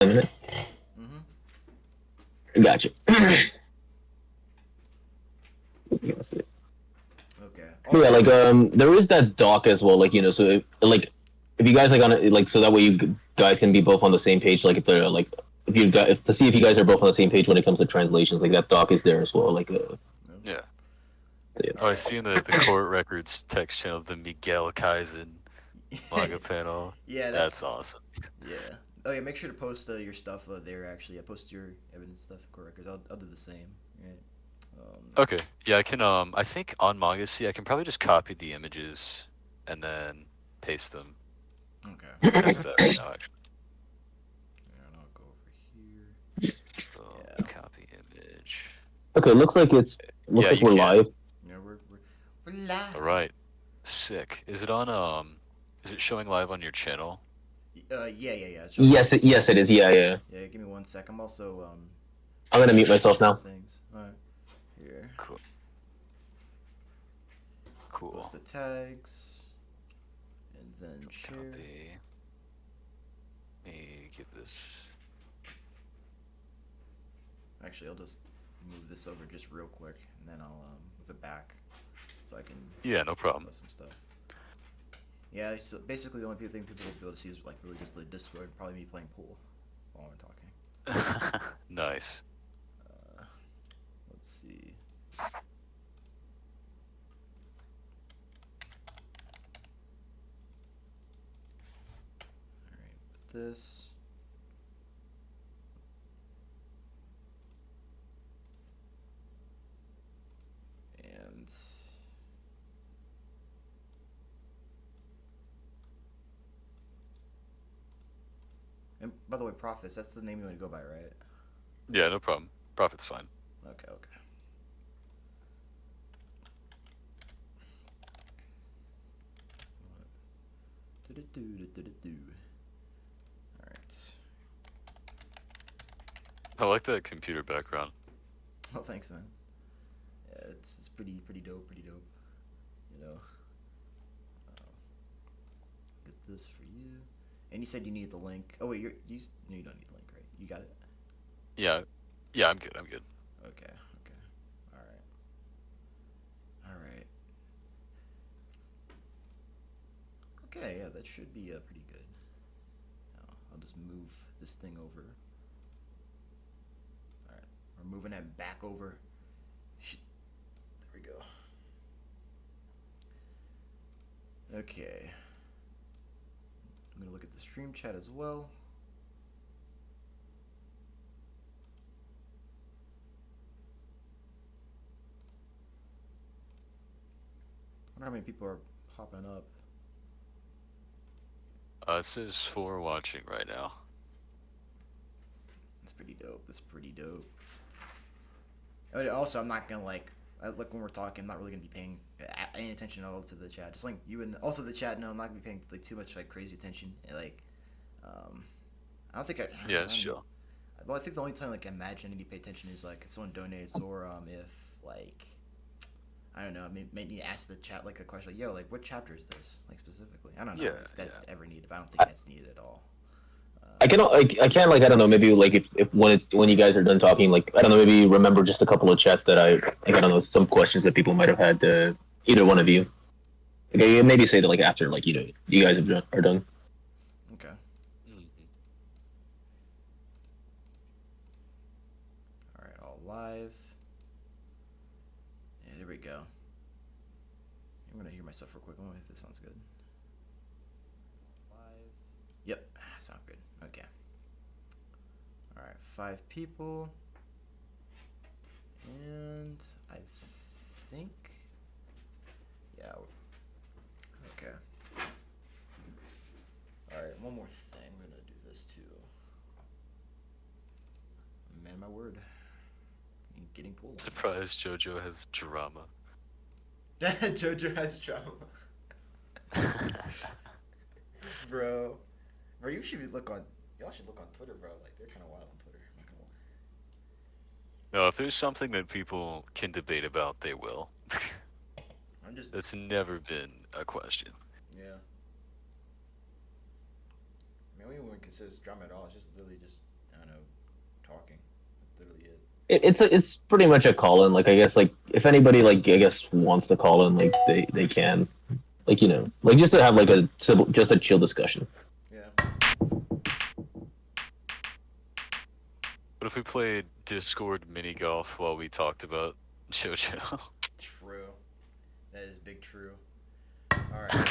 minutes? Gotcha. Okay. Yeah, Also, like there is that doc as well. Like so if you guys like on it, like so that way you guys can be both on the same page. Like if they're like if you got to see if you guys are both on the same page when it comes to translations. Like that doc is there as well. Like Yeah. yeah. Oh, I see in the court records text channel the Miguel Kaizen manga panel. yeah, That's awesome. Yeah. Oh yeah, make sure to post your stuff there. Actually, yeah, post your evidence stuff, court records. I'll do the same. Right. Okay. Yeah, I can. I think on Manga C, I can probably just copy the images and then paste them. Okay. Test that right now, actually. And I'll go over here. Yeah. Copy image. Okay, looks like like we're live. Yeah, we're live. All right. Sick. Is it on? Is it showing live on your channel? Yeah. Yes, it is. Yeah. Yeah, give me 1 sec. I'm also I'm gonna mute myself now. Things. All right. Here. Cool. Post the tags, and then share. Copy. Let me give this. Actually, I'll just move this over just real quick, and then I'll move it back, so I can. Yeah, no problem. Post some stuff. Yeah, so basically the only thing people will be able to see is like really just the Discord, probably me playing pool while I'm talking. Nice. Let's see. Alright, this. And by the way, Prophets, that's the name you want to go by, right? Yeah, no problem. Profit's fine. Okay. Alright. I like that computer background. Oh, thanks, man. Yeah, it's pretty dope, you know. Get this for you. And you said you need the link. Oh wait, no, you don't need the link, right? You got it? Yeah, I'm good. Okay. Alright. Okay, yeah, that should be pretty good. Now, I'll just move this thing over. Alright, we're moving it back over. There we go. Okay. I'm gonna look at the stream chat as well. I wonder how many people are popping up. It says 4 watching right now. That's pretty dope. Oh, also, I'm not gonna like when we're talking, I'm not really gonna be paying any attention at all to the chat. Just like you and also the chat. No, I'm not gonna be paying like too much like crazy attention. Like, I don't think I. Yeah, sure. Well, I think the only time like I imagine I need to pay attention is like if someone donates or if like I don't know, may need to ask the chat like a question like, yo, like what chapter is this like specifically? I don't know if that's ever needed, but I don't think that's needed at all. I can't like I don't know, maybe like if when you guys are done talking, like I don't know, maybe remember just a couple of chats that I don't know, some questions that people might have had to either one of you. Okay, maybe say that like after like you guys are done. Okay. All right, all live. Yeah, there we go. I'm gonna hear myself real quick. Let me if this sounds good. Live. Yep, sound good. Okay. All right, 5 people, and I think, yeah. Okay. All right, one more thing. We're gonna do this too. Man, my word. Getting pulled. Surprised JoJo has drama. JoJo has drama. Bro, you should y'all should look on Twitter, bro. Like they're kind of wild on Twitter. I'm not gonna lie. No, if there's something that people can debate about, they will. That's never been a question. Yeah. I mean, we wouldn't consider this drama at all. It's just literally just literally it. It's pretty much a call in. Like I guess like if anybody like I guess wants to call in, like they can. Like like just to have like just a chill discussion. Yeah. What if we played Discord mini golf while we talked about JoJo? True. That is big true. Alright.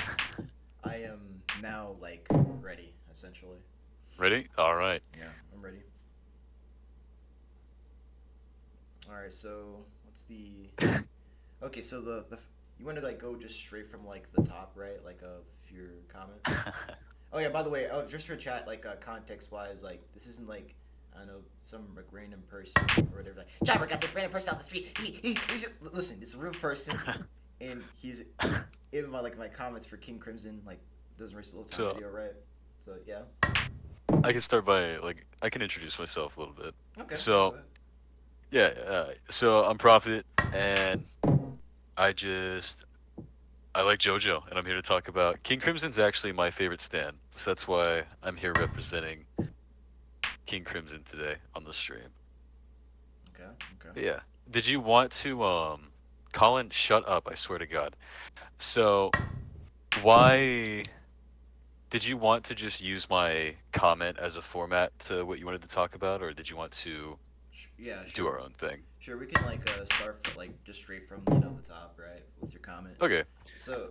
I am now, like, ready, essentially. Ready? All right. Yeah, I'm ready. Alright, so, what's the... Okay, so you want to, like, go just straight from, like, the top, right? Like, of your comment? Oh, yeah, by the way, just for chat, like, context-wise, like, this isn't, like, I don't know, some like random person or whatever. Like, Jobber got this random person off the street. Listen, it's a real person, and he's even my comments for King Crimson like doesn't reach the little time video, right? So yeah. I can start by I can introduce myself a little bit. Okay. So yeah, so I'm Prophet, and I like JoJo, and I'm here to talk about King Crimson's actually my favorite stan, so that's why I'm here representing King Crimson today on the stream. Okay. But yeah. Did you want to Colin, shut up, I swear to God. So why did you want to just use my comment as a format to what you wanted to talk about, or did you want to do our own thing? Sure, we can like start from like just straight from the top, right, with your comment. Okay. So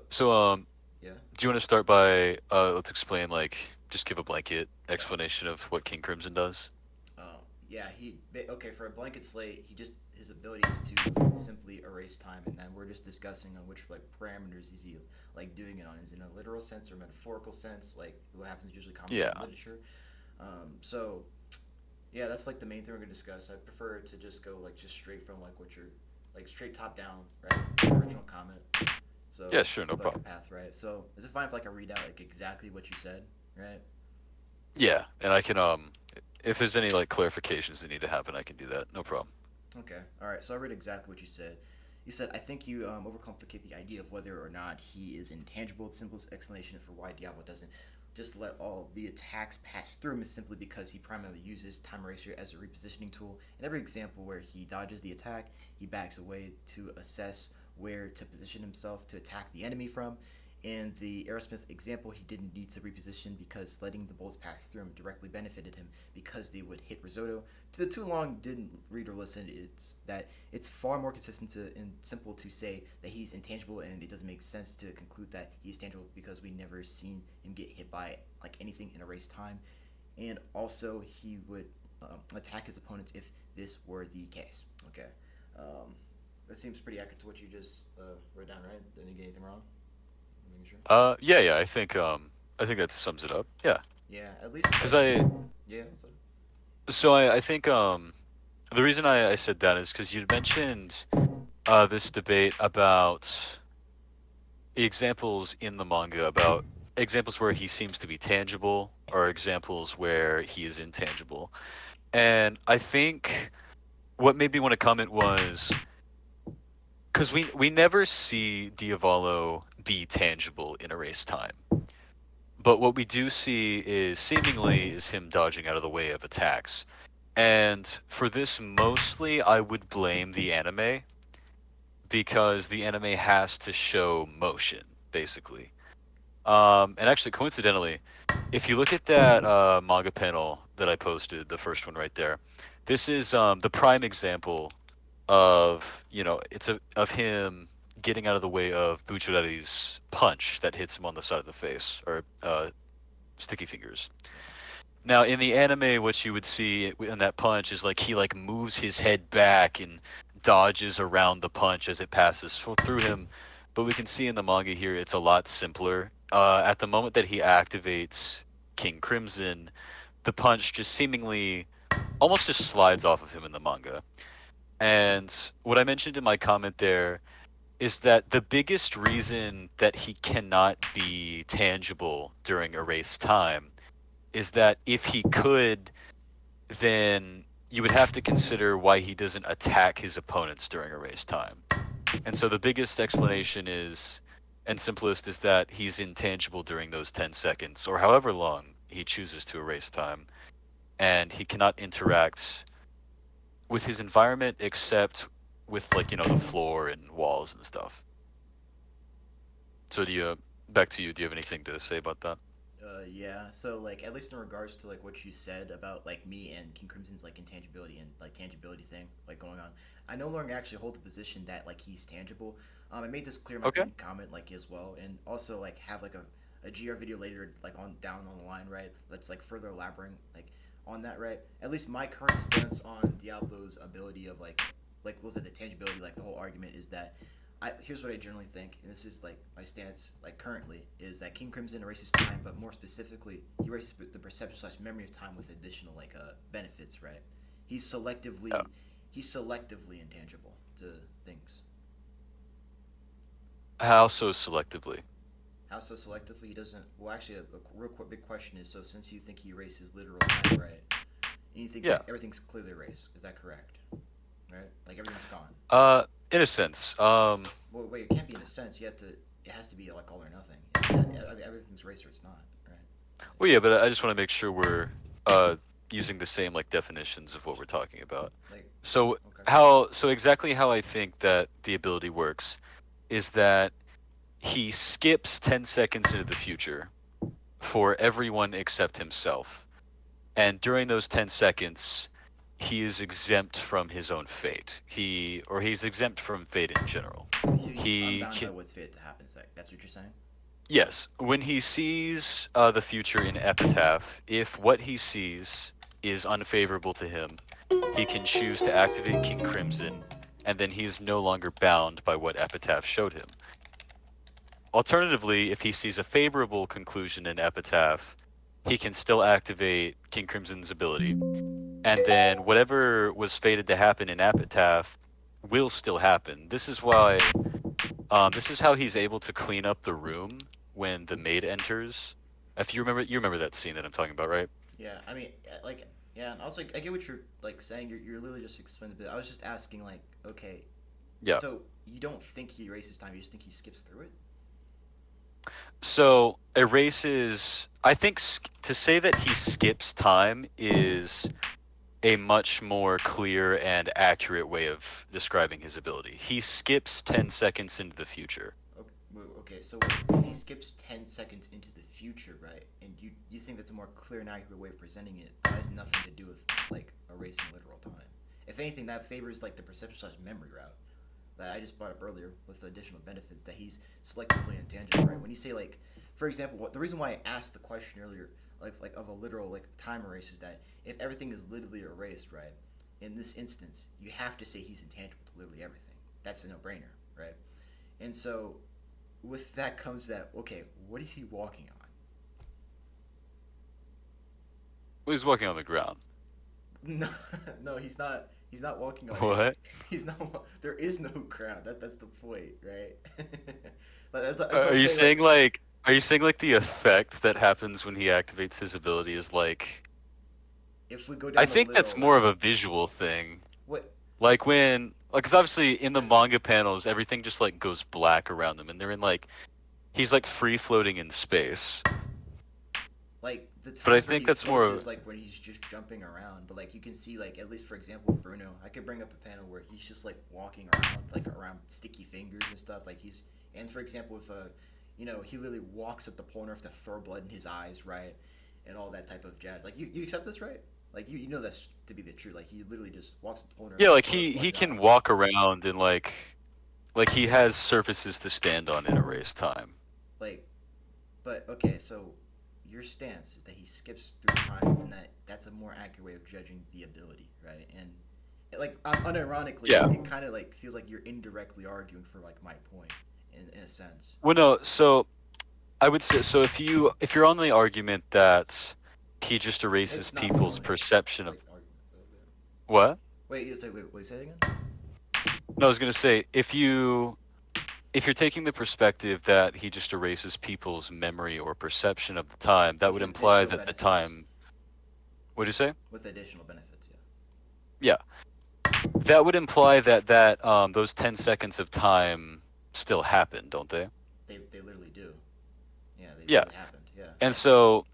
yeah. Do you want to start by let's explain just give a blanket explanation of what King Crimson does? Yeah, okay, for a blanket slate, his ability is to simply erase time, and then we're just discussing on which like parameters is he like doing it on. Is it in a literal sense or metaphorical sense? Like what happens usually common in literature. So yeah, that's like the main thing we're gonna discuss. I prefer to just go like just straight from like what you're like straight top down, right? Original comment. So yeah, sure, no problem. Path, right? So is it fine if like I read out like exactly what you said, right? Yeah, and I can if there's any like clarifications that need to happen, I can do that. No problem. Okay. All right. So I read exactly what you said. You said, I think you overcomplicate the idea of whether or not he is intangible. The simplest explanation for why Diablo doesn't just let all the attacks pass through him is simply because he primarily uses Time Eraser as a repositioning tool. In every example where he dodges the attack, he backs away to assess where to position himself to attack the enemy from. In the Aerosmith example, he didn't need to reposition because letting the bolts pass through him directly benefited him because they would hit risotto. To the too long didn't read or listen, it's far more consistent and simple to say that he's intangible, and it doesn't make sense to conclude that he's tangible because we never seen him get hit by like anything in erased time. And also, he would attack his opponents if this were the case. Okay, that seems pretty accurate to what you just wrote down, right? Didn't you get anything wrong? Sure. Yeah. I think that sums it up. Yeah. Yeah, at least. Because Yeah. So I think the reason I said that is because you mentioned this debate about examples in the manga, about examples where he seems to be tangible or examples where he is intangible, and I think what made me want to comment was because we never see Diavolo be tangible in Erased Time. But what we do see is seemingly is him dodging out of the way of attacks. And for this mostly I would blame the anime, because the anime has to show motion, basically. And actually coincidentally, if you look at that manga panel that I posted, the first one right there, this is the prime example of, of him getting out of the way of Buchirari's punch that hits him on the side of the face, or sticky fingers. Now in the anime, what you would see in that punch is he moves his head back and dodges around the punch as it passes through him. But we can see in the manga here it's a lot simpler. At the moment that he activates King Crimson, the punch just seemingly almost just slides off of him in the manga. And what I mentioned in my comment there is that the biggest reason that he cannot be tangible during Erased Time is that if he could, then you would have to consider why he doesn't attack his opponents during Erased Time. And so the biggest explanation is, and simplest, is that he's intangible during those 10 seconds, or however long he chooses to erase time, and he cannot interact with his environment, except with like the floor and walls and stuff. So back to you. Do you have anything to say about that? Yeah. So like at least in regards to like what you said about like me and King Crimson's like intangibility and like tangibility thing like going on, I no longer actually hold the position that like he's tangible. I made this clear in my Okay. pinned comment like as well, and also like have like a GR video later like on down on the line, right? That's like further elaborating like on that, right? At least my current stance on Diablo's ability of like was it the tangibility, like the whole argument is that here's what I generally think, and this is like my stance, like currently, is that King Crimson erases time, but more specifically, he erases the perception slash memory of time with additional like benefits, right? He's selectively, Yeah. he's selectively intangible to things. How so selectively? How so selectively? He doesn't. Well, actually, a real big question is: so since you think he erases literal time, right? And you think Yeah. that everything's clearly erased, is that correct? Right? Like everything's gone. In a sense. Well, wait, it can't be in a sense. You have to. It has to be like all or nothing. Everything's erased or it's not, right? Well, yeah, but I just want to make sure we're uh using the same like definitions of what we're talking about. Like, So okay. so exactly how I think that the ability works is that he skips 10 seconds into the future for everyone except himself. And during those 10 seconds, he is exempt from his own fate. He's exempt from fate in general. So he's He unbound by can, what's fated to happen. That's what you're saying. yes, when he sees the future in Epitaph, if what he sees is unfavorable to him, he can choose to activate King Crimson, and then he is no longer bound by what Epitaph showed him. Alternatively, if he sees a favorable conclusion in Epitaph, he can still activate King Crimson's ability, and then whatever was fated to happen in Epitaph will still happen. This is why, this is how he's able to clean up the room when the maid enters. If you remember that scene that I'm talking about, right? Yeah, I mean, like, yeah, and also I get what you're like saying. You're literally just explaining a bit. I was just asking, like, okay, Yeah. so you don't think he erases time? You just think he skips through it? So erases. I think to say that he skips time is a much more clear and accurate way of describing his ability. He skips 10 seconds into the future. Okay, so if he skips 10 seconds into the future, right, and you think that's a more clear and accurate way of presenting it, that has nothing to do with, like, erasing literal time. If anything, that favors, like, the perception slash memory route that I just brought up earlier with the additional benefits that he's selectively intangible, right? When you say, like, for example, the reason why I asked the question earlier, like of a literal, like, time erase is that if everything is literally erased, right, in this instance, you have to say he's intangible to literally everything. That's a no-brainer, right? And so with that comes that, okay, what is he walking on? Well, he's walking on the ground. No, no, he's not. He's not walking on. What? He's not. There is no ground. That's the point, right? That's what Are I'm you saying. saying like are you saying like the effect that happens when he activates his ability is like If we go I down the think that's literal more of route, a visual thing. what? Like when like cuz obviously in the manga panels everything just like goes black around them and they're in like he's like free floating in space. Like the But I times where think he that's floats more is like when he's just jumping around. But like you can see, like at least for example, with Bruno, I could bring up a panel where he's just like walking around, like around sticky fingers and stuff. Like he's and for example, with he literally walks up the corner to throw blood in his eyes, right, and all that type of jazz. Like you accept this, right? Like you know that's to be the truth. Like he literally just walks up the corner, yeah, like throws blood he in his can eyes. walk around and like he has surfaces to stand on in a race time. Like, but okay, so your stance is that he skips through time, and that's a more accurate way of judging the ability, right? And like unironically, Yeah. it kind of like feels like you're indirectly arguing for like my point in a sense. Well, no, so I would say so if you're on the argument that he just erases It's not my people's only perception of like argument. what? Wait, you say wait, say it again. No, I was gonna say if you're taking the perspective that he just erases people's memory or perception of the time, that With would imply additional that the benefits. time. What do you say? With additional benefits, yeah. Yeah, that would imply that those 10 seconds of time still happen, don't they? They literally do. Yeah, they Yeah, happened. Yeah. and so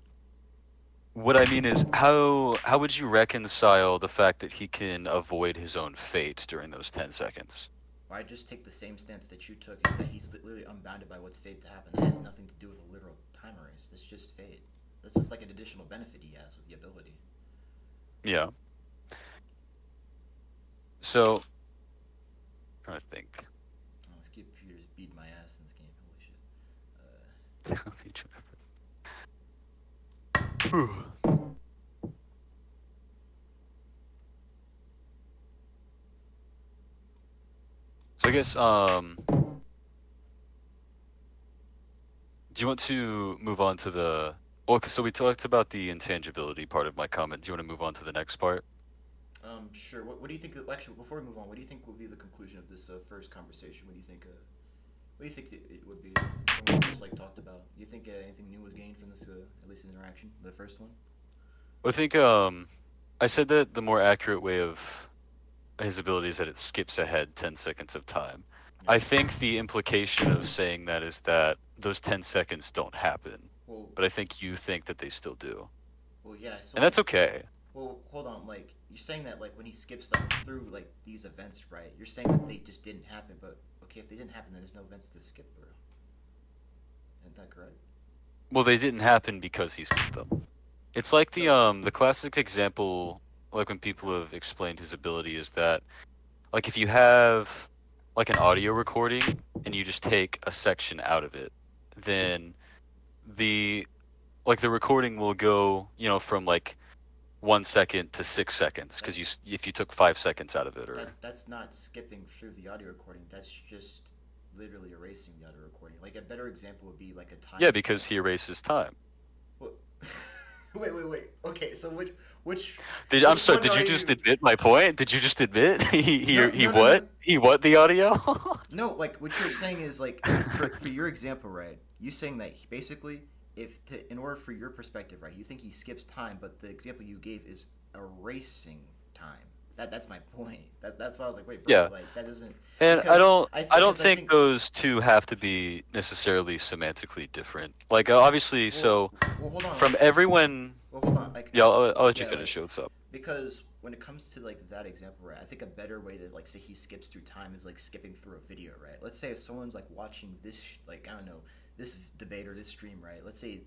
what I mean is, how would you reconcile the fact that he can avoid his own fate during those 10 seconds? I just take the same stance that you took, is that he's literally unbounded by what's fate to happen. That has nothing to do with a literal time erase. That's just fate. That's just like an additional benefit he has with the ability. Yeah. So, I'm trying to think. Oh, this computer's beating my ass in this game. Holy shit. So I guess, do you want to move on to the... Well, so we talked about the intangibility part of my comment. Do you want to move on to the next part? Sure. What do you think? Actually, before we move on, what do you think will be the conclusion of this first conversation? What do you think? What do you think it would be? What we just like talked about. Do you think anything new was gained from this, at least interaction, the first one? I think, I said that the more accurate way of his ability is that it skips ahead 10 seconds of time. Yeah. I think the implication of saying that is that those 10 seconds don't happen. Well, But I think you think that they still do. well, yeah. So And that's okay. Well, hold on. Like, you're saying that like when he skips like through like these events, right? You're saying that they just didn't happen, but okay, if they didn't happen, then there's no events to skip through. Isn't that correct? Well, they didn't happen because he skipped them. It's like the classic example, like when people have explained his ability, is that, like, if you have like an audio recording and you just take a section out of it, then the recording will go, from like 1 second to 6 seconds, because if you took 5 seconds out of it, or That's not skipping through the audio recording. That's just literally erasing the audio recording. Like a better example would be like a time. yeah, because he erases time. What? Wait. Okay, so which? I'm which sorry. one Did you are just admit my point? Did you just admit No, he no, no, what? no. He what the audio? No, like what you're saying is like for your example, right? You saying that basically, in order for your perspective, right, you think he skips time, but the example you gave is erasing time. That's my point. That's why I was like, wait, bro, Yeah. like that doesn't. And because I don't think those two have to be necessarily semantically different. Like, obviously, so Well, hold on. from everyone. Well, hold on. Like, Yeah, I'll let you yeah, finish. What's up? because when it comes to like that example, right, I think a better way to like say he skips through time is like skipping through a video, right? Let's say if someone's like watching this, like I don't know, this debate or this stream, right? Let's say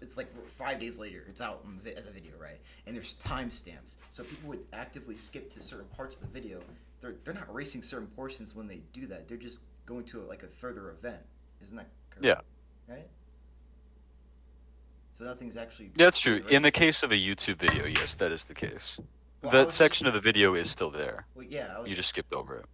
it's like 5 days later, it's out as a video, right? And there's timestamps, so people would actively skip to certain parts of the video. They're not erasing certain portions when they do that. They're just going to like a further event. Isn't that correct? Yeah. Right. So nothing's actually. Yeah, that's true. In the erased. case of a YouTube video, yes, that is the case. Well, I That was section just- of the video is still there. Well, yeah, I was You just skipped over it.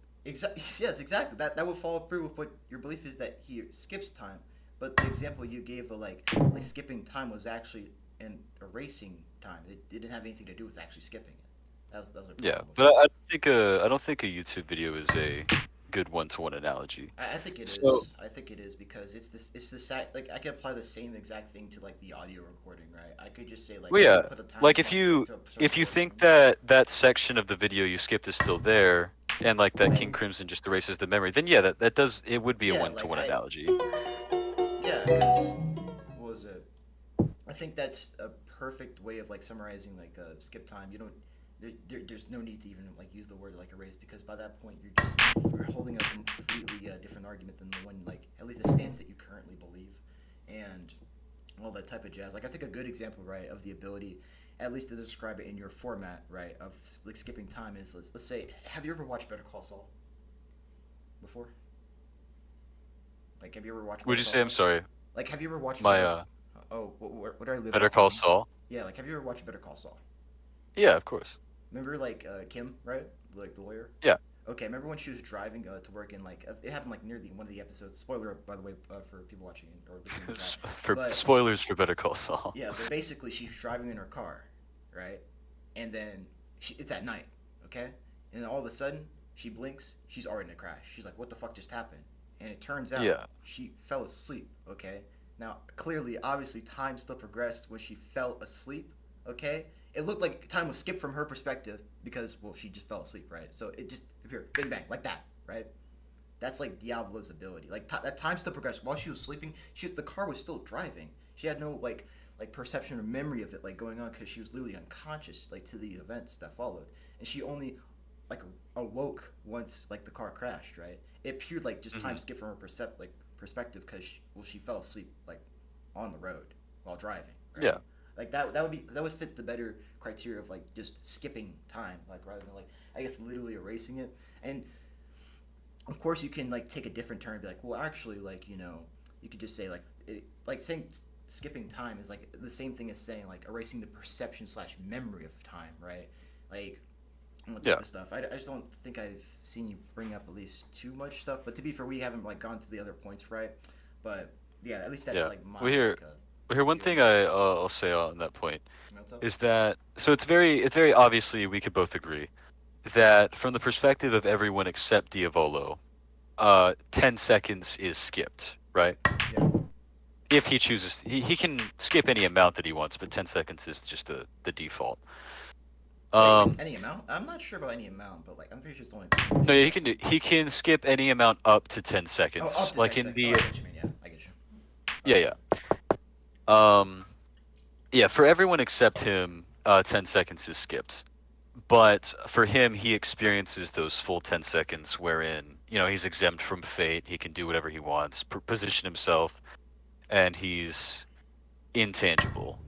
Yes, exactly. That would follow through with what your belief is that he skips time. But the example you gave of like skipping time was actually an erasing time. It didn't have anything to do with actually skipping it. That was a Yeah, problem but before. I don't think a YouTube video is a good one-to-one analogy. I think it is. So- I think it is because it's the like I could apply the same exact thing to like the audio recording, right? I could just say like Well, yeah, put a time like if stamp you to a certain think portion. that section of the video you skipped is still there, and like that King Crimson just erases the memory, then yeah, it would be a Yeah, one-to-one like, analogy. Yeah, because what was it? I think that's a perfect way of like summarizing like skip time. You don't there's no need to even like use the word like erase, because by that point you're holding a completely different argument than the one, like at least the stance that you currently believe, and all that type of jazz. Like I think a good example, right, of the ability, at least to describe it in your format, right, of like skipping time is let's say, have you ever watched Better Call Saul before? Like, have you ever watched? Would you say? I'm sorry. Like, have you ever watched My what did I live Better off Call on? Saul. Yeah, like have you ever watched Better Call Saul? Yeah, of course. Remember like Kim, right? Like the lawyer. Yeah. Okay, remember when she was driving to work and like it happened like near the one of the episodes. Spoiler, by the way, for people watching or listening to that. For But- spoilers for Better Call Saul. Yeah, but basically she's driving in her car, right? And then it's at night, okay? And then all of a sudden she blinks, she's already in a crash. She's like, "What the fuck just happened?" And it turns out Yeah. she fell asleep, okay? Now, clearly, obviously, time still progressed when she fell asleep, okay? It looked like time was skipped from her perspective because, well, she just fell asleep, right? So it just appeared, bing bang, like that, right? That's like Diablo's ability. Like that time still progressed while she was sleeping. The car was still driving. She had no like like perception or memory of it like going on because she was literally unconscious like to the events that followed, and she only like awoke once like the car crashed, right? It appeared like just time skip from her perspective because she fell asleep like on the road while driving, right? Yeah. Like that would fit the better criteria of like just skipping time, like rather than like I guess literally erasing it. And of course you can like take a different turn and be like, well actually like you could just say like like saying skipping time is like the same thing as saying like erasing the perception slash memory of time, right? Like and type of stuff. I just don't think I've seen you bring up at least too much stuff. But to be fair, we haven't like gone to the other points, right? But yeah, at least that's like my. Well, here one thing I'll say on that point Mental? is that so it's very obviously we could both agree that from the perspective of everyone except Diavolo, 10 seconds is skipped, right? Yeah. If he chooses, he can skip any amount that he wants, but 10 seconds is just the default. Any amount? I'm not sure about any amount, but like I'm pretty sure it's only. No, yeah, he can skip any amount up to 10 seconds. Oh, up to like 10 in seconds. the Oh, I get what you mean. Yeah, I get you. yeah. Yeah, for everyone except him, 10 seconds is skipped. But for him, he experiences those full 10 seconds wherein, he's exempt from fate. He can do whatever he wants, position himself, and he's intangible.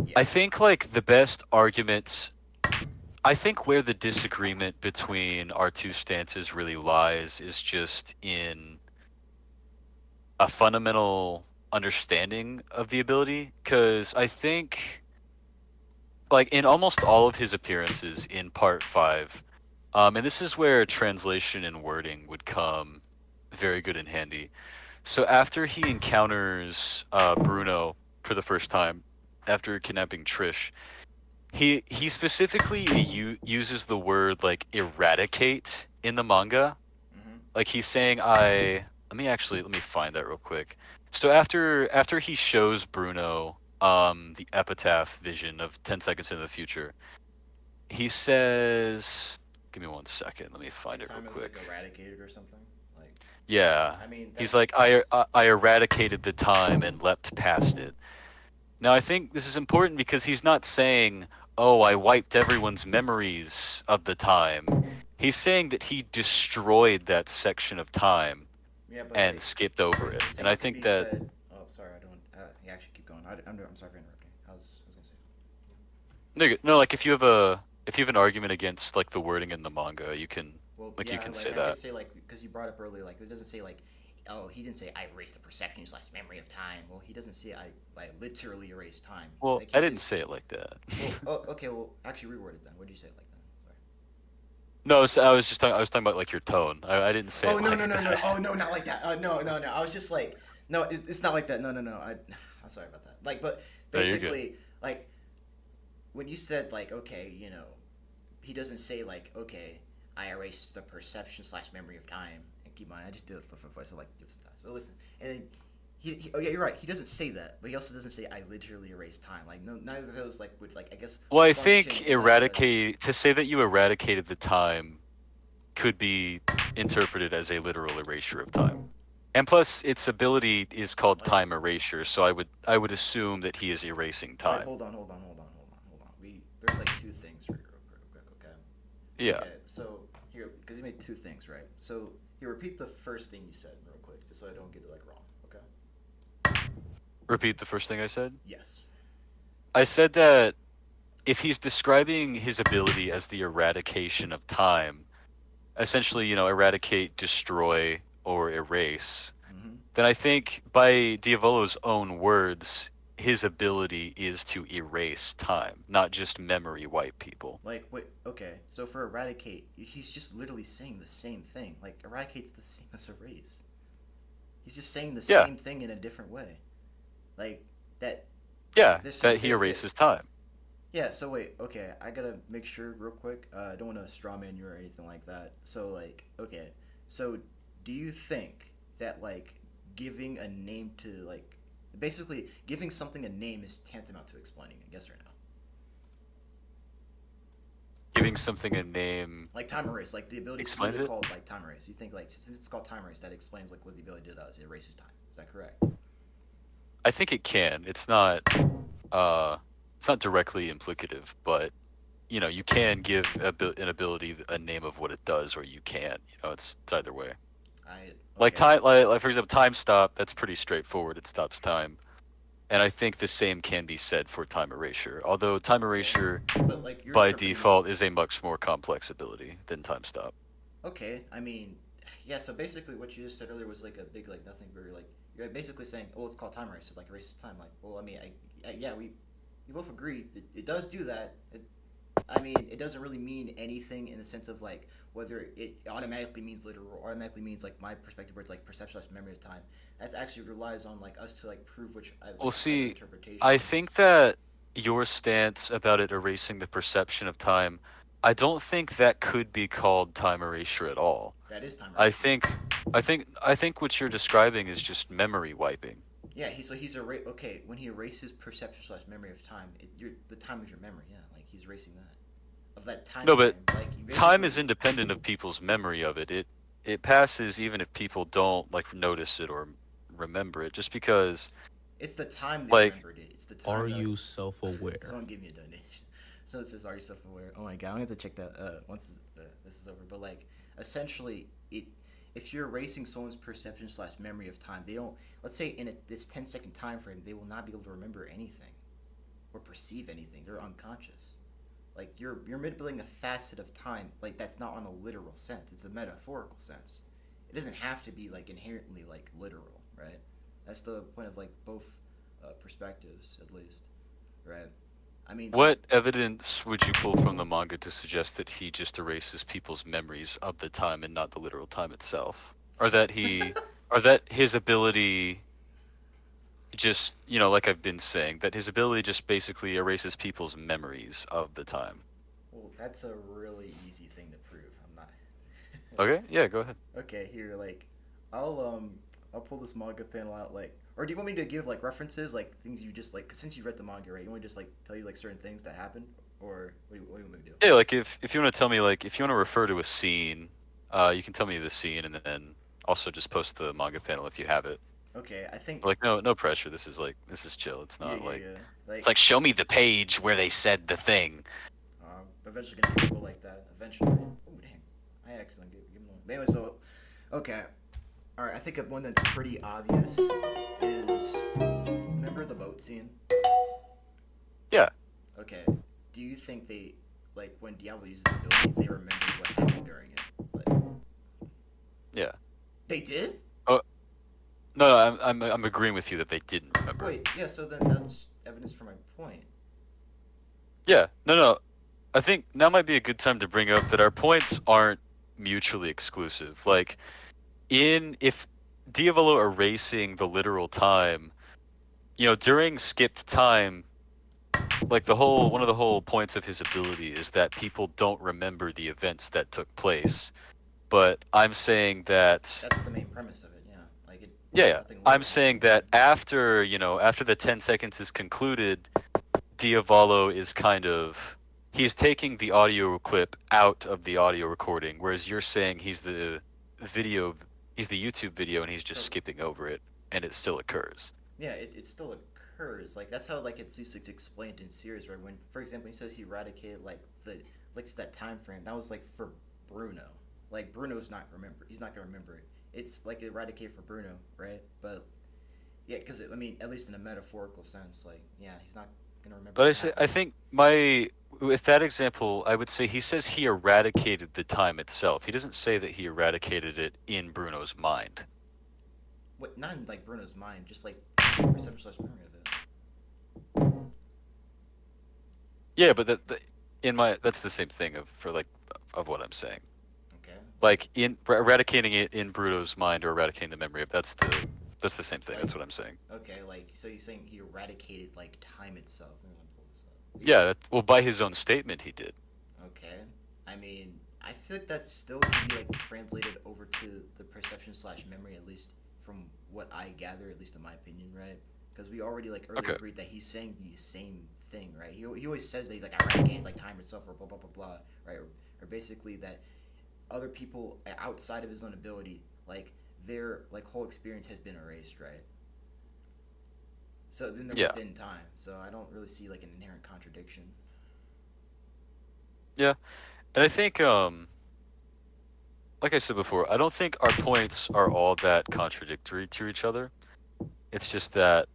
Yeah. I think, like, the best argument... I think where the disagreement between our two stances really lies is just in a fundamental understanding of the ability, because I think like in almost all of his appearances in part 5, and this is where translation and wording would come very good in handy. So after he encounters Bruno for the first time after kidnapping Trish, he specifically uses the word like eradicate in the manga. Like he's saying let me find that real quick. So after he shows Bruno the epitaph vision of 10 seconds into the future, he says, give me 1 second, let me find it real quick. Like eradicated or something. Like yeah. I mean He's like I eradicated the time and leapt past it. Now I think this is important because he's not saying, oh, I wiped everyone's memories of the time. He's saying that he destroyed that section of time and skipped over it. And I think that... Oh, sorry, I don't... you actually keep going. I'm sorry for interrupting. I was going to say... No, like if you have an argument against like the wording in the manga, you can you can say that. I could say like because you brought up earlier, like it doesn't say like, oh, he didn't say I erased the perception / memory of time. Well, he doesn't say I literally erased time. Well, like, I didn't say it like that. Well, okay. Well, actually reword it then. What did you say it like that? Sorry. No, so I was talking about like your tone. I didn't say. Oh it no like no no that. no! Oh no, not like that. No. I was just like, no, it's not like that. No. I'm sorry about that. Like, but basically, like, when you said like, okay, he doesn't say like, okay, I erased the perception / memory of time. And keep in mind, I just did it for voice. I like to do it sometimes. But listen, and then oh yeah, you're right. He doesn't say that, but he also doesn't say I literally erased time. Like neither of those like would like I guess. Well, I think to say that you eradicated the time could be interpreted as a literal erasure of time. And plus, its ability is called time erasure, so I would assume that he is erasing time. Wait, hold on. There's like two things real quick, okay? Yeah. Okay, so here, because you made two things, right? So you repeat the first thing you said real quick, just so I don't get it like wrong, okay? Repeat the first thing I said? Yes. I said that if he's describing his ability as the eradication of time, essentially, eradicate, destroy, or erase, then I think by Diavolo's own words, his ability is to erase time, not just memory wipe people. Like, wait, okay, so for eradicate, he's just literally saying the same thing. Like, eradicate's the same as erase. He's just saying the same thing in a different way. Like, that... Yeah, that he erases time. Yeah, so wait, okay, I gotta make sure real quick. I don't want to strawman you or anything like that. So, like, okay, so do you think that, like, giving a name to, like, basically giving something a name is tantamount to explaining it, yes or no? Giving something a name... Like time erase, like the ability is called, like, time erase. You think, like, since it's called time erase, that explains, like, what the ability does. It erases time. Is that correct? I think it can. It's not directly implicative, but you know, you can give an ability a name of what it does, or you can't. You know, it's either way. I Like okay. time, like for example, time stop. That's pretty straightforward. It stops time, and I think the same can be said for time erasure. Although time Okay. erasure But like you're by interpreting it. default is a much more complex ability than time stop. Okay, I mean, yeah. So basically, what you just said earlier was like a big like nothing. Where you're basically saying, oh, it's called time erase. So like erases time. Like, well, I mean, yeah, we both agree it does do that. I mean, it doesn't really mean anything in the sense of like whether it automatically means literal or automatically means like my perspective where it's like perception slash memory of time. That's actually relies on like us to like prove which Well, like either see, I interpretations. think that your stance about it erasing the perception of time, I don't think that could be called time erasure at all. That is time I erasure. think, I think what you're describing is just memory wiping. Yeah, okay when he erases perception slash memory of time. The time is your memory. Yeah, like he's erasing that of that time No, but frame. Like you time is basically independent of people's memory of it. It passes even if people don't like notice it or remember it. Just because, it's the time they like, remembered it. It's the Are time that you self-aware? someone give me a donation. So it says, "Are you self-aware?" Oh my god, I'm gonna have to check that once this is over. But like, essentially, if you're erasing someone's perception slash memory of time, they don't. Let's say in this 10-second time frame, they will not be able to remember anything or perceive anything. They're unconscious. Like you're manipulating a facet of time. Like that's not on a literal sense. It's a metaphorical sense. It doesn't have to be like inherently like literal, right? That's the point of like both perspectives, at least, right? I mean, like what evidence would you pull from the manga to suggest that he just erases people's memories of the time and not the literal time itself? Or that his ability just, you know, like I've been saying, that his ability just basically erases people's memories of the time. well, that's a really easy thing to prove. I'm not. Okay, yeah, go ahead. Okay, here, like, I'll um, I'll pull this manga panel out, like, or do you want me to give like references, like things you just like? 'Cause since you read the manga, right? You want me to just like tell you like certain things that happened, or what do you want me to do? Yeah, like if you want to tell me, like, if you want to refer to a scene, you can tell me the scene and then also just post the manga panel if you have it. Okay, I think Like, no pressure. This is chill. It's yeah, not yeah, like yeah. it's like show me the page where they said the thing. Eventually gonna get people like that. Eventually. Oh dang, I actually give them one. But anyway, so okay, all right. I think one that's pretty obvious is remember the boat scene. Yeah, Okay, do you think they like when Diablo uses his ability, they remembered what happened during it? Like, yeah. they did? Oh no, I'm agreeing with you that they didn't remember. Wait, yeah. So then that's evidence for my point. Yeah, no. I think now might be a good time to bring up that our points aren't mutually exclusive. Like, if Diavolo erasing the literal time, you know, during skipped time, like one of the whole points of his ability is that people don't remember the events that took place. But I'm saying that, That's the main premise of it. Yeah, like it. yeah, Nothing I'm literal saying happens. that after, you know, after the 10 seconds is concluded, Diavolo is kind of he's taking the audio clip out of the audio recording, whereas you're saying video he's the YouTube video and he's just So skipping over it and it still occurs. yeah, it still occurs. Like that's how like it's explained in series, right? When, for example, he says he eradicated like it's that time frame. That was like for Bruno. Like Bruno's not remember. He's not gonna remember it. It's like eradicate for Bruno, right? But yeah, because I mean, at least in a metaphorical sense, like yeah, he's not gonna remember But what I happened. think my with that example, I would say he says he eradicated the time itself. He doesn't say that he eradicated it in Bruno's mind. What? Not in like Bruno's mind, just like perception slash memory of it. Yeah, but in my that's the same thing of what I'm saying. Okay. Like in eradicating it in Bruno's mind or eradicating the memory of that's the same thing. Like That's what I'm saying. okay, like so you're saying he eradicated like time itself. Let me pull this up. Yeah, well, by his own statement, he did. Okay. I mean, I feel like that still can be like translated over to the perception slash memory, at least from what I gather, at least in my opinion, right? Because we already like earlier Okay. agreed that he's saying the same thing, right? He always says that he's like eradicated like time itself or blah blah blah blah, right? Or basically that other people outside of his own ability, like their like whole experience has been erased, right? So then they're Yeah. within time. So I don't really see like an inherent contradiction. Yeah. And I think, like I said before, I don't think our points are all that contradictory to each other. It's just that,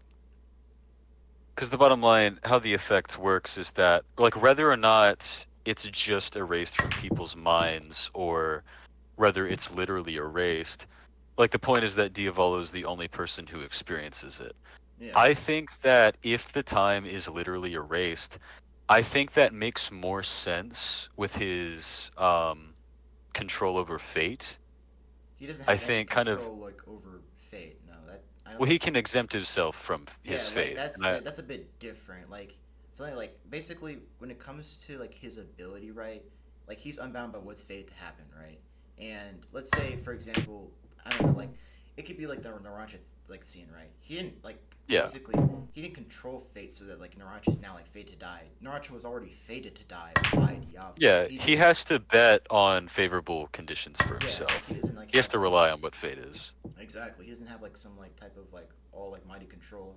because the bottom line, how the effect works is that, like, whether or not it's just erased from people's minds or whether it's literally erased, like, the point is that Diavolo is the only person who experiences it. Yeah. I think that if the time is literally erased, I think that makes more sense with his control over fate. He doesn't I have any think kind of, control like over fate. No, that I don't well, he think. can exempt himself from his Yeah, like fate. And I, that's a bit different. Like something like basically when it comes to like his ability, right? Like he's unbound by what's fated to happen, right? And let's say, for example, I don't know, like it could be like the Narancha like scene, right? He didn't like yeah, basically he didn't control fate so that like Narancha is now like fated to die. Narancha was already fated to die by Diablo. yeah, He he just has to bet on favorable conditions for yeah, like he himself. doesn't like He has have to rely on what fate is. exactly. He doesn't have like some like type of like all like mighty control.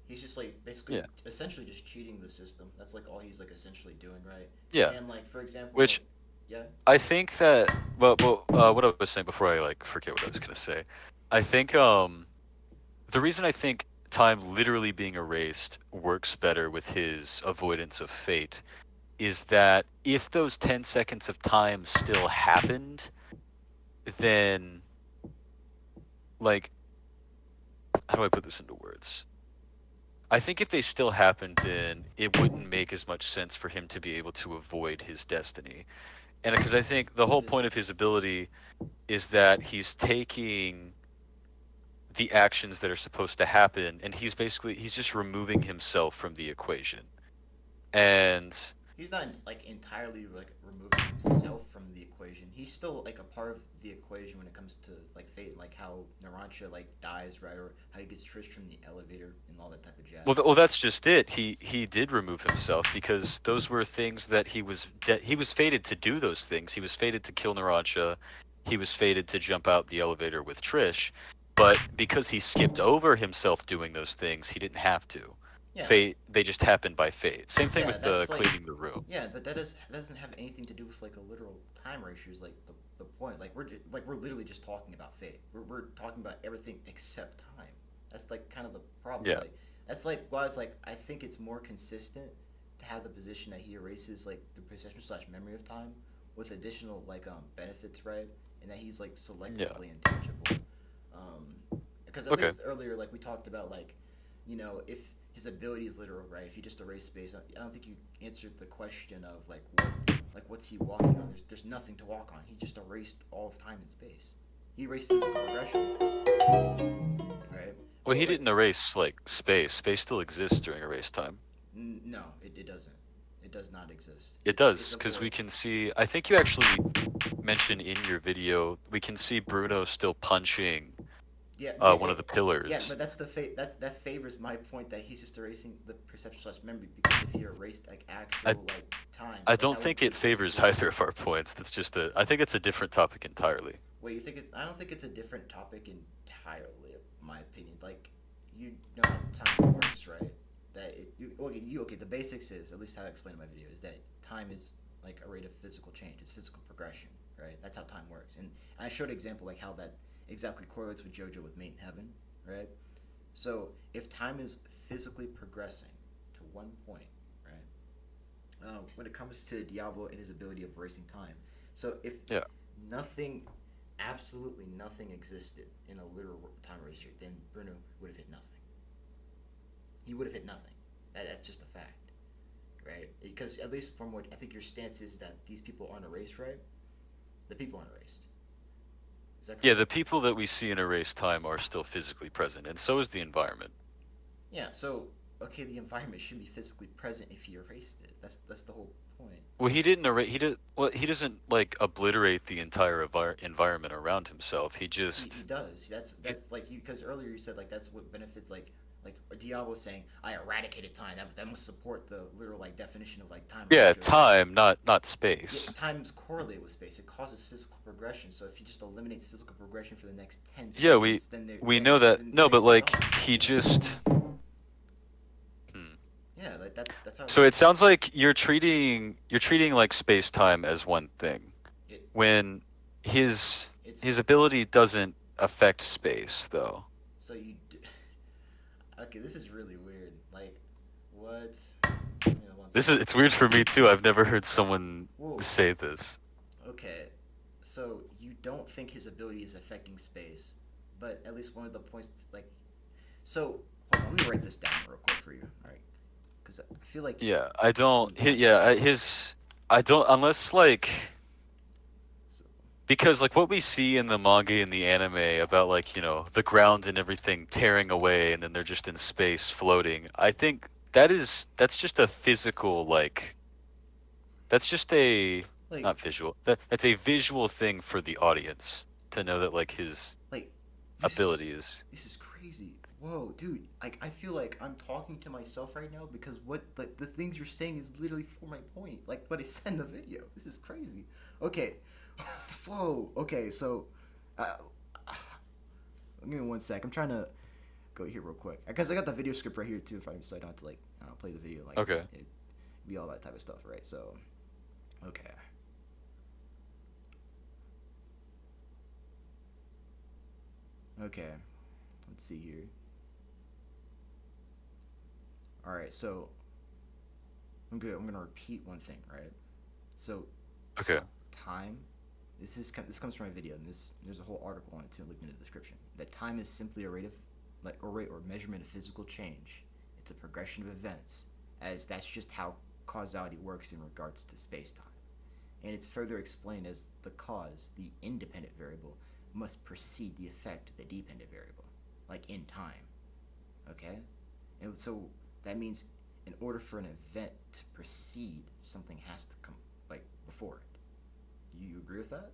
He's just like basically Yeah, essentially just cheating the system. That's like all he's like essentially doing, right? yeah. And like for example, like Which yeah, I think that, what I was saying before I like forget what I was gonna say. I think the reason I think time literally being erased works better with his avoidance of fate is that if those 10 seconds of time still happened, then, like, how do I put this into words? I think if they still happened, then it wouldn't make as much sense for him to be able to avoid his destiny. And because I think the whole it is. point of his ability is that he's taking the actions that are supposed to happen and he's just removing himself from the equation. And He's not like entirely like removing himself from the equation. He's still like a part of the equation when it comes to like fate, like how Narancha like dies, right, or how he gets Trish from the elevator and all that type of well, jazz. well, that's just it. He did remove himself because those were things that he was fated to do those things. He was fated to kill Narancia. He was fated to jump out the elevator with Trish, but because he skipped over himself doing those things, he didn't have to. Yeah, Fate, they just happened by fate. Same thing yeah, with the that's like cleaning the room. yeah, but that doesn't have anything to do with like a literal time ratio. Is like the point. Like we're literally just talking about fate. We're talking about everything except time. That's like kind of the problem. Yeah. Like that's like why it's like I think it's more consistent to have the position that he erases like the perception slash memory of time with additional like benefits, right? And that he's like Yeah. selectively intangible. Because at Okay. least earlier, like we talked about, like if his ability is literal, right? If you just erase space, I don't think you answered the question of what's he walking on? There's nothing to walk on. He just erased all of time and space. He erased physical progression, right? Well, he Like didn't erase like space. Space still exists during erase time. no, it doesn't. It does not exist. It It's does, a because we void. can see. I think you actually mentioned in your video. We can see Bruno still punching one of the Yeah, pillars. but that favors my point that he's just erasing the perception slash memory because if he erased like I actual like time, I then don't that would think it take favors physical. either of our points. That's just a. I think it's a different topic entirely. Wait, you think it's? I don't think it's a different topic entirely, in my opinion. Like, you know how time works, right? That okay. The basics is at least how I explained in my video is that time is like a rate of physical change. It's physical progression, right? That's how time works. And I showed an example like how that exactly correlates with JoJo with Mate in Heaven, right? So if time is physically progressing to one point, right? When it comes to Diablo and his ability of erasing time, so if Yeah. nothing, absolutely nothing existed in a literal time eraser, then Bruno would have hit nothing. He would have hit nothing. That's just a fact, right? Because at least from what I think your stance is that these people aren't erased, right? The people aren't erased. Is that Yeah, correct? the people that we see in erase time are still physically present, and so is the environment. Yeah. So okay, the environment should be physically present if he erased it. That's the whole point. Well, he didn't erase. He did. Well, he doesn't like obliterate the entire environment around himself. He He just. does. That's like you because earlier you said like that's what benefits like Like Diablo saying, "I eradicated time." That must support the literal like definition of like time Yeah, erasure. time, not Yeah, space. time's correlated with space. It causes physical progression. So if he just eliminates physical progression for the next 10 Yeah, seconds, then we know that. then No, space but is like gone. he just. Hmm. Yeah, like that's how it So it works. sounds like you're treating like space time as one thing, It when his it's his ability doesn't affect space though. so you. Okay, this is really weird. Like, what? You know, one This is second. it's weird for me too. I've never heard someone Whoa. say this. Okay, so you don't think his ability is affecting space, but at least one of the points, like, so hold on, let me write this down real quick for you, all right? Because I feel like Yeah, I don't. you Yeah, understand this. his. I don't unless like So, because like what we see in the manga and the anime about like the ground and everything tearing away and then they're just in space floating. I think that's just a physical like that's just a like, not visual. That's a visual thing for the audience to know that like his like, ability is. this is crazy. Whoa, dude! Like, I feel like I'm talking to myself right now because what like the things you're saying is literally for my point. Like what I said in the video. This is crazy. Okay, whoa. Okay, so, uh, give me one sec. I'm trying to go here real quick because I got the video script right here too. If I decide not to like play the video, like Okay. it be all that type of stuff, right? So, okay. Okay, let's see here. All right, so I'm good. I'm gonna repeat one thing, right? So Okay. time. This comes from a video, and there's a whole article on it too, linked in the description. That time is simply a rate of rate or measurement of physical change. It's a progression of events, as that's just how causality works in regards to space time. And it's further explained as the cause, the independent variable, must precede the effect, the dependent variable, like in time. Okay, and so that means in order for an event to proceed, something has to come like before it. Do you agree with that?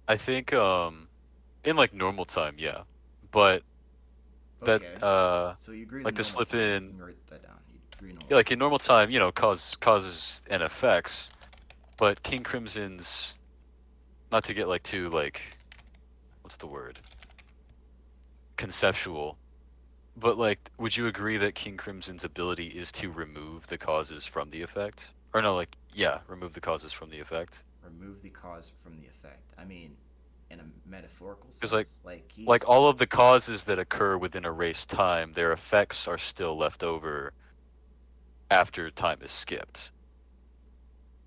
I think in like normal time, yeah, but that Okay. So you agree like with to normal slip time. in. Let me write that down. You agree with Yeah, normal like time. in normal time, causes and effects, but King Crimson's not to get like too like what's the word? Conceptual. But like would you agree that King Crimson's ability is to remove the causes from the effect? Or no, like yeah, remove the causes from the effect. Remove the cause from the effect. I mean, in a metaphorical Cuz sense, like like all of the causes that occur within a race time, their effects are still left over after time is skipped.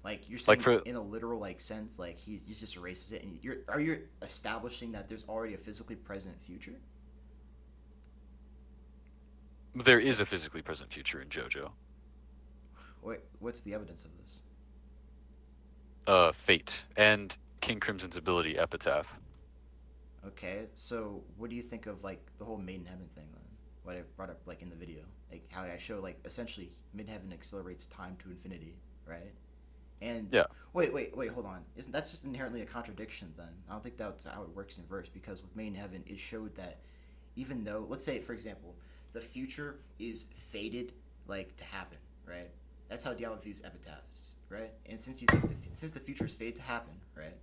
like you're Like saying for in a literal like sense, like he just erases it, and you establishing that there's already a physically present future? there is Like, a physically present future in JoJo. wait, what's the evidence of this? Fate and King Crimson's ability Epitaph. Okay, so what do you think of like the whole Made in Heaven thing then? What I brought up like in the video, like how I show like essentially Mid Heaven accelerates time to infinity, right? And Yeah. wait, hold on. Isn't that's just inherently a contradiction then? I don't think that's how it works in verse because with Made in Heaven it showed that even though let's say for example the future is fated like to happen, right? That's how Diablo views epitaphs, right? And since you think since the future is fated to happen, right?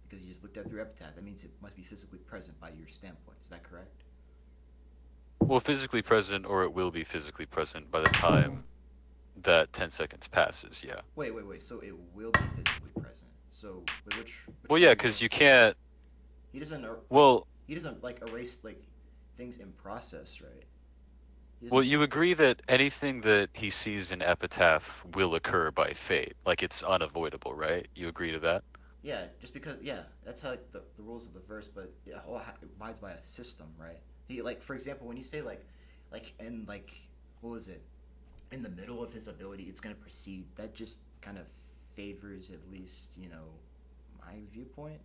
Because you just looked at it through epitaph, that means it must be physically present by your standpoint. Is that correct? Well, physically present, or it will be physically present by the time that 10 seconds passes, yeah. Wait. So it will be physically present. So wait, which Well, one yeah, are you because going you for? can't. He doesn't like Well, he doesn't like erase like things in process, right? He well, doesn't. you agree that anything that he sees in Epitaph will occur by fate. Like, it's unavoidable, right? You agree to that? Yeah, just because that's how like, the rules of the verse, but it all abides by a system, right? He like for example when you say like in like what was it in the middle of his ability it's gonna proceed that just kind of favors at least my viewpoint.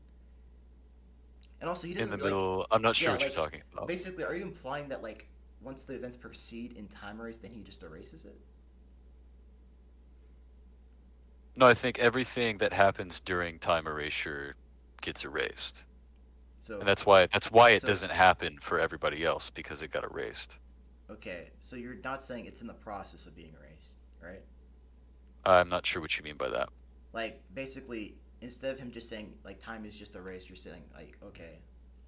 And also he In the doesn't like middle, I'm not sure yeah what you're like talking about. basically are you implying that like once the events proceed in time erase then he just erases it? No, I think everything that happens during time erasure gets erased. So And that's why it So- doesn't happen for everybody else, because it got erased. okay, so you're not saying it's in the process of being erased, right? I'm not sure what you mean by that. Like basically, instead of him just saying like time is just erased, you're saying like okay,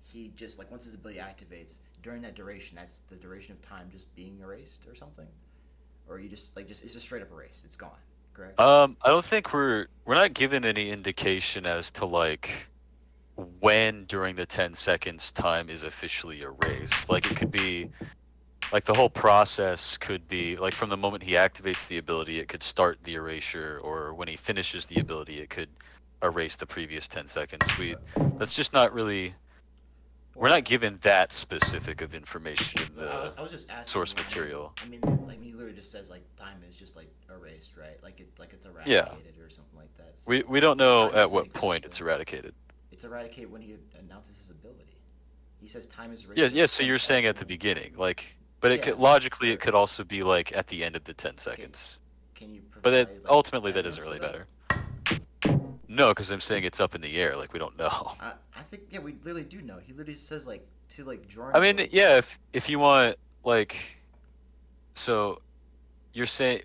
he just like once his ability activates during that duration, that's the duration of time just being erased or something, or you just like just it's just straight up erased, it's gone, correct? I don't think we're not given any indication as to like when during the 10 seconds time is officially erased. Like it could be like the whole process could be like from the moment he activates the ability, it could start the erasure, or when he finishes the ability, it could erase the previous 10 seconds. That's just not really. We're not given that specific of information in the I was just asking. source material. I mean, like he literally just says like time is just like erased, right? Like it's Yeah. eradicated or something like that. So We don't know time at doesn't what exist point then. it's eradicated. It's eradicated when he announces his ability. He says time is erased. Yes, when yes. So time you're saying at the passes. beginning, like, but it Yeah, could logically sure. it could also be like at the end of the 10 seconds. Can you provide? But it, like, ultimately, that evidence doesn't for really that? matter. No, because I'm saying it's up in the air. Like we don't know. I think yeah, we literally do know. He literally says like to like join. I mean, yeah. If you want, like, so you're saying.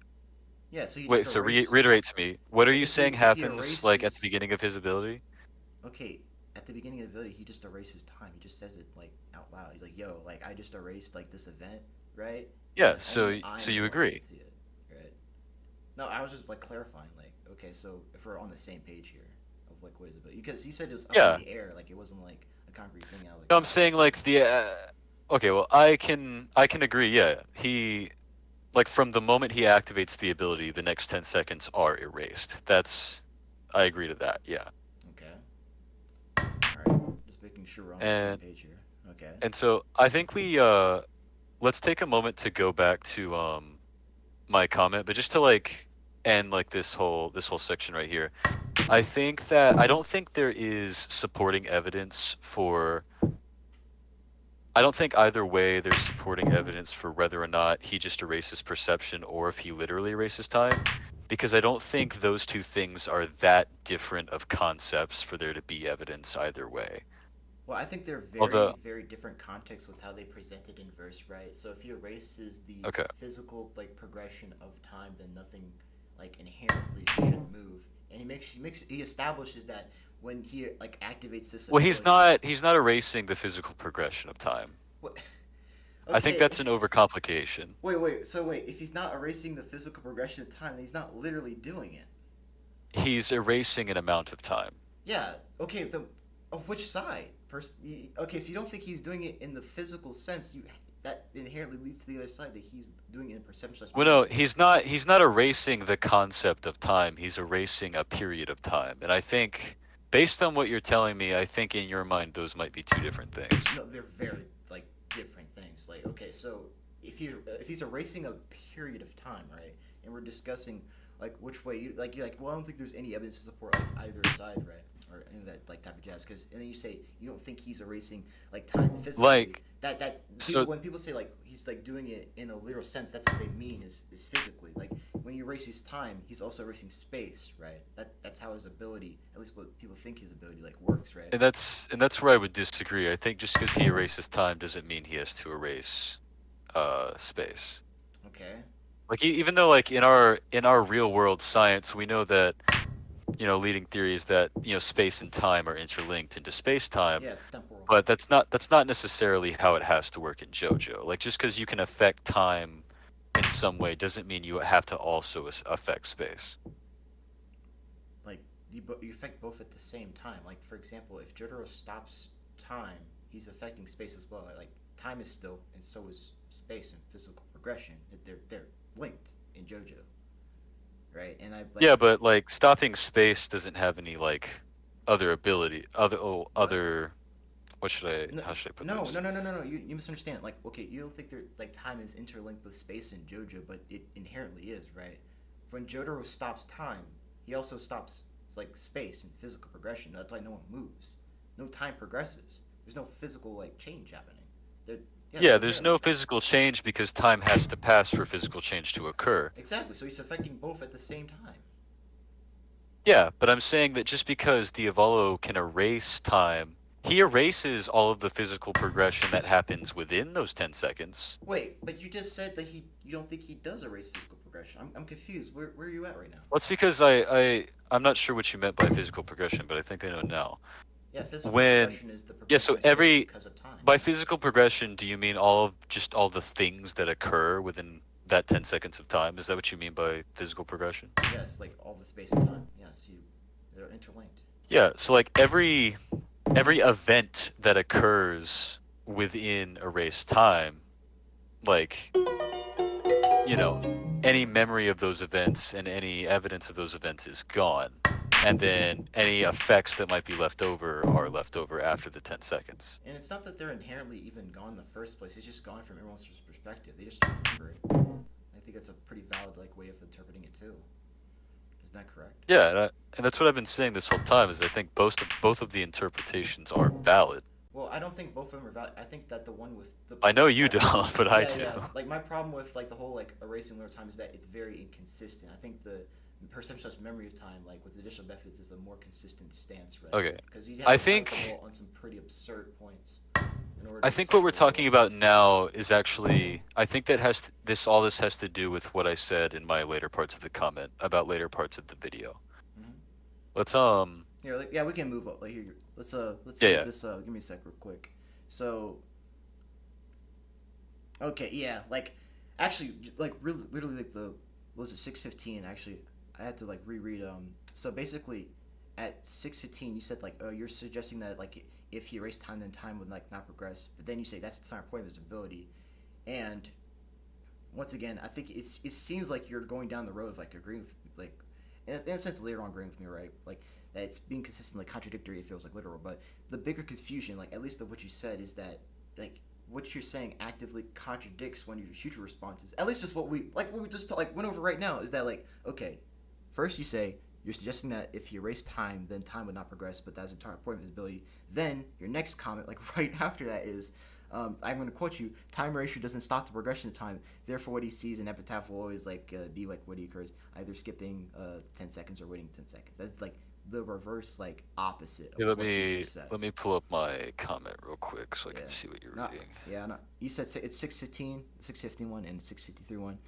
Yeah, so he Wait. just So erased. reiterate to me. What So are you if saying he happens like at the erases- beginning of his ability? Okay, at the beginning of the ability, he just erases time. He just says it like out loud. He's like, "Yo, like I just erased like this event, right?" Yeah. And So only I so know you I agree. can see it, right? No, I was just like clarifying, like, okay, so if we're on the same page here of like what is it? But because he said it was up Yeah. in the air, like it wasn't like a concrete thing. I was like, No, I'm "Oh, saying that's like nice." the. Okay. Well, I can agree. Yeah. He. Like from the moment he activates the ability, the next 10 seconds are erased. I agree to that. Yeah. Okay. All right. Just making sure we're on the same And page here. Okay. and so I think we let's take a moment to go back to my comment, but just to like end like this whole section right here. I think that I don't think there is supporting evidence for. I don't think either way there's supporting evidence for whether or not he just erases perception or if he literally erases time, because I don't think those two things are that different of concepts for there to be evidence either way. Well, I think they're very, Although- very different contexts with how they present it in verse, right? So if he erases the Okay. physical like progression of time, then nothing like inherently should move. And he establishes that when he like activates this. Well, ability- he's not erasing the physical progression of time. What? I think Okay. that's an overcomplication. Wait. So wait, if he's not erasing the physical progression of time, then he's not literally doing it. He's erasing an amount of time. Yeah. Okay. Of which side? Okay, so you don't think he's doing it in the physical sense? That inherently leads to the other side that he's doing it in perception. Well, no, he's not erasing the concept of time. He's erasing a period of time. And I think, based on what you're telling me, I think in your mind those might be two different things. No, they're very like different things. Like, okay, so if he's erasing a period of time, right, and we're discussing like which way you're like, well, I don't think there's any evidence to support like either side, right, or any of that like type of jazz. Because and then you say you don't think he's erasing like time physically. Like, When people say like he's like doing it in a literal sense, that's what they mean is physically. Like when he erases time, he's also erasing space, right? That's how his ability, at least what people think his ability like works, right? And that's where I would disagree. I think just because he erases time doesn't mean he has to erase space. Okay. Like even though like in our real world science, we know that leading theory is that space and time are interlinked into space time. Yeah, it's temporal. But that's not necessarily how it has to work in JoJo. Like just because you can affect time in some way doesn't mean you have to also affect space. Like you affect both at the same time. Like for example, if JoJo stops time, he's affecting space as well. Like time is still, and so is space and physical progression. They're linked in JoJo, right? And yeah, but like stopping space doesn't have any like other ability, other. How should I put this? No. You misunderstand. Like, okay, you don't think like time is interlinked with space in JoJo, but it inherently is, right? When Jotaro stops time, he also stops like space and physical progression. That's why no one moves. No time progresses. There's no physical like change happening. There's no physical change because time has to pass for physical change to occur. Exactly. So he's affecting both at the same time. Yeah, but I'm saying that just because Diavolo can erase time, He erases all of the physical progression that happens within those 10 seconds. Wait, but you just said that you don't think he does erase physical progression. I'm confused. Where are you at right now? Well, it's because I'm not sure what you meant by physical progression, but I think I know now. Yeah, physical When progression is the yeah, progression so I said every because of time. by physical progression, do you mean all the things that occur within that 10 seconds of time? Is that what you mean by physical progression? Yes, like all the space and time. Yes, they're interlinked. Yeah, so like every event that occurs within erased time, like, you know, any memory of those events and any evidence of those events is gone. And then any effects that might be left over are left over after the 10 seconds. And it's not that they're inherently even gone in the first place. It's just gone from everyone's perspective. They just don't remember it. I think that's a pretty valid way of interpreting it too. Isn't that correct? Yeah, and that's what I've been saying this whole time. Is I think both of the interpretations are valid. Well, I don't think both of them are valid. I think that the one with the I know you don't, but I do. Yeah. Like my problem with like the whole erasing linear time is that it's very inconsistent. I think the perception of memory of time, like with additional methods, is a more consistent stance, right? Okay. Because you have I to think on some pretty absurd points. I think what we're talking about now is actually I think that all this has to do with what I said in my later parts of the comment about later parts of the video. Mm-hmm. Let's Here, we can move up. Like here, let's yeah. this. Give me a sec, real quick. So. Okay, yeah, actually, really, literally, what was it 6:15? Actually, I had to reread. So basically, at 6:15, you said you're suggesting that if you erase time, then time would not progress. But then you say that's the point of its ability, and once again, I think it seems like you're going down the road of agreeing with in a sense later on agreeing with me, right? That it's being consistently contradictory. It feels literal, but the bigger confusion, at least of what you said, is that what you're saying actively contradicts one of your future responses. At least just what we just went over right now is that okay, first you say you're suggesting that if you erase time, then time would not progress, but that's the entire point of visibility. Then your next comment, right after that, is I'm going to quote you: "Time erasure doesn't stop the progression of time. Therefore, what he sees in epitaph will always be what he occurs, either skipping 10 seconds or waiting 10 seconds." That's the reverse opposite of let what you just said. me let me pull up my comment real quick so I can see what you're reading. Yeah, no. You said it's 6:15, 6:51, and 6:53 one.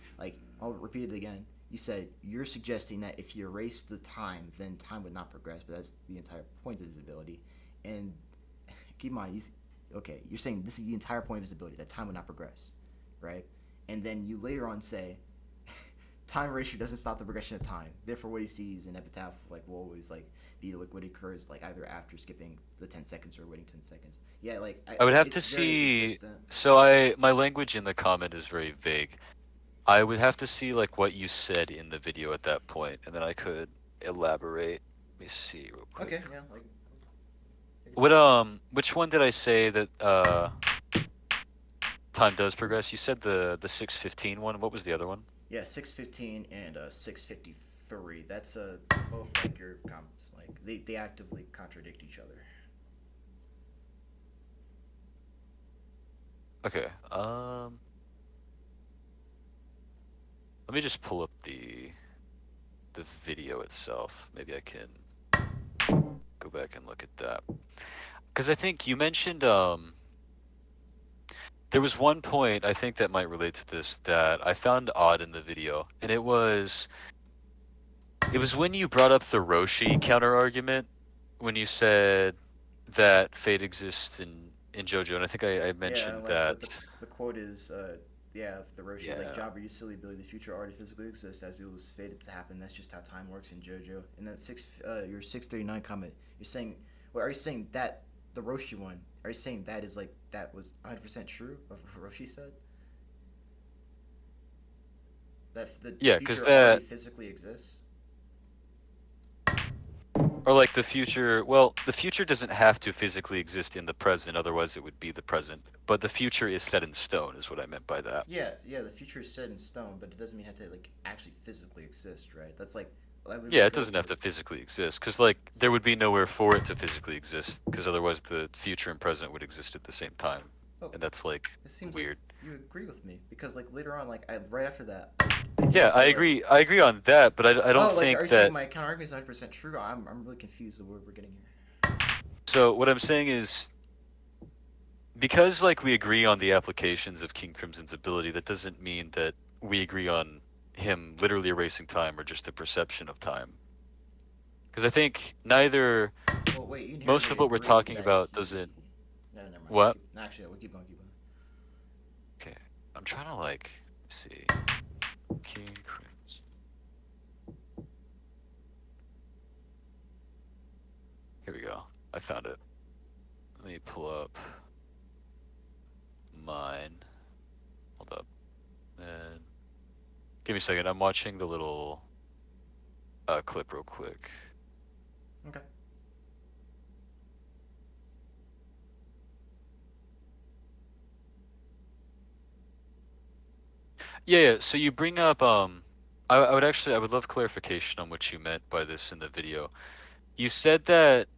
I'll repeat it again. You said you're suggesting that if you erase the time, then time would not progress, but that's the entire point of visibility. And keep in mind, you're saying this is the entire point of visibility, that time would not progress, right? And then you later on say, time ratio doesn't stop the progression of time. Therefore, what he sees in epitaph will always be what occurs either after skipping the 10 seconds or waiting 10 seconds. Yeah, I would have to see. So my language in the comment is very vague. I would have to see what you said in the video at that point, and then I could elaborate. Let me see real quick. Okay, yeah. Which one did I say that time does progress? You said the 6:15 one. What was the other one? Yeah, 6:15 and 6:53. That's both your comments. They actively contradict each other. Okay. Let me just pull up the video itself. Maybe I can go back and look at that. Because I think you mentioned there was one point I think that might relate to this that I found odd in the video, and it was when you brought up the Roshi counter argument, when you said that fate exists in JoJo, and I think I mentioned that the quote is the Roshi is Jabra, you silly Billy, the future already physically exists as it was fated to happen. That's just how time works in JoJo. And then your 639 comment, you're saying, well, are you saying that the Roshi one? Are you saying that is that was 100% true of what Roshi said? That the future already physically exists? Or the future, well, the future doesn't have to physically exist in the present, otherwise it would be the present. But the future is set in stone, is what I meant by that. Yeah, the future is set in stone, but it doesn't mean it have to actually physically exist, right? That's yeah, it doesn't have to physically exist, because there would be nowhere for it to physically exist, because otherwise the future and present would exist at the same time, and that's it seems weird. You agree with me, because later on, right after that. I agree. I agree on that, but I don't think are you saying my counter argument is 100% true? I'm really confused of where we're getting here. So what I'm saying is, because like we agree on the applications of King Crimson's ability, that doesn't mean that we agree on him literally erasing time or just the perception of time. Because I think neither Well, wait, you most inherently of what we're agree talking that about he. doesn't. No, never mind. What? No, actually, we'll keep going. Keep going. Okay, I'm trying to like see King Crimson. Here we go. I found it. Let me pull up mine. Hold up. And give me a second. I'm watching the little clip real quick. Okay. Yeah. So you bring up I would love clarification on what you meant by this in the video. You said that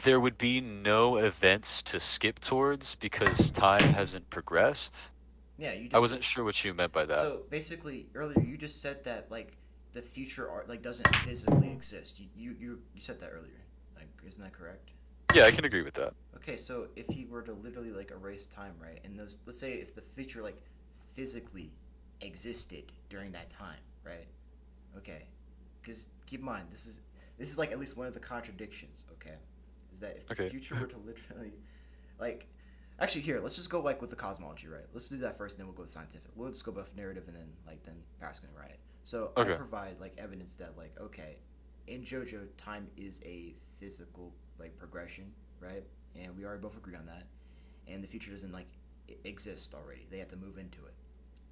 there would be no events to skip towards because time hasn't progressed. Yeah, you I just. wasn't sure what you meant by that. So basically, earlier you just said that like the future art like doesn't physically exist. You said that earlier. Like, isn't that correct? Yeah, I can agree with that. Okay, so if he were to literally like erase time, right, and those, let's say if the future like physically existed during that time, right? Okay, because keep in mind this is like at least one of the contradictions. Okay, is that if the Okay. future were to literally like actually here let's just go like with the cosmology, right? Let's do that first, and then we'll go with scientific. We'll just go both narrative and then Paris gonna write it. So I Okay. provide like evidence that like okay, in JoJo time is a physical like progression, right? And we already both agree on that. And the future doesn't like exist already. They have to move into it,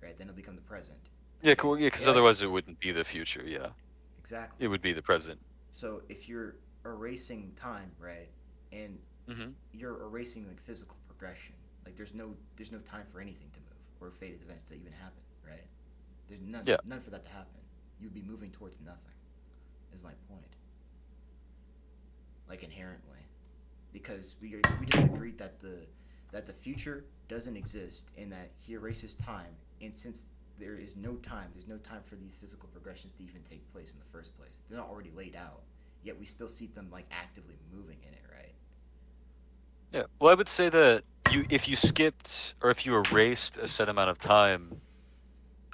right? Then it'll become the present. Yeah, Okay? cool. Yeah, because Yeah, otherwise it wouldn't be the future. Yeah, exactly. it would be the present. So if you're erasing time, right, and Mm-hmm. you're erasing like physical progression, like there's no time for anything to move or fated events to even happen, right? There's Yeah. none for that to happen. You'd be moving towards nothing. Is my point. Like inherently, because we just agreed that the future doesn't exist and that he erases time, and since there's no time for these physical progressions to even take place in the first place. They're not already laid out, yet we still see them like actively moving in it, right? Yeah. Well, I would say that if you skipped or if you erased a set amount of time,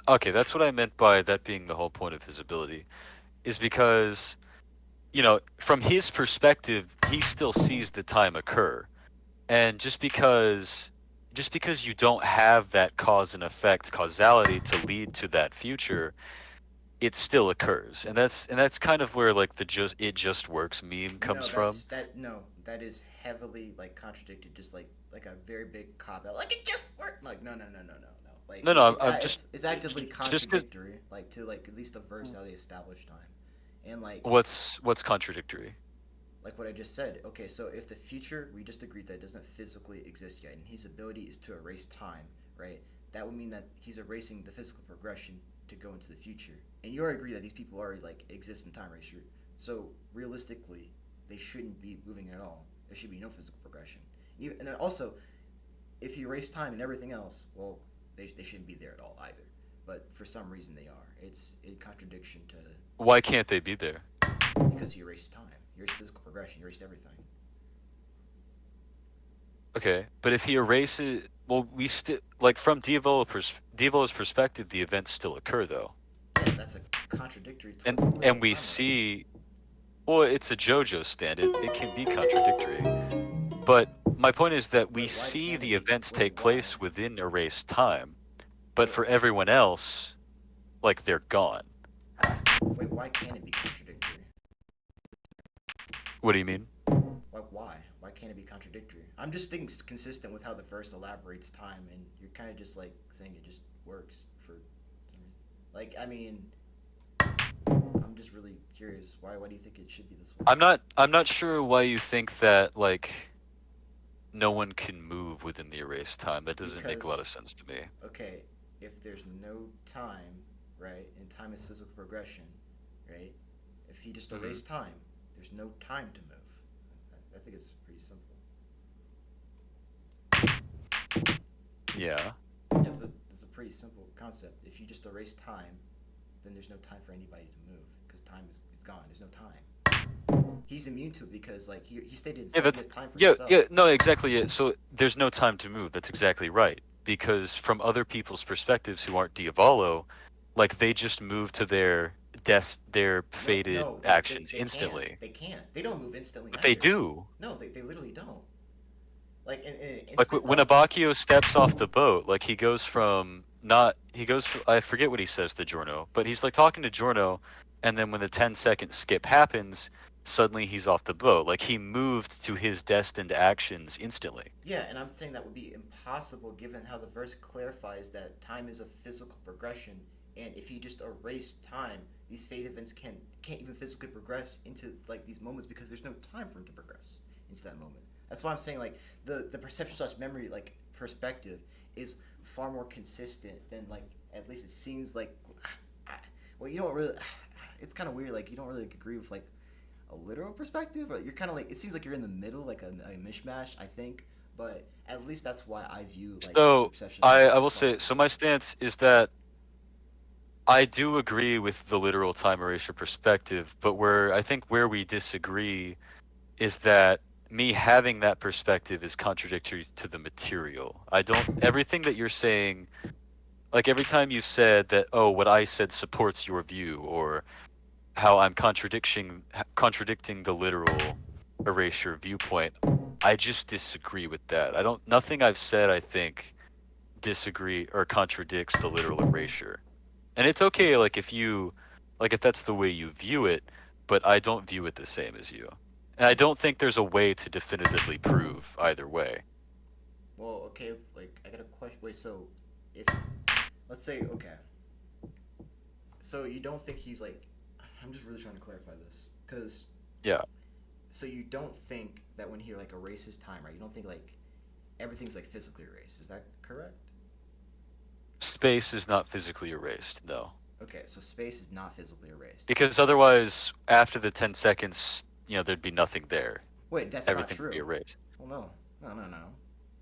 okay, that's what I meant by that being the whole point of his ability, is because, from his perspective, he still sees the time occur. And just because you don't have that cause and effect causality to lead to that future, it still occurs. And that's kind of where like the just works meme comes No, from. that is heavily like contradicted, just like a very big cop out. Like it just worked. Like no. Like No, no, I'm just it's actively just because contradictory, like to like at least the verse how they establish time, and what's contradictory. like what I just said. Okay, so if the future we just agreed that it doesn't physically exist yet, and his ability is to erase time, right? That would mean that he's erasing the physical progression to go into the future. And you already agree that these people already like exist in time erasure. So realistically, they shouldn't be moving at all. There should be no physical progression. And then also, if you erase time and everything else, well, they shouldn't be there at all either. But for some reason they are. It's in contradiction to Why can't they be there? because you erased time, you erased physical progression, you erased everything. Okay, but if he erases, well, we still like from Diavola's perspective, the events still occur though, Yeah, that's a contradictory towards and literal and we time erase. see, well, it's a JoJo stand. It can be contradictory, but my point is that we Wait, why see can't it the be? events Wait, take why? place within erased time, but Wait, for everyone else, like they're gone. wait, why can't it be contradictory? What do you mean? Like, why? Why can't it be contradictory? I'm just thinking it's consistent with how the verse elaborates time, and you're kind of just like saying it just works for. Like, I mean, I'm just really curious. Why do you think it should be this way? I'm not sure why you think that like no one can move within the erased time. That doesn't make a lot Because of sense to me. okay, if there's no time, right, and time is physical progression, right? If he just Hmm. erased time, there's no time to move. I think it's pretty simple. Yeah. Yeah, it's a pretty simple concept. If you just erase time, then there's no time for anybody to move because time is gone. There's no time. he's immune to it because like he stated Yeah, he that's has time for yeah, himself. yeah, no, exactly. Yeah. So there's no time to move. That's exactly right. Because from other people's perspectives who aren't Diavolo, like they just move to their No, fated no, actions they can't. instantly. They can't. They don't move instantly But they either. do. No, they literally don't. Like in an Like instant, when like Abacchio steps off the boat, like he goes from not he goes from, I forget what he says to Giorno, but he's like talking to Giorno, and then when the 10-second skip happens, suddenly he's off the boat. Like he moved to his destined actions instantly. yeah, and I'm saying that would be impossible given how the verse clarifies that time is a physical progression, and if you just erase time, these fate events can't even physically progress into like these moments because there's no time for them to progress into that moment. That's why I'm saying like the perception slash memory like perspective is far more consistent than like at least it seems like. Well, you don't really. It's kind of weird. Like you don't really agree with like a literal perspective, or you're kind of like it seems like you're in the middle, like a mishmash. I think, but at least that's why I view like the So perception. I will say so my stance is that I do agree with the literal time erasure perspective, but where we disagree is that me having that perspective is contradictory to the material. I don't everything that you're saying, like every time you said that, oh, what I said supports your view, or how I'm contradicting the literal erasure viewpoint, I just disagree with that. Nothing I've said, I think, disagree or contradicts the literal erasure. And it's okay, like if that's the way you view it, but I don't view it the same as you. And I don't think there's a way to definitively prove either way. Well, okay, like I got a question. Wait, so if let's say okay, so you don't think he's like? I'm just really trying to clarify this because Yeah. so you don't think that when he like erases time, right? You don't think like everything's like physically erased. Is that correct? Space is not physically erased, no. Okay, so space is not physically erased. Because otherwise, after the 10 seconds, there'd be nothing there. Wait, that's Everything not true. would be erased. Well, no.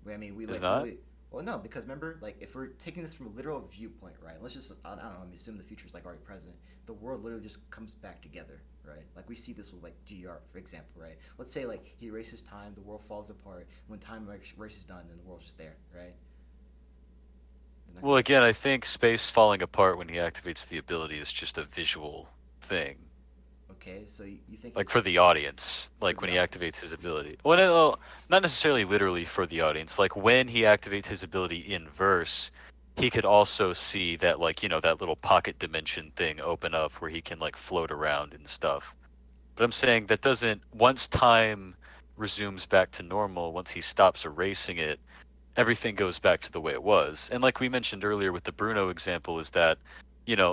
I mean, we Is like not? really. Well, no, because remember, like, if we're taking this from a literal viewpoint, right? Let's just, I don't know, I'm assuming the future is like already present. The world literally just comes back together, right? Like we see this with like GR, for example, right? Let's say like he erases time, the world falls apart. When time erases done, then the world's just there, right? Well, again, I think space falling apart when he activates the ability is just a visual thing. Okay, so you think Like for the audience, like when he activates his ability. Well, not necessarily literally for the audience. Like when he activates his ability in verse, he could also see that like, that little pocket dimension thing open up where he can like float around and stuff. But I'm saying that doesn't, once time resumes back to normal, once he stops erasing it, everything goes back to the way it was. And like we mentioned earlier with the Bruno example, is that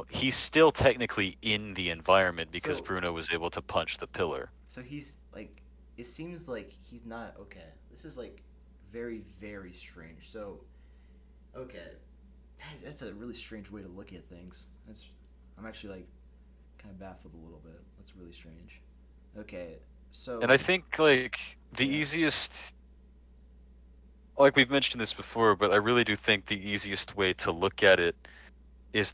he's still technically in the environment because Bruno was able to punch the pillar. So he's like, it seems like he's not okay. This is like very, very strange. So, okay, that's a really strange way to look at things. I'm actually like kind of baffled a little bit. That's really strange. Okay, so. And I think like the easiest, like we've mentioned this before, but I really do think the easiest way to look at it is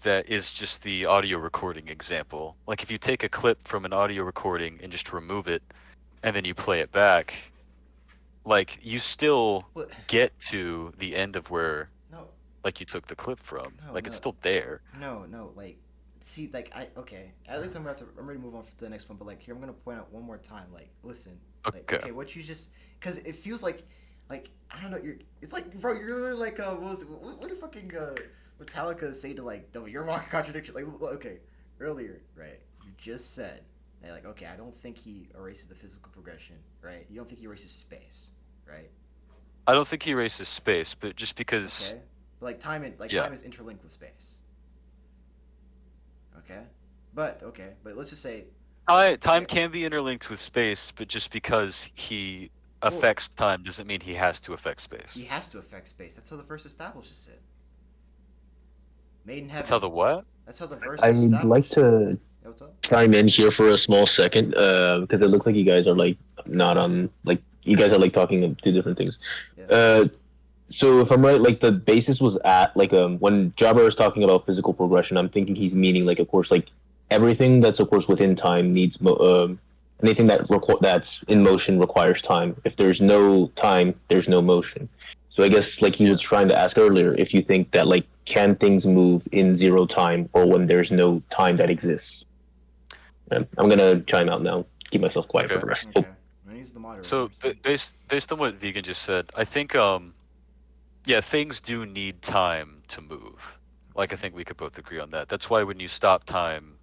just the audio recording example. Like if you take a clip from an audio recording and just remove it and then you play it back, like you still get to the end of where like you took the clip from. It's still there. No, like see, like okay. At least I'm ready to move on to the next one, but like here I'm gonna point out one more time. Like listen. Okay. Like, okay, what you just because it feels like I don't know, it's like bro, you're really like what did fucking Metallica say to like, no, you're walking contradiction. Like, okay, earlier, right? You just said, like, okay, I don't think he erases the physical progression, right? You don't think he erases space, right? I don't think he erases space, but just because. Okay, but like time is interlinked with space. Okay, but let's just say. Time can be interlinked with space, but just because he affects time doesn't mean he has to affect space. He has to affect space. That's how the verse establishes it. Made in heaven. That's how the what? That's how the verse. I'd like to chime in here for a small second, because it looks like you guys are like not on, like you guys are like talking of two different things. Yeah. So if I'm right, like the basis was at like when Jabber is talking about physical progression, I'm thinking he's meaning like of course like everything that's of course within time needs anything that's in motion requires time. If there's no time, there's no motion. So I guess like he was trying to ask earlier, if you think that like can things move in zero time or when there's no time that exists. I'm gonna chime out now. Keep myself quiet for the rest. Okay. He's the moderator. So based on what Vegan just said, I think yeah, things do need time to move. Like I think we could both agree on that. That's why when you stop time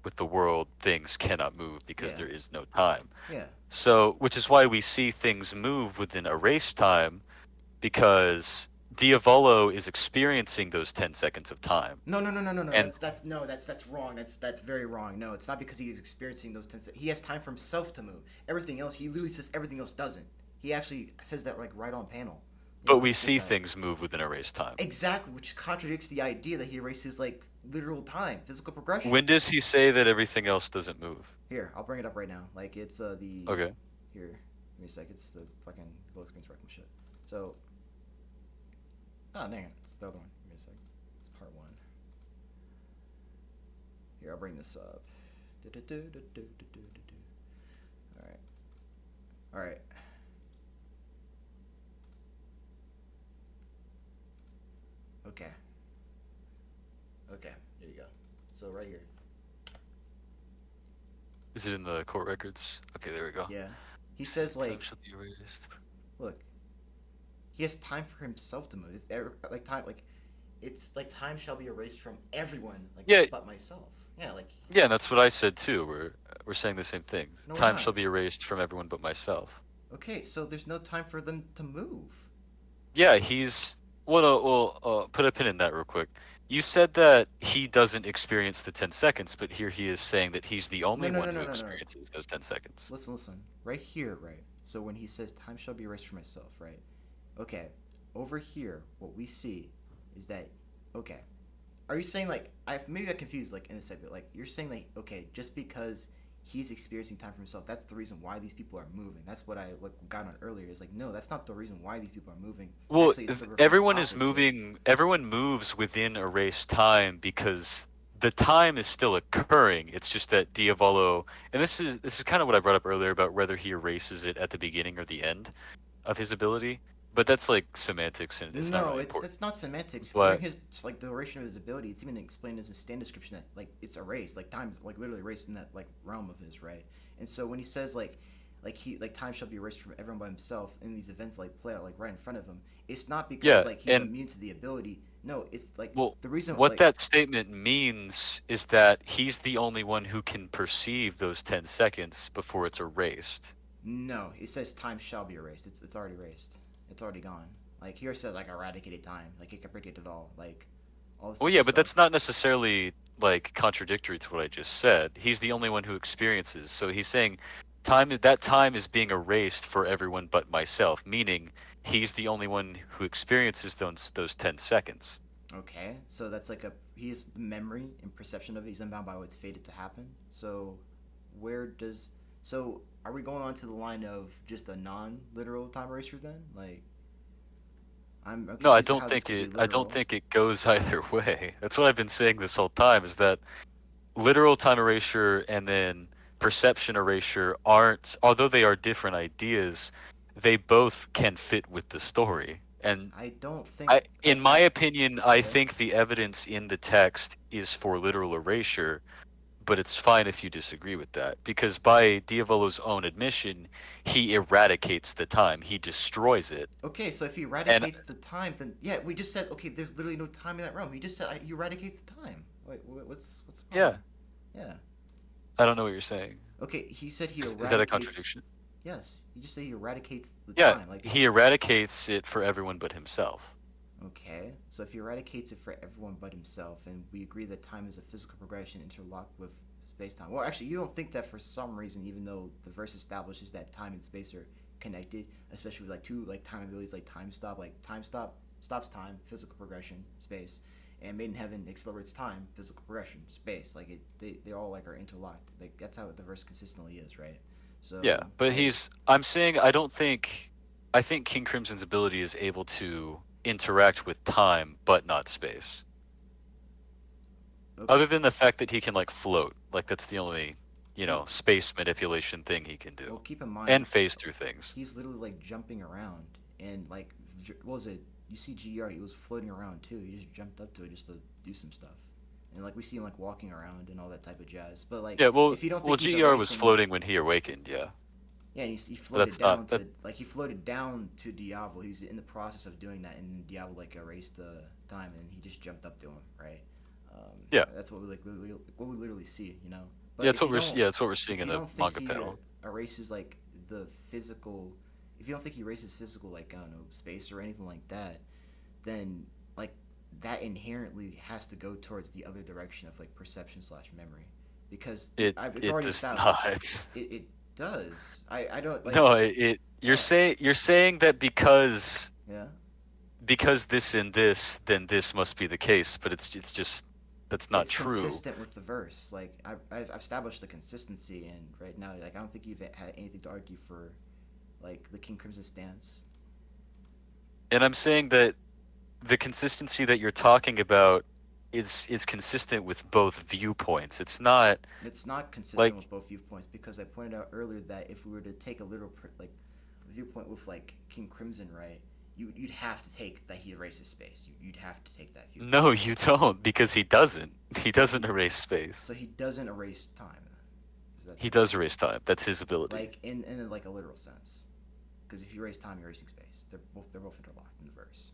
with the world, things cannot move because there is no time. Yeah. So, which is why we see things move within erase time, because Diavolo is experiencing those 10 seconds of time. No. And That's wrong. That's very wrong. No, it's not because he's experiencing those 10 seconds. He has time for himself to move. Everything else, he literally says everything else doesn't. He actually says that like right on panel. but we see things move within erase time. Exactly, which contradicts the idea that he erases like literal time, physical progression. When does he say that everything else doesn't move? Here, I'll bring it up right now. Like it's the Okay. Here, give me a sec. It's the fucking full screen rectum shit. So, dang it, it's the other one. Give me a sec. It's part 1. Here, I'll bring this up. All right. Okay, there you go. So right here. Is it in the court records? Okay, there we go. Yeah. He says Time like, shall be erased. look, he has time for himself to move. It's like time, like it's like time shall be erased from everyone, like but myself. Yeah, like. Yeah, and that's what I said too. We're saying the same thing. No, Time shall be erased from everyone but myself. Okay, so there's no time for them to move. Yeah, he's. Well, put a pin in that real quick. You said that he doesn't experience the 10 seconds, but here he is saying that he's the only one who experiences those 10 seconds. Listen. Right here, right? So when he says time shall be erased from myself, right? Okay, over here, what we see is that, okay, are you saying like, maybe I confused like in a second, like you're saying like, okay, just because he's experiencing time for himself, that's the reason why these people are moving. That's what I got on earlier. Is like, no, that's not the reason why these people are moving. Well, actually, everyone is moving. Everyone moves within erased time because the time is still occurring. It's just that Diavolo, and this is kind of what I brought up earlier about whether he erases it at the beginning or the end of his ability. But that's like semantics, and it's not really important. It's not semantics. What? During his like duration of his ability, it's even explained as a stand description that like it's erased, like time's like literally erased in that like realm of his, right? And so when he says like time shall be erased from everyone by himself, and these events like play out like right in front of him, it's not because like he's immune to the ability. No, it's like the reason. What like, that statement means is that he's the only one who can perceive those 10 seconds before it's erased. No, it says time shall be erased. It's already erased. It's already gone. Like here it says like eradicated time. Like it can predict it all. Like all this. Well, yeah, but that's not necessarily like contradictory to what I just said. He's the only one who experiences. So he's saying that time is being erased for everyone but myself, meaning he's the only one who experiences those 10 seconds. Okay, so that's like he's the memory and perception of it. He's unbound by what's fated to happen. So are we going on to the line of just a non-literal time eraser then? Like, no, I don't think it. I don't think it goes either way. That's what I've been saying this whole time. Is that literal time erasure and then perception erasure aren't, although they are different ideas, they both can fit with the story. And I don't think. In my opinion, I think the evidence in the text is for literal erasure. But it's fine if you disagree with that, because by Diavolo's own admission, he eradicates the time. He destroys it. Okay, so if he eradicates the time, then yeah, we just said okay. There's literally no time in that realm. He just said he eradicates the time. Wait, what's the problem? Yeah. I don't know what you're saying. Okay, he said he eradicates. Is that a contradiction? Yes, you just say he eradicates the time. Like he eradicates it for everyone but himself. Okay, so if he eradicates it for everyone but himself, and we agree that time is a physical progression interlocked with space-time. Well, actually, you don't think that for some reason, even though the verse establishes that time and space are connected, especially with like two like time abilities like time stop stops time, physical progression, space, and Made in Heaven accelerates time, physical progression, space. Like they all like are interlocked. Like that's how the verse consistently is, right? So yeah, but I'm saying I think King Crimson's ability is able to interact with time but not space. Okay. Other than the fact that he can like float, like that's the only space manipulation thing he can Well, do, keep in mind, and phase through things. he's literally like jumping around, and like, what was it? You see GR, he was floating around too. He just jumped up to it just to do some stuff, and like we see him like walking around and all that type of jazz. But like, Yeah, well, if you don't well, think he's GR was erasing, floating when he awakened. Yeah, yeah, and he but floated that's down not to that. like he floated down to Diablo. He's in the process of doing that, and Diablo like erased the time, and he just jumped up to him, right? Yeah, That's what we literally see, you know. yeah, But it's what we're yeah, it's what we're seeing if in you the don't think manga he panel. erases like the physical, if you don't think he erases physical like I don't know space or anything like that, then like that inherently has to go towards the other direction of like perception slash memory, because it's It already does established. not. It does. I don't like. No, you're saying that Yeah. because this and this, then this must be the case, but it's just that's not It's true. consistent with the verse. Like I've established the consistency, and right now, like I don't think you've had anything to argue for, like the King Crimson stance. And I'm saying that the consistency that you're talking about is consistent with both viewpoints. It's not It's not consistent like with both viewpoints because I pointed out earlier that if we were to take a literal like viewpoint with like King Crimson, right, you'd have to take that he erases space. You'd have to take that viewpoint. no, you don't, because he doesn't. He So doesn't erase space. So he doesn't erase time. Is that He does erase time. That's his ability. like in like a literal sense? Because if you erase time, you're erasing space. They're both interlocked in the verse.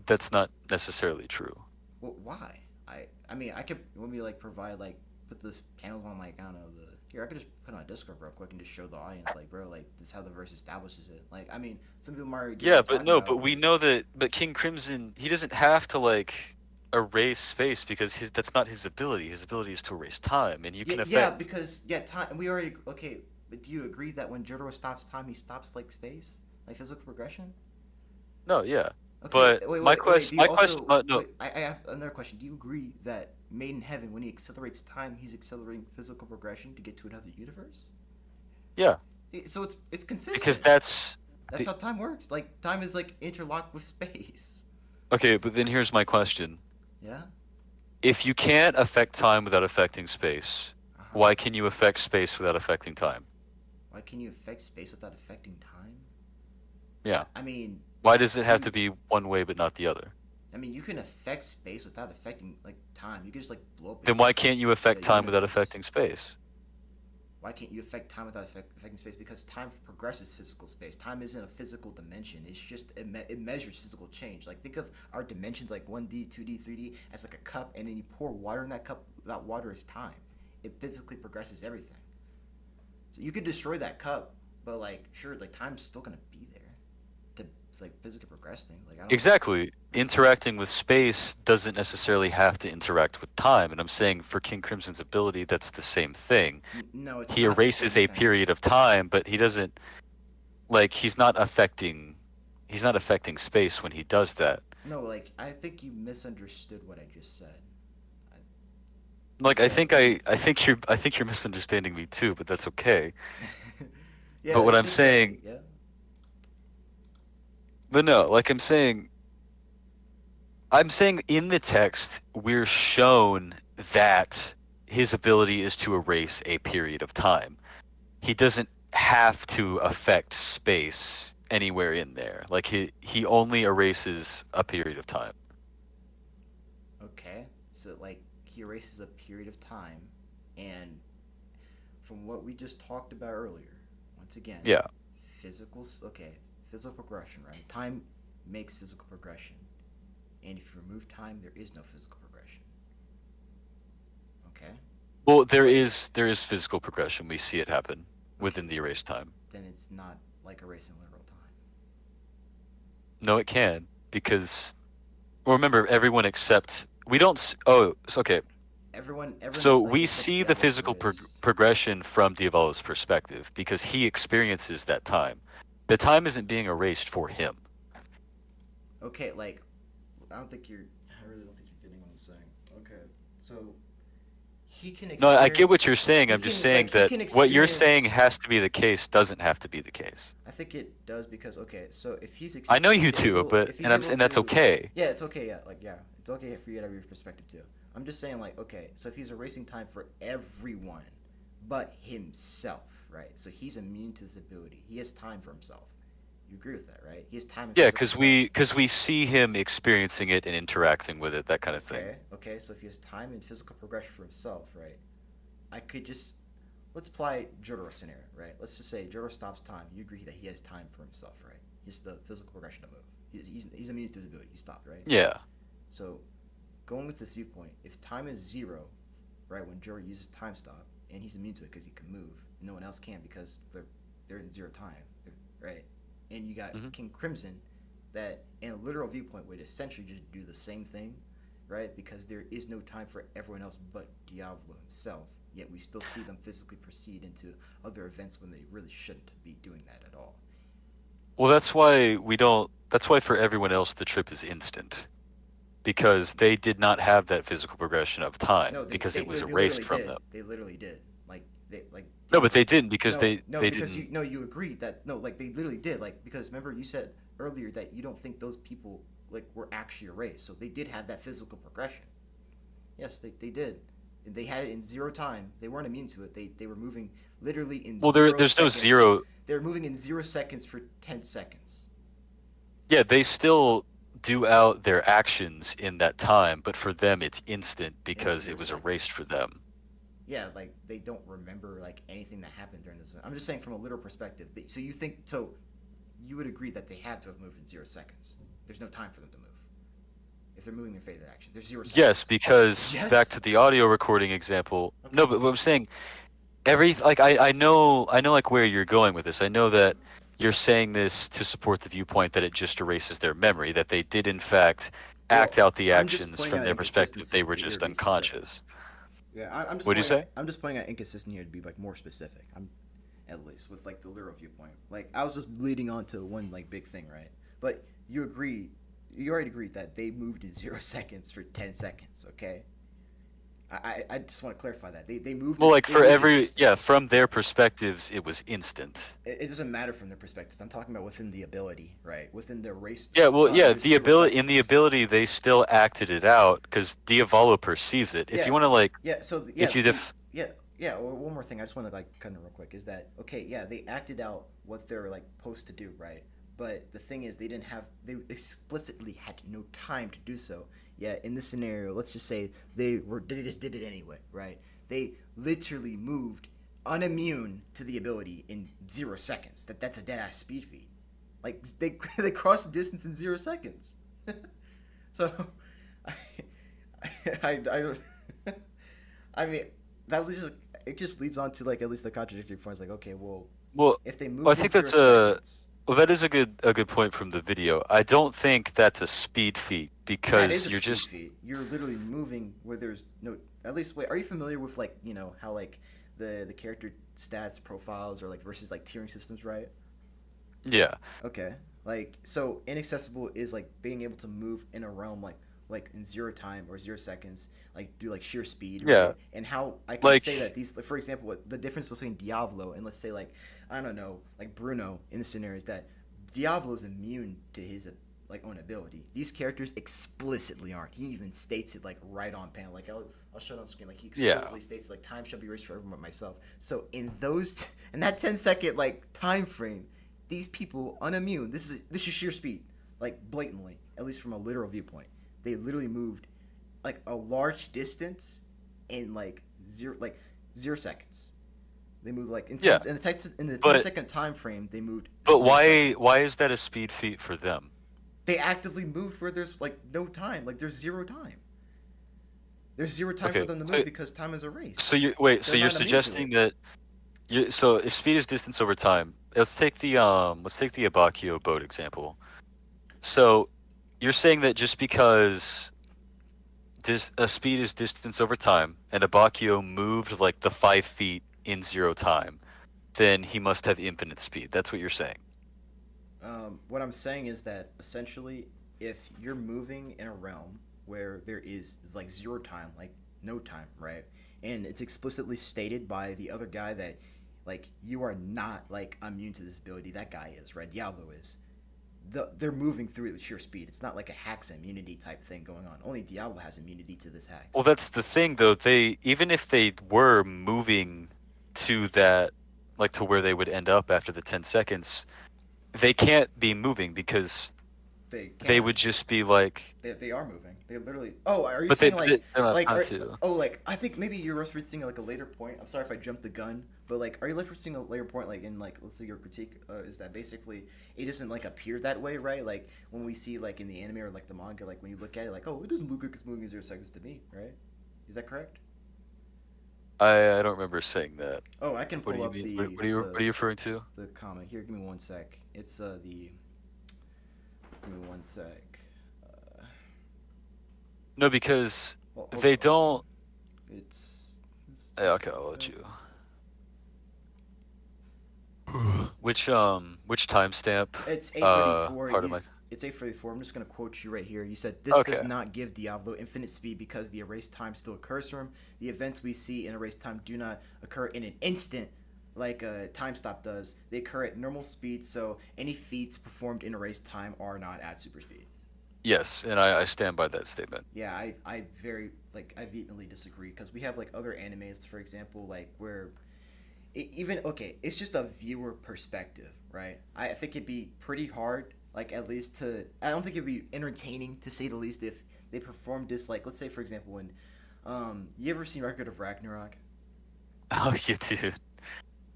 That's not necessarily true. Well, why? I mean I could want me to like provide like put this panels on like I don't know the here I could just put it on Discord real quick and just show the audience like bro like this is how the verse establishes it. Like I mean some people might already get Yeah, what I'm but talking no, about, but we know that. But King Crimson, he doesn't have to like erase space because that's not his ability. His ability is to erase time, and you can yeah affect. because yeah time we already okay. But do you agree that when JoJo stops time, he stops like space, like physical progression? No, yeah, Okay, but wait, my wait, wait. question, Do you my also question, no, wait? I have another question. Do you agree that Made in Heaven, when he accelerates time, he's accelerating physical progression to get to another universe? yeah, So it's consistent. because that's That's how time works. Like time is like interlocked with space. okay. But then here's my question: Yeah. if you can't affect time without affecting space, Uh-huh. why can you affect space without affecting time? Why can you affect space without affecting time? Yeah. I mean, Why does it have to be one way but not the other? you can affect space without affecting like time. You can just like blow up. Then why can't you affect the time without universe. affecting space? Why can't you affect time without affecting space? Because time progresses physical space. Time isn't a physical dimension. It's just it measures physical change. Like think of our dimensions like 1D, 2D, 3D as like a cup, and then you pour water in that cup. That water is time. It physically progresses everything. So you could destroy that cup, but like sure, like time's still gonna be there to like physically progress things. Like I don't. Exactly. Interacting with space doesn't necessarily have to interact with time, and I'm saying for King Crimson's ability, that's the same thing. No, it's He not the erases same a thing. period of time, but he doesn't like he's not affecting space when he does that. No, like I think you misunderstood what I just said. Like Yeah. I think you're misunderstanding me too, but that's okay. Yeah, But what it's I'm just saying, yeah. but no, like I'm saying in the text we're shown that his ability is to erase a period of time. He doesn't have to affect space anywhere in there. Like he only erases a period of time. Okay, so like he erases a period of time, and from what we just talked about earlier, once again, Yeah. physical progression, right? Time makes physical progression, and if you remove time, there is no physical progression. Okay, Well, So there is physical progression. We see it happen within the erase time. then it's not like erasing literal time. No, it can because well, remember everyone except we don't. Oh, okay. Everyone So like we except see the Diablo's physical erase. progression from Diavolo's perspective because he experiences that time. The time isn't being erased for him. Okay, like I really don't think you're getting what I'm saying. Okay, so he can No, I get what experience- you're saying. he I'm just can- saying like, he that can what you're saying experience- has to be the case doesn't have to be the case. I think it does because okay, so if he's I know you he's do, able- but if he's and able that's to- okay. Yeah, it's okay. Yeah, like yeah, it's okay for you to have your perspective too. I'm just saying like okay, so if he's erasing time for everyone, but himself, right? So he's immune to this ability. He has time for himself. You agree with that, right? He has time and Yeah, physical progression. because we see him experiencing it and interacting with it, that kind of thing. Okay. So if he has time and physical progression for himself, right? I could just let's apply JoJo scenario, right? Let's just say JoJo stops time. You agree that he has time for himself, right? He's the physical progression to move. He's immune to his ability. He stopped, right? Yeah. So going with this viewpoint, if time is 0, right, when JoJo uses time stop, and he's immune to it because he can move, and no one else can because they're in 0 time, right? And you got King Crimson, that in a literal viewpoint would essentially just do the same thing, right? Because there is no time for everyone else but Diablo himself. Yet we still see them physically proceed into other events when they really shouldn't be doing that at all. Well, that's why we don't. That's why for everyone else the trip is instant, because they did not have that physical progression of time No, because it was they erased literally from did. them. They literally did. Like. No, but they didn't because no, they because didn't. you agreed that like they literally did, like, because remember you said earlier that you don't think those people like were actually erased, so they did have that physical progression. Yes, they did. They had it in 0 time. They weren't immune to it. They were moving literally in Well, 0 there's no seconds. 0. They were moving in 0 seconds for 10 seconds. Yeah, they still do out their actions in that time, but for them it's instant because it was erased for them. Yeah, like they don't remember like anything that happened during this. I'm just saying from a literal perspective. So you would agree that they had to have moved in 0 seconds. There's no time for them to move. If they're moving their fated action, there's 0 seconds. Yes, because back to the audio recording example. Okay. No, but what I'm saying, I know like where you're going with this. I know that you're saying this to support the viewpoint that it just erases their memory, that they did in fact act out the actions from their perspective. They were just unconscious. Yeah, I'm just. What'd you say? I'm just pointing out inconsistent here to be like more specific. I'm, at least with like the literal viewpoint. Like I was just leading on to one like big thing, right? But you already agreed that they moved in 0 seconds for 10 seconds. Okay. I just want to clarify that they moved. Well, like for from their perspectives, it was instant. It doesn't matter from their perspectives. I'm talking about within the ability, right? Within their race. Yeah, well, yeah, the ability in the ability they still acted it out because Diavolo perceives it. If you want to like, if you one more thing I just want to like cut in real quick is that okay, yeah, they acted out what they're like supposed to do, right? But the thing is, they explicitly had no time to do so. Yeah, in this scenario, let's just say they just did it anyway, right? They literally moved unimmune to the ability in 0 seconds. That's a dead ass speed feat. Like they crossed the distance in 0 seconds. So I don't. I mean, it just leads on to like at least the contradictory points. Like okay, well, if they move, I think that's well, that is a good point from the video. I don't think that's a speed feat because you're literally moving where there's no. At least, wait, are you familiar with like how like the character stats profiles or like versus like tiering systems, right? Yeah. Okay. Like so, inaccessible is like being able to move in a realm like in 0 time or 0 seconds, like do like sheer speed. Right? Yeah. And how I can say that these, for example, what the difference between Diablo and let's say like I don't know, like Bruno in the scenario is that Diablo's immune to his like own ability. These characters explicitly aren't. He even states it like right on panel. Like I'll show it on screen. Like he explicitly states like time shall be erased for everyone but myself. So in that 10-second like time frame, these people unimmune. This is sheer speed, like blatantly, at least from a literal viewpoint. They literally moved like a large distance in like 0 seconds. They moved like in the 10-second time frame. They moved. But why is that a speed feat for them? They actively moved where there's like no time. Like there's 0 time. There's 0 time for them to move because time is erased. So you're suggesting that so if speed is distance over time, let's take the Abacchio boat example. So you're saying that just because a speed is distance over time and Abacchio moved like the 5 feet in 0 time, then he must have infinite speed. That's what you're saying. What I'm saying is that essentially, if you're moving in a realm where there is like 0 time, like no time, right? And it's explicitly stated by the other guy that like you are not like immune to this ability. That guy is, right? Diablo is. They're moving through the sheer speed. It's not like a hacks immunity type thing going on. Only Diablo has immunity to this hacks. Well, that's the thing, though. Even if they were moving to that, like to where they would end up after the 10 seconds, they can't be moving because They they can. would just be like, They are moving. They literally. Oh, are you but saying they don't have like time are, to. oh like I think maybe you're referencing like a later point. I'm sorry if I jumped the gun, but like are you referencing a later point like in like let's say your critique is that basically it doesn't like appear that way, right? Like when we see like in the anime or like the manga, like when you look at it, like oh it doesn't look like it's moving in 0 seconds to me, right? Is that correct? I don't remember saying that. Oh, I can What do pull you up mean? What are you referring to? the comment here. Give me one sec. It's the. Give me one sec. No, because Hold they on. don't. It's Yeah, okay, I'll let you. Which timestamp? It's 8:34. Part of my. It's 8:34. I'm just gonna quote you right here. You said this Okay. does not give Diablo infinite speed because the erased time still occurs for him. The events we see in erased time do not occur in an instant like a time stop does. They occur at normal speed, so any feats performed in erased time are not at super speed. Yes, and I stand by that statement. Yeah, I very like I vehemently disagree because we have like other animes, for example, like where even okay, it's just a viewer perspective, right? I think it'd be pretty hard, like at least to. I don't think it'd be entertaining to say the least if they performed this. Like, let's say for example, when, you ever seen Record of Ragnarok? Oh, yeah, dude.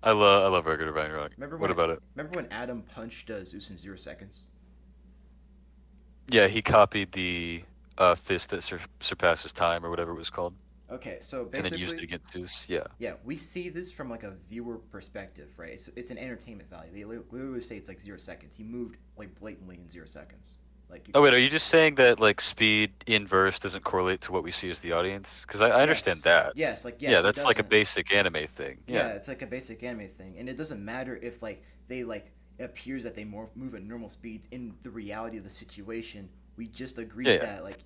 I love Record of Ragnarok. Remember What when? about it? Remember when Adam punched Zeus in 0 seconds? Yeah, he copied the fist that surpasses time or whatever it was called, Okay, so and then used basically, it against Zeus. Yeah. yeah, we see this from like a viewer perspective, right? It's an entertainment value. They literally say it's like 0 seconds. He moved like blatantly in 0 seconds. Like you Oh can. wait, are you just saying that like speed in verse doesn't correlate to what we see as the audience? Because I understand Yes. that. Yes, like Yeah, yes, it that's like a doesn't. basic anime thing. Yeah, Yeah. it's like a basic anime thing, and it doesn't matter if like they like it appears that they move at normal speeds in the reality of the situation. We just Yeah, agreed yeah. that And like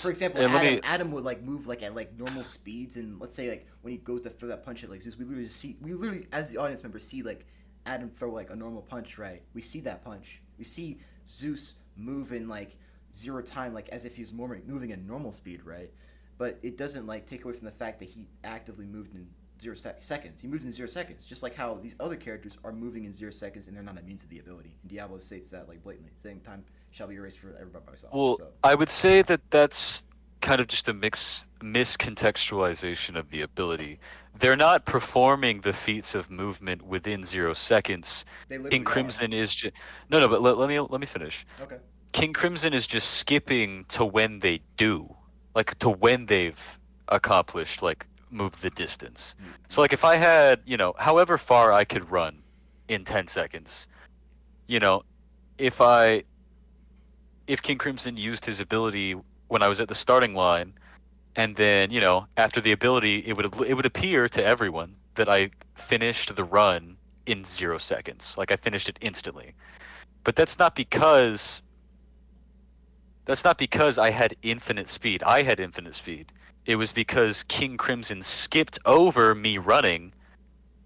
for that's example, and let me. Adam would like move like at like normal speeds, and let's say like when he goes to throw that punch at like Zeus, we literally as the audience member see like Adam throw like a normal punch, right? We see that punch. We see Zeus move in like 0 time, like as if he was moving at normal speed, right? But it doesn't like take away from the fact that he actively moved in 0 seconds. He moved in 0 seconds, just like how these other characters are moving in 0 seconds and they're not immune to the ability. And Diablo states that like blatantly, saying time shall be erased for everybody by myself. Well, So I would say that that's kind of just a miscontextualization of the ability. They're not performing the feats of movement within 0 seconds. they King literally are. Crimson is just no, no. But let me finish. Okay. King Crimson is just skipping to when they do, like to when they've accomplished like move the distance. So like if I had, however far I could run in 10 seconds, you know, if I if King Crimson used his ability when I was at the starting line, and then after the ability, it would appear to everyone that I finished the run in 0 seconds, like I finished it instantly. But that's not because I had infinite speed. I had infinite speed. It was because King Crimson skipped over me running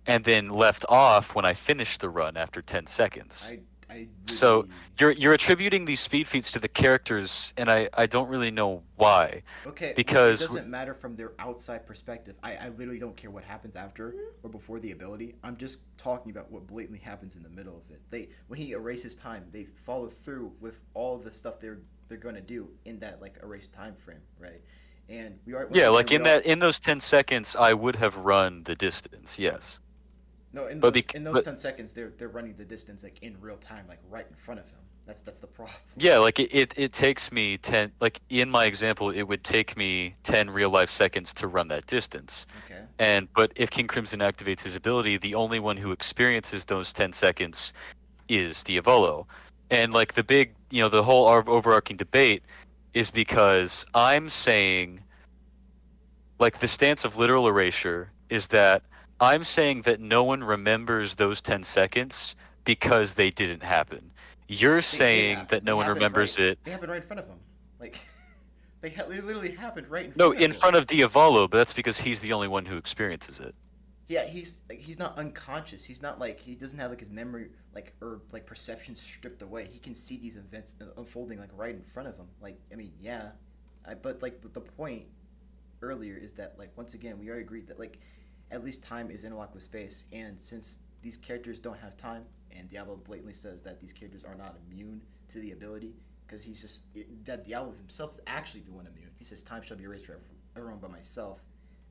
and then left off when I finished the run after 10 seconds. I So literally. you're attributing these speed feats to the characters, and I don't really know why. Okay, well, it Because doesn't matter from their outside perspective. I literally don't care what happens after or before the ability. I'm just talking about what blatantly happens in the middle of it. When he erases time, they follow through with all the stuff they're going to do in that like erased time frame, right? And we are once yeah, again, like we are in those 10 seconds, I would have run the distance. Yes, no in but those in those but 10 seconds they're running the distance like in real time, like right in front of him. That's the problem. yeah, like it takes me 10. Like in my example, it would take me 10 real life seconds to run that distance. Okay. But if King Crimson activates his ability, the only one who experiences those 10 seconds is Diavolo. And like the whole overarching debate is because I'm saying, like, the stance of literal erasure is that I'm saying that no one remembers those 10 seconds because they didn't happen. You're They saying happen. that no one remembers it. They happened right in front of him. Like they literally happened right in No, front of in him. front of Diavolo, but that's because he's the only one who experiences it. Yeah, he's not unconscious. He's not like he doesn't have like his memory like or like perception stripped away. He can see these events unfolding like right in front of him. Like I mean, but like the point earlier is that like once again we already agreed that like at least time is interlocked with space, and since these characters don't have time, and Diablo blatantly says that these characters are not immune to the ability, because that Diablo himself is actually the one immune. He says time shall be erased for everyone but myself.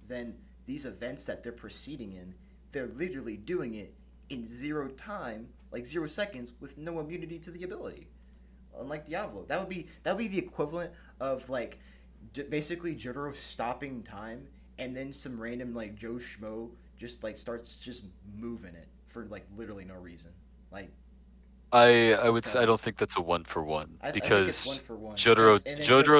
Then these events that they're proceeding in, they're literally doing it in 0 time, like 0 seconds, with no immunity to the ability. Unlike Diablo, that would be the equivalent of like basically JoJo stopping time, and then some random like Joe Schmo just like starts just moving it for like literally no reason. Like I don't think that's a 1-for-1 I think it's because 1-for-1. Jotaro JoJo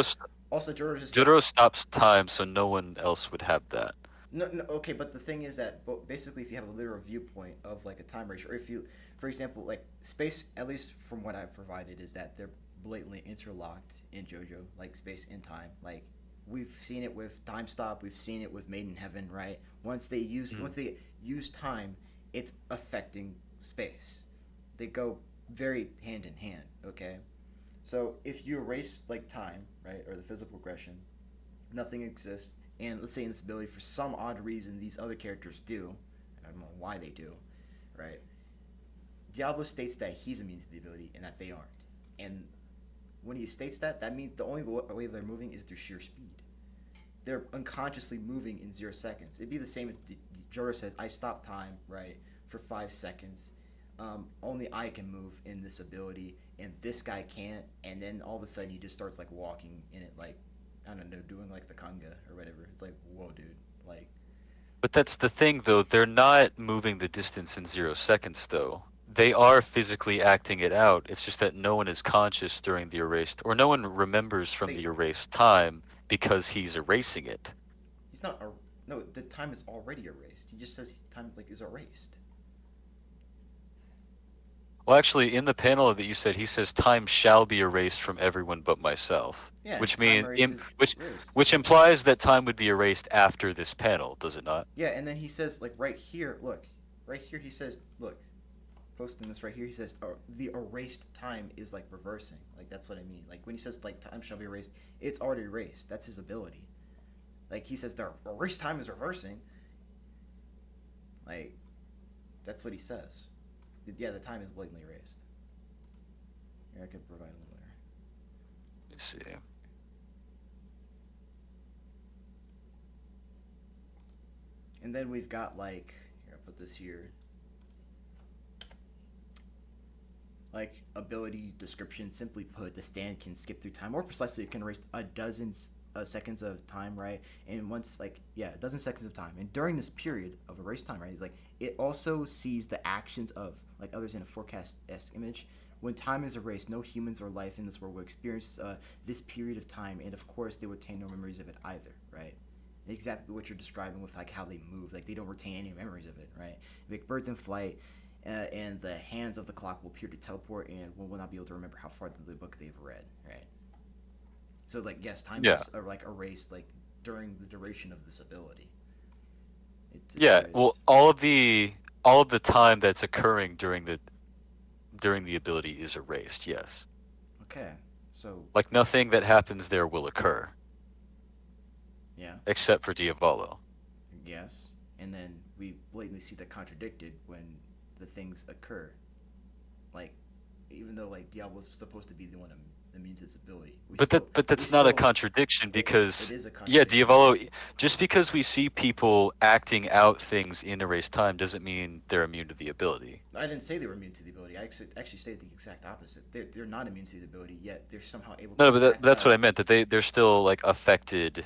just Jotaro stops time, so no one else would have that. no, okay, but the thing is that basically, if you have a literal viewpoint of like a time ratio, or if you, for example, like space, at least from what I've provided, is that they're blatantly interlocked in JoJo, like space and time. Like we've seen it with Time Stop, we've seen it with Made in Heaven, right? Once they use time, it's affecting space. They go very hand in hand. Okay, so if you erase like time, right, or the physical progression, nothing exists. And let's say in this ability, for some odd reason, these other characters do. I don't know why they do, right? Diablo states that he's immune to the ability and that they aren't. And when he states that, that means the only way they're moving is through sheer speed. They're unconsciously moving in 0 seconds. It'd be the same if JoJo says, I stop time, right, for 5 seconds. Only I can move in this ability, and this guy can't. And then all of a sudden, he just starts like walking in it, like, I don't know, doing like the conga or whatever. It's like, whoa, dude. Like, But that's the thing, though. They're not moving the distance in 0 seconds, though. They are physically acting it out. It's just that no one is conscious during the erased, or no one remembers from the erased time because he's erasing it. he's not. No, the time is already erased. He just says time like is erased. Well, actually, in the panel that you said, he says time shall be erased from everyone but myself. Yeah, Which time means erased. which implies that time would be erased after this panel, does it not? Yeah, and then he says like right here, look, right here he says, look, posting this right here, he says the erased time is like reversing. Like that's what I mean. Like when he says like time shall be erased, it's already erased. That's his ability. Like he says the erased time is reversing. Like that's what he says. Yeah, the time is blatantly erased. Here, I could provide a little later. Let me see. And then we've got like, here, I'll put this here. Like ability description, simply put, the stand can skip through time. More precisely, it can erase a dozen seconds of time, right? And once, like, yeah, a dozen seconds of time. And during this period of erased time, right, it's like it also sees the actions of like others in a forecast-esque image. When time is erased, no humans or life in this world will experience this period of time, and of course, they would retain no memories of it either, right? Exactly what you're describing with like how they move, like they don't retain any memories of it, right? Like birds in flight, and the hands of the clock will appear to teleport, and will not be able to remember how far the book they've read, right? So like yes, time is like erased like during the duration of this ability. It's erased. Well, all of the time that's occurring during the ability is erased. Yes. Okay, so like nothing that happens there will occur. Yeah. Except for Diavolo. Yes, and then we blatantly see that contradicted when the things occur. Like, even though like Diablo's supposed to be the one immune to its ability. But that's not a contradiction because it is a contradiction. Diavolo. Just because we see people acting out things in erased time doesn't mean they're immune to the ability. I didn't say they were immune to the ability. I actually stated the exact opposite. They're not immune to the ability, yet they're somehow able to. No, but that's what I meant. That they're still like affected.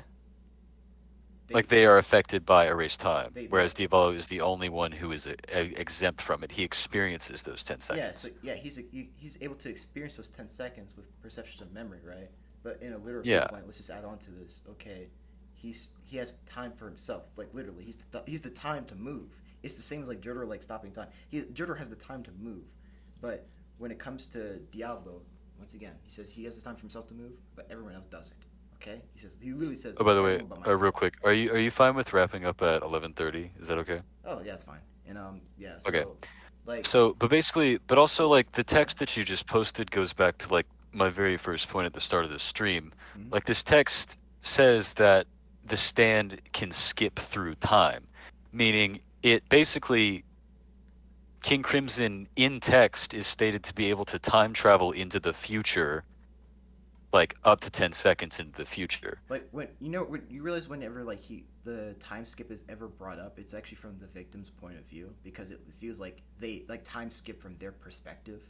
They are affected by erased time, whereas Diavolo is the only one who is exempt from it. He experiences those 10 seconds. He's able to experience those 10 seconds with perceptions of memory, right? But in a literal viewpoint, let's just add on to this. Okay, he has time for himself. Like literally, he's the time to move. It's the same as like JoJo like stopping time. JoJo has the time to move, but when it comes to Diablo, once again, he says he has the time for himself to move, but everyone else doesn't. Okay, he literally says. Oh, by the way, real quick, are you fine with wrapping up at 11:30? Is that okay? Oh yeah, it's fine. And yeah. So, okay. Like. So, but also like the text that you just posted goes back to like my very first point at the start of the stream. Mm-hmm. Like this text says that the stand can skip through time, meaning it basically King Crimson in text is stated to be able to time travel into the future, like up to 10 seconds into the future. But when you realize whenever like the time skip is ever brought up, it's actually from the victim's point of view because it feels like they like time skip from their perspective.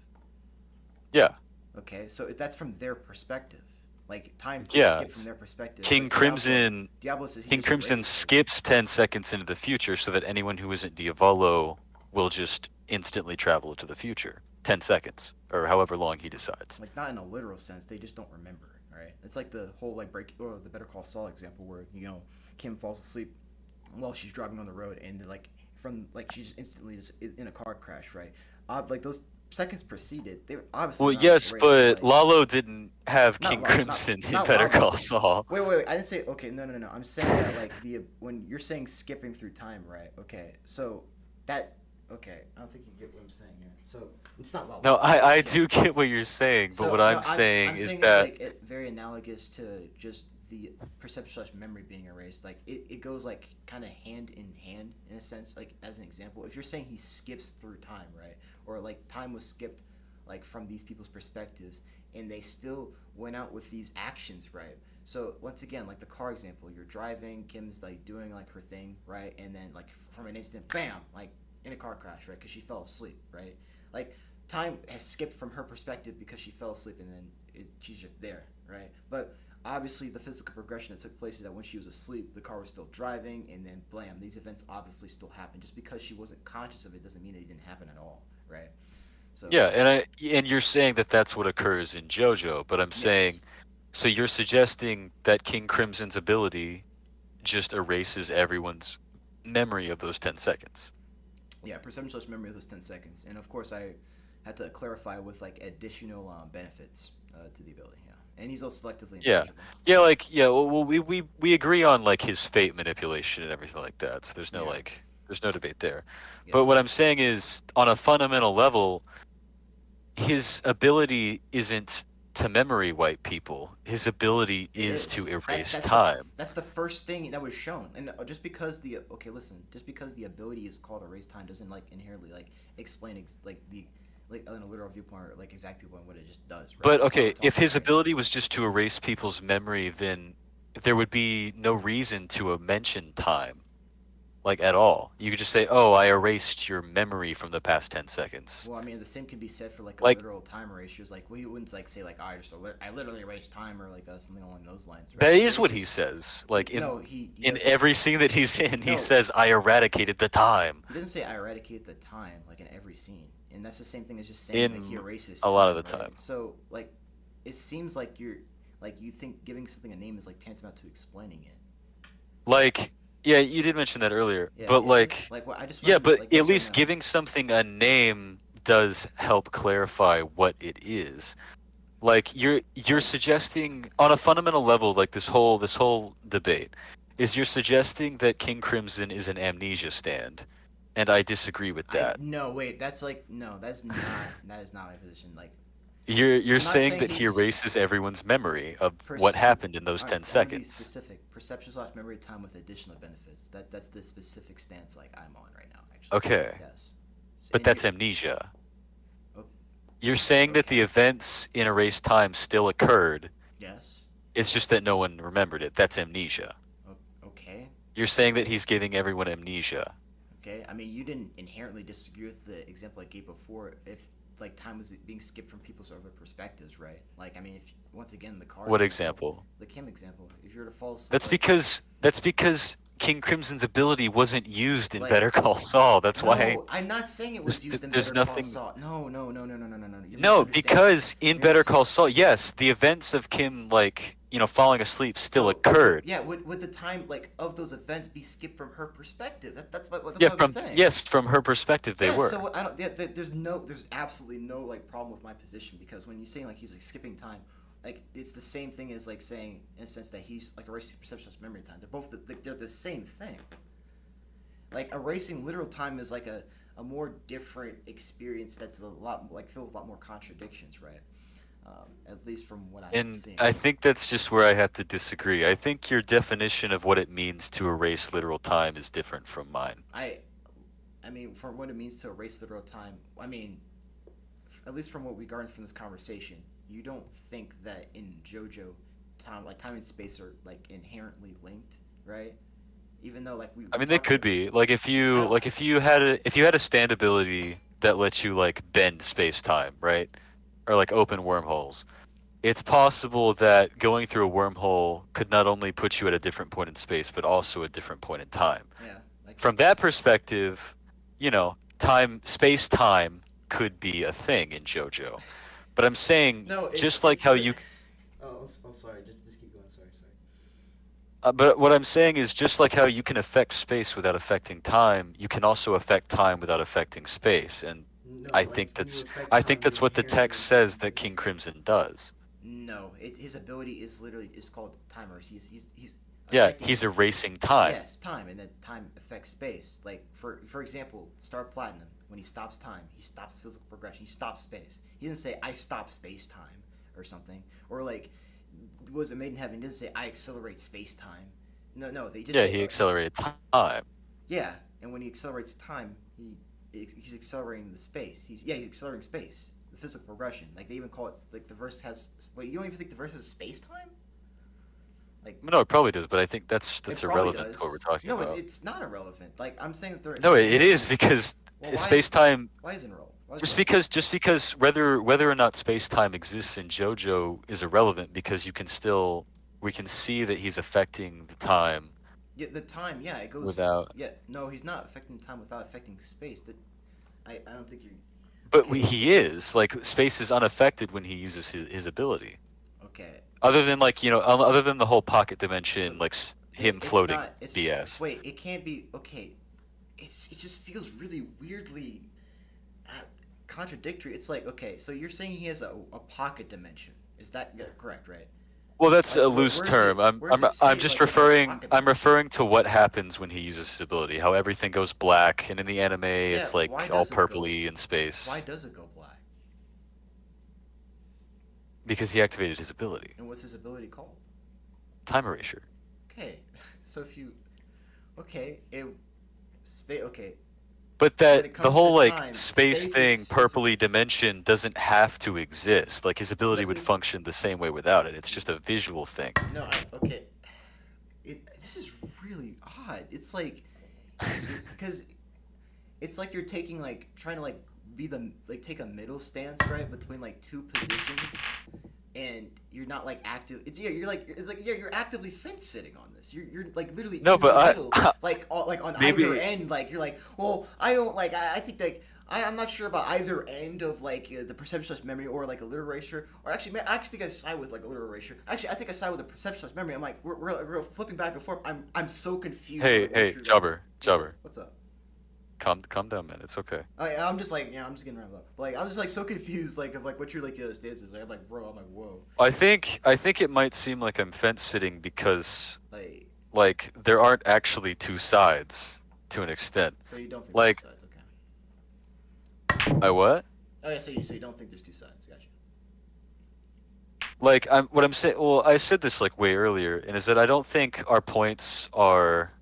Yeah. Okay, so that's from their perspective. Like time Yeah. skip from their perspective. King But Crimson Diablo says he King just Crimson erases it. skips 10 seconds into the future so that anyone who isn't Diavolo will just instantly travel to the future. 10 seconds or however long he decides. Like not in a literal sense, they just don't remember, right? It's like the whole like the Better Call Saul example where Kim falls asleep while she's driving on the road and like she just instantly is in a car crash, right? Like those seconds preceded, they were obviously Well, not yes, erased, but like, Lalo didn't have not King Lalo, Crimson in not Better Lalo. Call Saul. Wait, I didn't say okay. No. I'm saying that like when you're saying skipping through time, right? Okay, so that okay. I don't think you get what I'm saying here. So it's not Lalo. No, I Okay. do get what you're saying, but So what I'm saying is that it's like very analogous to just the perception/memory being erased. Like it goes like kind of hand in hand in a sense. Like as an example, if you're saying he skips through time, right, or like time was skipped like from these people's perspectives, and they still went out with these actions, right? So once again, like the car example, you're driving, Kim's like doing like her thing, right, and then like from an instant, bam, like in a car crash, right, because she fell asleep, right? Like time has skipped from her perspective because she fell asleep, and then she's just there, right? But obviously, the physical progression that took place is that when she was asleep, the car was still driving, and then blam, these events obviously still happened. Just because she wasn't conscious of it doesn't mean it didn't happen at all, right? So yeah, and you're saying that that's what occurs in JoJo, but I'm yes, saying so you're suggesting that King Crimson's ability just erases everyone's memory of those 10 seconds. yeah, perception/memory of those 10 seconds, and of course I had to clarify with like additional benefits to the ability, yeah, and he's also selectively Yeah. intangible. Well, we agree on like his fate manipulation and everything like that. So Yeah, there's no debate there. yeah. But what I'm saying is on a fundamental level, his ability isn't to memory wipe people. His ability It is to is. erase time. That's the first thing that was shown. And just because the okay, listen, just because the ability is called erase time doesn't like inherently like explain like the like in a literal viewpoint or like exact viewpoint what it just does, right? But That's not okay, what we're if talking his about right now. ability was just to erase people's memory, then there would be no reason to mention time, like at all. You could just say, "Oh, I erased your memory from the past 10 seconds." Well, I mean, the same can be said for like a Like literal time erasure. It's like, well, you wouldn't like say like I literally erased time or like something along those lines, right? that He is what he erases. says. Like No, he in doesn't. every scene that he's in, he No. says, "I eradicated the time." He doesn't say I eradicate the time like in every scene, and that's the same thing as just saying that he In erases a time, lot of the right? time. So like, it seems like you think giving something a name is like tantamount to explaining it. Like, yeah, you did mention that earlier, Yeah, but is it? like, Like what I just yeah, want to but like at yes or least no. giving something a name does help clarify what it is. Like you're Like suggesting on a fundamental level, like this whole debate is you're suggesting that King Crimson is an amnesia stand, and I disagree with I that. no wait that's like no that is not my position. Like You're I'm not saying saying that he he's erases everyone's memory of what perce- happened in those all right, 10 I want to be seconds. specific. Perception/memory time with additional benefits. That's the specific stance like I'm on right now. Actually, Okay, yes. but And you that's amnesia. oh, You're saying that the okay? events in erased time still occurred. Yes. It's just that no one remembered it. That's amnesia. Okay. You're saying that he's giving everyone amnesia. Okay. I mean, you didn't inherently disagree with the example I gave before. If like time was being skipped from people's other perspectives, right? Like, I mean, if once again the car What example, example? the Kim example, if you were to fall asleep, That's because King Crimson's ability wasn't used in like Better Call Saul. That's why no, I'm not saying it was used in there's Better Call nothing. Saul. No. You're No, misunderstanding. because in You're Better mis- Call Saul, yes, the events of Kim falling asleep still So would occurred. yeah would the time like of those events be skipped from her perspective? That's what Yeah, I've been saying. from her perspective they Yes, were. so I don't. Yeah, there's absolutely no like problem with my position because when you're saying like he's like skipping time, like it's the same thing as like saying in a sense that he's like erasing perception of memory time. They're both they're the same thing. Like erasing literal time is like a more different experience that's a lot like filled with a lot more contradictions, right? At least from what I'm And seeing. I think that's just where I have to disagree. I think your definition of what it means to erase literal time is different from mine. I mean, for what it means to erase literal time, I mean, at least from what we garnered from this conversation, you don't think that in JoJo, time and space are like inherently linked, right? Even though like I we mean, they talked, could be. Like I don't. if you had a stand ability that lets you like bend space-time, right? Or like open wormholes. It's possible that going through a wormhole could not only put you at a different point in space, but also a different point in time. Yeah, I get From that. that perspective, space-time could be a thing in JoJo. But I'm saying No, just like it's how the. you Oh, I'm sorry. Just keep going. Sorry. but what I'm saying is just like how you can affect space without affecting time, you can also affect time without affecting space. And No, I like think when you that's affect I think time, that's you're what the inherently text says affecting that King space. Crimson does. No, his ability is literally is called timers. He's Yeah, affecting. he's erasing time. Yes, time, and then time affects space. Like for example, Star Platinum, when he stops time, he stops physical progression. He stops space. He doesn't say I stop space time or something. Or like, was it Made in Heaven? He doesn't say I accelerate space time. No, they just Yeah, say he accelerated time. yeah. And when he accelerates time, he's accelerating the space. He's accelerating space. The physical progression. Like they even call it like the verse has. Wait, you don't even think the verse has space time? Like No, it probably does, but I think it that's probably irrelevant to what we're does. talking No, about. it's not irrelevant. Like I'm saying that No, they're it is inherently. because Well, space time why isn't it? Why is it just relevant? because whether or not space time exists in JoJo is irrelevant because we can see that he's affecting the time Yeah, the time. Yeah, it goes. without. Yeah, no, he's not affecting time without affecting space. That I don't think you're. But Okay, he is like space is unaffected when he uses his ability. okay. Other than like other than the whole pocket So dimension, like him it's floating not. It's BS. wait. It can't be. Okay, it just feels really weirdly contradictory. It's like okay, so you're saying he has a pocket dimension. Is that correct? Right? Well, that's Like a loose term. where does it I'm state just like that he has a referring pocket I'm dimension? referring to what happens when he uses his ability. How everything goes black, and in the anime, Yeah. it's Why like all does it go? purpley in space Why does it go black? because he activated his ability, And what's his ability called? time erasure. Okay, so if you okay okay But when that it the comes whole to like time, space space thing, is physical. purpley dimension doesn't have to exist. Like his ability But would function the same way without it. It's just a visual thing. no, okay. This is really odd. It's like because it's like you're taking like trying to like be the like take a middle stance right between like two positions and you're not like active it's yeah you're like it's like yeah you're actively fence sitting on this you're like literally No, in the but middle I like on either maybe end like you're like well I don't like I think like I'm not sure about either end of like the perception memory or like a literal erasure or actually I actually think I side with like a literal erasure actually I think I side with the perception memory I'm like we're flipping back and forth I'm so confused hey like, hey Jobber, what's up calm down, man. It's okay. I'm just like, yeah, I'm just getting wrapped up. But, like, I'm just like so confused, like of like what your like the other stances. Like, I'm like, bro, I'm like, whoa, I think it might seem like I'm fence sitting because like, like there aren't actually two sides to an extent. so you don't think there's Like two sides, okay? I what? Oh yeah, so you don't think there's two sides, gotcha. Like I'm saying. Well, I said this like way earlier, and is that I don't think our points are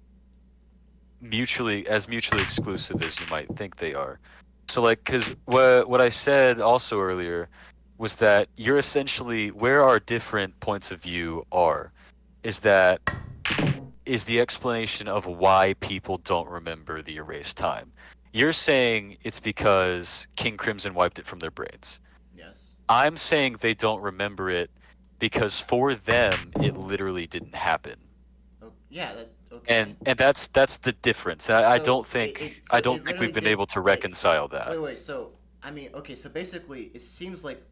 mutually exclusive as you might think they are. So like, because what I said also earlier was that you're essentially where our different points of view are, is that is the explanation of why people don't remember the erased time. You're saying it's because King Crimson wiped it from their brains. Yes. I'm saying they don't remember it because for them it literally didn't happen. Oh, yeah, that okay. And that's the difference. I So don't think so I don't it think literally we've been did able to like reconcile that. wait. So I mean, okay, so basically, it seems like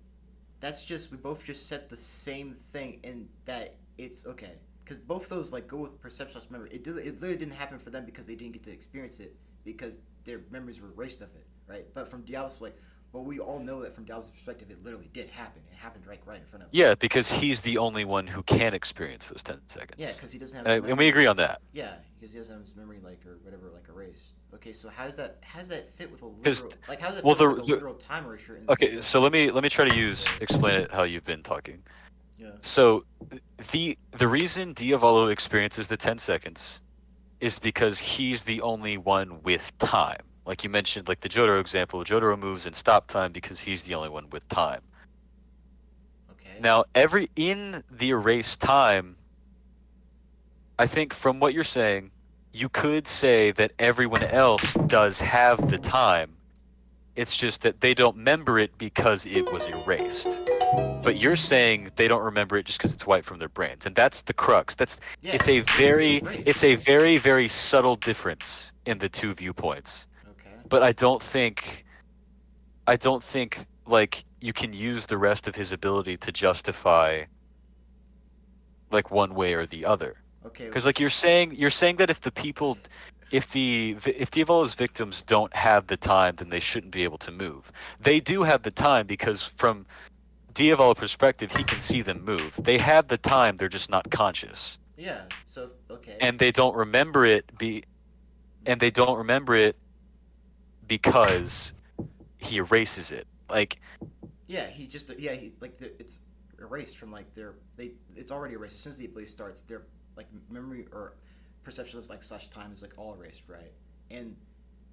that's just we both just said the same thing, and that it's okay because both those like go with perception memory. It literally didn't happen for them because they didn't get to experience it because their memories were erased of it, right? But from Diablo's like, But we all know that from Diablo's perspective, it literally did happen. It happened right in front of him. Yeah, because he's the only one who can experience those 10 seconds. Yeah, because he doesn't have his memory. And we agree on that. Yeah, because he doesn't have his memory, like, or whatever, like, erased. Okay, so how does that fit with a literal, like, how does it fit with a literal time erasure? Okay, so let me try to explain it how you've been talking. Yeah. So the reason Diavolo experiences the 10 seconds is because he's the only one with time. Like you mentioned, like the Jotaro example, Jotaro moves in stop time because he's the only one with time. Okay. Now, in the erased time, I think from what you're saying, you could say that everyone else does have the time. It's just that they don't remember it because it was erased. But you're saying they don't remember it just because it's wiped from their brains, and that's the crux. It's a very, very subtle difference in the two viewpoints. Okay. But I don't think like you can use the rest of his ability to justify like one way or the other. Okay. Because like you're saying that if Diavolo's victims don't have the time, then they shouldn't be able to move. They do have the time because from Diavolo's perspective, he can see them move. They have the time, they're just not conscious. Yeah. So okay. And they don't remember it because he erases it. Like yeah, it's erased from like it's already erased as soon as the ability starts. Their like memory or perception of like such time is like all erased, right? And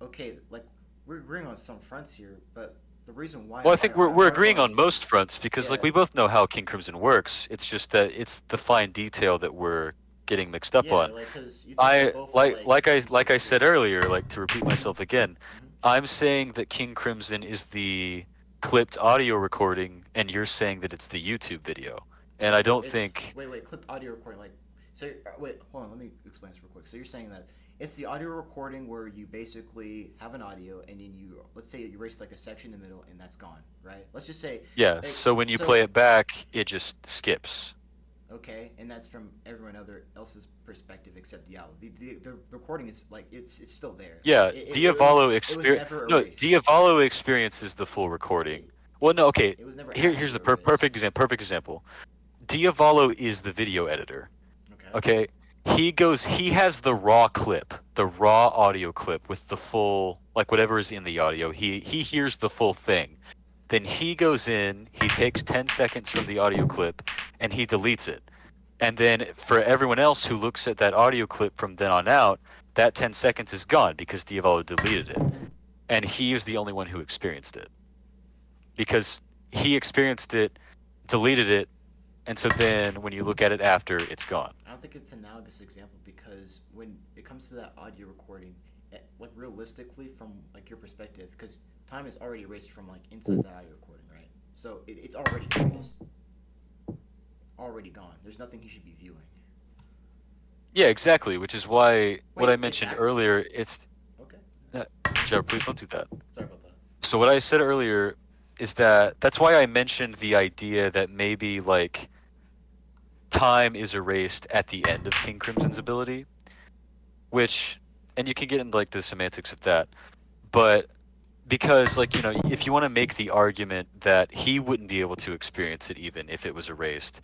okay, like we're agreeing on some fronts here, but the reason why I think we're agreeing on most fronts because like we both know how King Crimson works. It's just that it's the fine detail that we're getting mixed up on. Like I said earlier, like to repeat myself again, I'm saying that King Crimson is the clipped audio recording, and you're saying that it's the YouTube video. And I don't think. Wait, clipped audio recording, like. So wait, hold on. Let me explain this real quick. So you're saying that it's the audio recording where you basically have an audio, and then let's say you erase like a section in the middle, and that's gone, right? Let's just say. Yeah. Like, so when you play it back, it just skips. Okay, and that's from everyone else's perspective except Diavolo. The recording is like it's still there. Yeah, Diavolo experiences the full recording. Well, no, okay. It was never here's the perfect example. Diavolo is the video editor. Okay. He has the raw clip, the raw audio clip with the full, like whatever is in the audio. He hears the full thing. Then he goes in, he takes 10 seconds from the audio clip, and he deletes it. And then for everyone else who looks at that audio clip from then on out, that 10 seconds is gone because Diavolo deleted it. And he is the only one who experienced it. Because he experienced it, deleted it, and so then when you look at it after, it's gone. I don't think it's an analogous example because when it comes to that audio recording, like realistically from like your perspective, because time is already erased from like inside that audio recording, right? So it's already erased, already gone. There's nothing he should be viewing. Yeah, exactly. Which is why what I mentioned earlier. It's okay. Joe, please don't do that. Sorry about that. So what I said earlier is that's why I mentioned the idea that maybe like time is erased at the end of King Crimson's ability, and you can get into like the semantics of that, but because like if you want to make the argument that he wouldn't be able to experience it even if it was erased,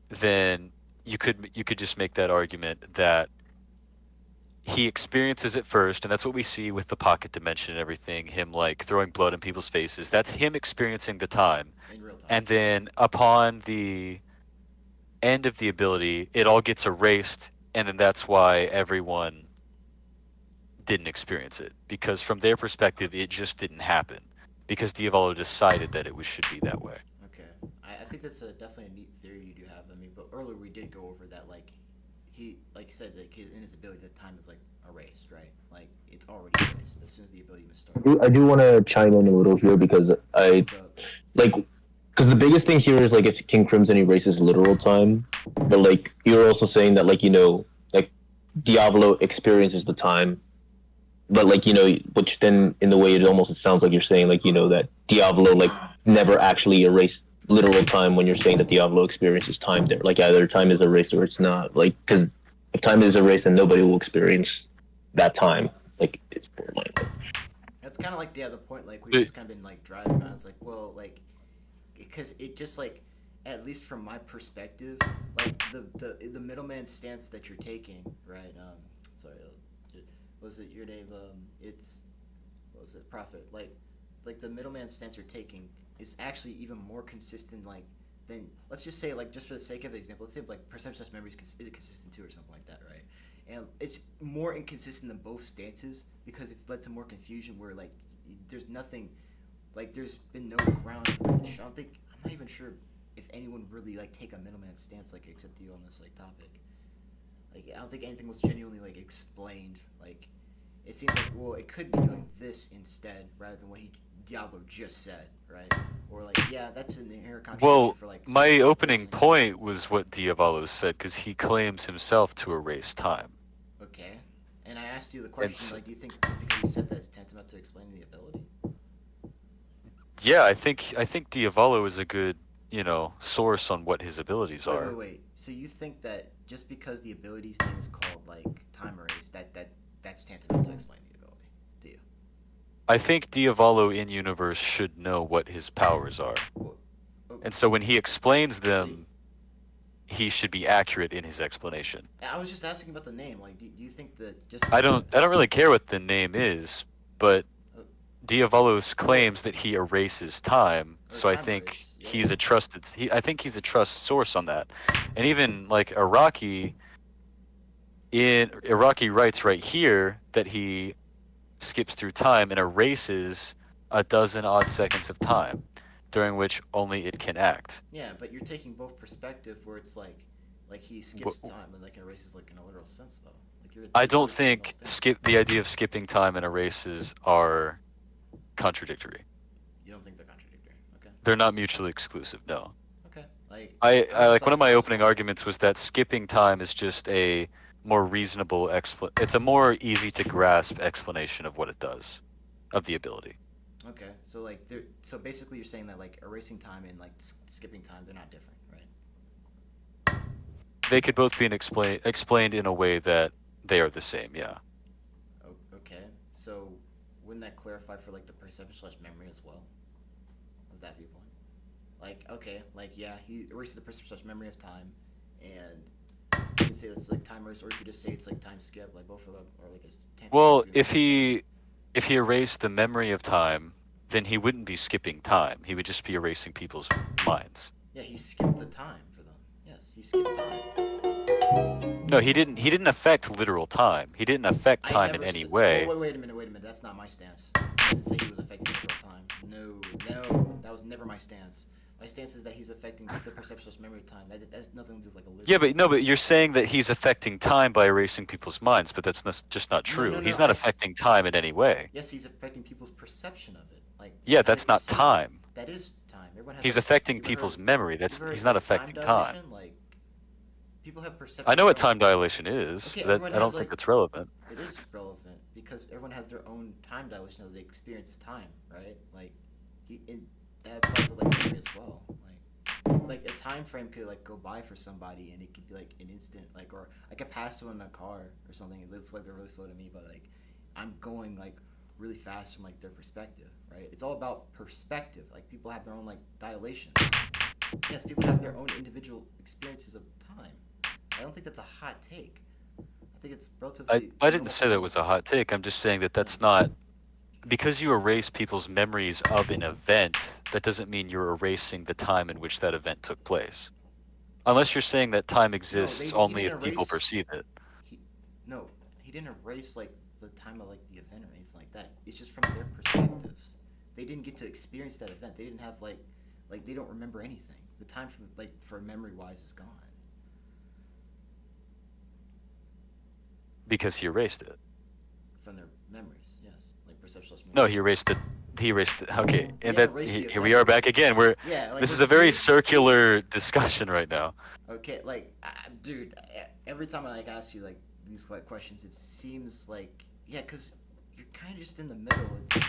then you could just make that argument that he experiences it first, and that's what we see with the pocket dimension and everything, him like throwing blood in people's faces. That's him experiencing the time. In real time. And then upon the end of the ability, it all gets erased, and then that's why everyone didn't experience it. Because from their perspective, it just didn't happen. Because Diavolo decided that it should be that way. Okay. I think that's definitely a neat theory you do have. I mean, but earlier we did go over that, like you said, that in his ability, that time is like erased, right? Like it's already erased as soon as the ability was started. I do want to chime in a little here because because the biggest thing here is like if King Crimson erases literal time, but like you're also saying that like like Diavolo experiences the time, but like which then in the way it sounds like you're saying like that Diavolo like never actually erased literal time when you're saying that Diavolo experiences time there. Like either time is erased or it's not. Like because if time is erased, then nobody will experience that time. Like it's borderline. That's kind of like the point like we've So- just kind of been like driving on. It's like, well, like, because it just like, at least from my perspective, like the middleman stance that you're taking, right? Sorry, was it your name? It's what was it? Prophet. Like the middleman stance you're taking is actually even more consistent, like than, let's just say, like, just for the sake of example, let's say like perception slash memory is consistent too or something like that, right? And it's more inconsistent than both stances because it's led to more confusion where like there's nothing, like there's been no ground reach. I'm not even sure if anyone really like take a middleman stance like except you on this like topic. Like I don't think anything was genuinely like explained. Like it seems like, well, it could be doing this instead rather than what Diablo just said, right? Or like, yeah, that's an inherent contradiction Well, for like my opening this and- point was what Diavolo said, because he claims himself to erase time. Okay. And I asked you the question, It's- like, do you think just because he said that is tantamount to explaining the ability? Yeah, I think Diavolo is a good, source on what his abilities Wait, are. wait, wait. So you think that just because the ability's name is called like time erase, that's tantamount to explaining the ability? Do you? I think Diavolo in universe should know what his powers are, Well, and so when he explains them, he should be accurate in his explanation. I was just asking about the name. Like, do you think that just I don't really care what the name is, but Diavolo claims that he erases time, Or so I time think erase, yeah. he's a trusted. I think he's a trust source on that, and even like Iraqi writes right here that he skips through time and erases a dozen odd seconds of time, during which only it can act. Yeah, but you're taking both perspective where it's like he skips time and like erases like in a literal sense though. Like I don't think the idea of skipping time and erases are contradictory. You don't think they're contradictory? Okay. They're not mutually exclusive. No. Okay. Like I just like one thought of my that was opening fun. arguments was that skipping time is just a more reasonable it's a more easy to grasp explanation of what it does, of the ability. Okay, so like so basically you're saying that like erasing time and like skipping time, they're not different, right? They could both be explained in a way that they are the same. Yeah. Okay, so wouldn't that clarify for like the perception slash memory as well, of that viewpoint? Like, okay, like yeah, he erases the perception slash memory of time, and you can say that's like time erase, or you could just say it's like time skip. Like both of them are like as Well, if he erased the memory of time, then he wouldn't be skipping time. He would just be erasing people's minds. Yeah, he skipped the time for them. Yes, he skipped time. No, he didn't. He didn't affect literal time. He didn't affect I time in never any said- way. Oh, wait a minute. That's not my stance. I didn't say he was affecting the real time. No, that was never my stance. My stance is that he's affecting the perception slash memory of time. That has nothing to do with like a literal. Yeah, but no, but sense. you're saying that he's affecting time by erasing people's minds, but that's just not true. no, He's not I affecting time in any way. Yes, he's affecting people's perception of it. Like Yeah, how that's they not perceive it. time. That is time. Everyone has. He's like, affecting you've people's heard- memory. you've heard He's not of affecting time. dilation? Like people have perception. I know what of- time dilation is. Okay, That everyone I don't has, think like- that's relevant. It is relevant because everyone has their own time dilation that they experience time, right? Like, that applies to like memory as well. Like a time frame could like go by for somebody and it could be like an instant, like, or I could pass someone in a car or something. It looks like they're really slow to me, but like I'm going like really fast from like their perspective, right? It's all about perspective. Like people have their own like dilations. Yes, people have their own individual experiences of time. I don't think that's a hot take. I think it's relatively. I didn't say that was a hot take. I'm just saying that that's not, because you erase people's memories of an event, that doesn't mean you're erasing the time in which that event took place. Unless you're saying that time exists he only didn't if people erase- perceive it. He didn't erase like the time of like the event or anything like that. It's just from their perspectives. They didn't get to experience that event. They didn't have like they don't remember anything. The time from like for memory wise is gone. Because he erased it. From their memories, yes, like perceptual. No, he erased it. Okay, and didn't that erase the here we are back again. Yeah, like This we're is a very saying- circular discussion right now. Okay, like, dude, every time I like ask you like these like questions, it seems like because you're kind of just in the middle. It's,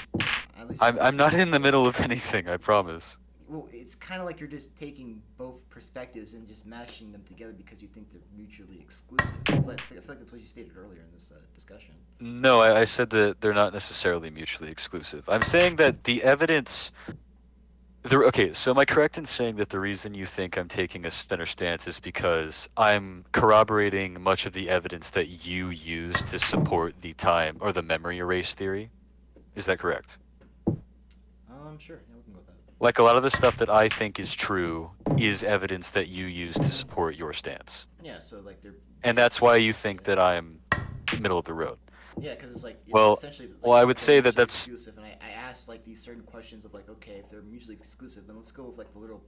at least I'm not in the middle of anything. I promise. well, it's kind of like you're just taking both perspectives and just mashing them together because you think they're mutually exclusive. It's like, I feel like that's what you stated earlier in this discussion. No, I said that they're not necessarily mutually exclusive. I'm saying that the evidence. Okay, so am I correct in saying that the reason you think I'm taking a center stance is because I'm corroborating much of the evidence that you use to support the time or the memory erase theory? Is that correct? Sure. Yeah, we can go with that. Like a lot of the stuff that I think is true is evidence that you use to support your stance. Yeah, so like they're. And that's why you think that I'm middle of the road. Yeah, because it's like Well, essentially. Like, well, I would they're say that mutually that's. exclusive, and I asked like these certain questions of like, okay, if they're mutually exclusive, then let's go with like the literal.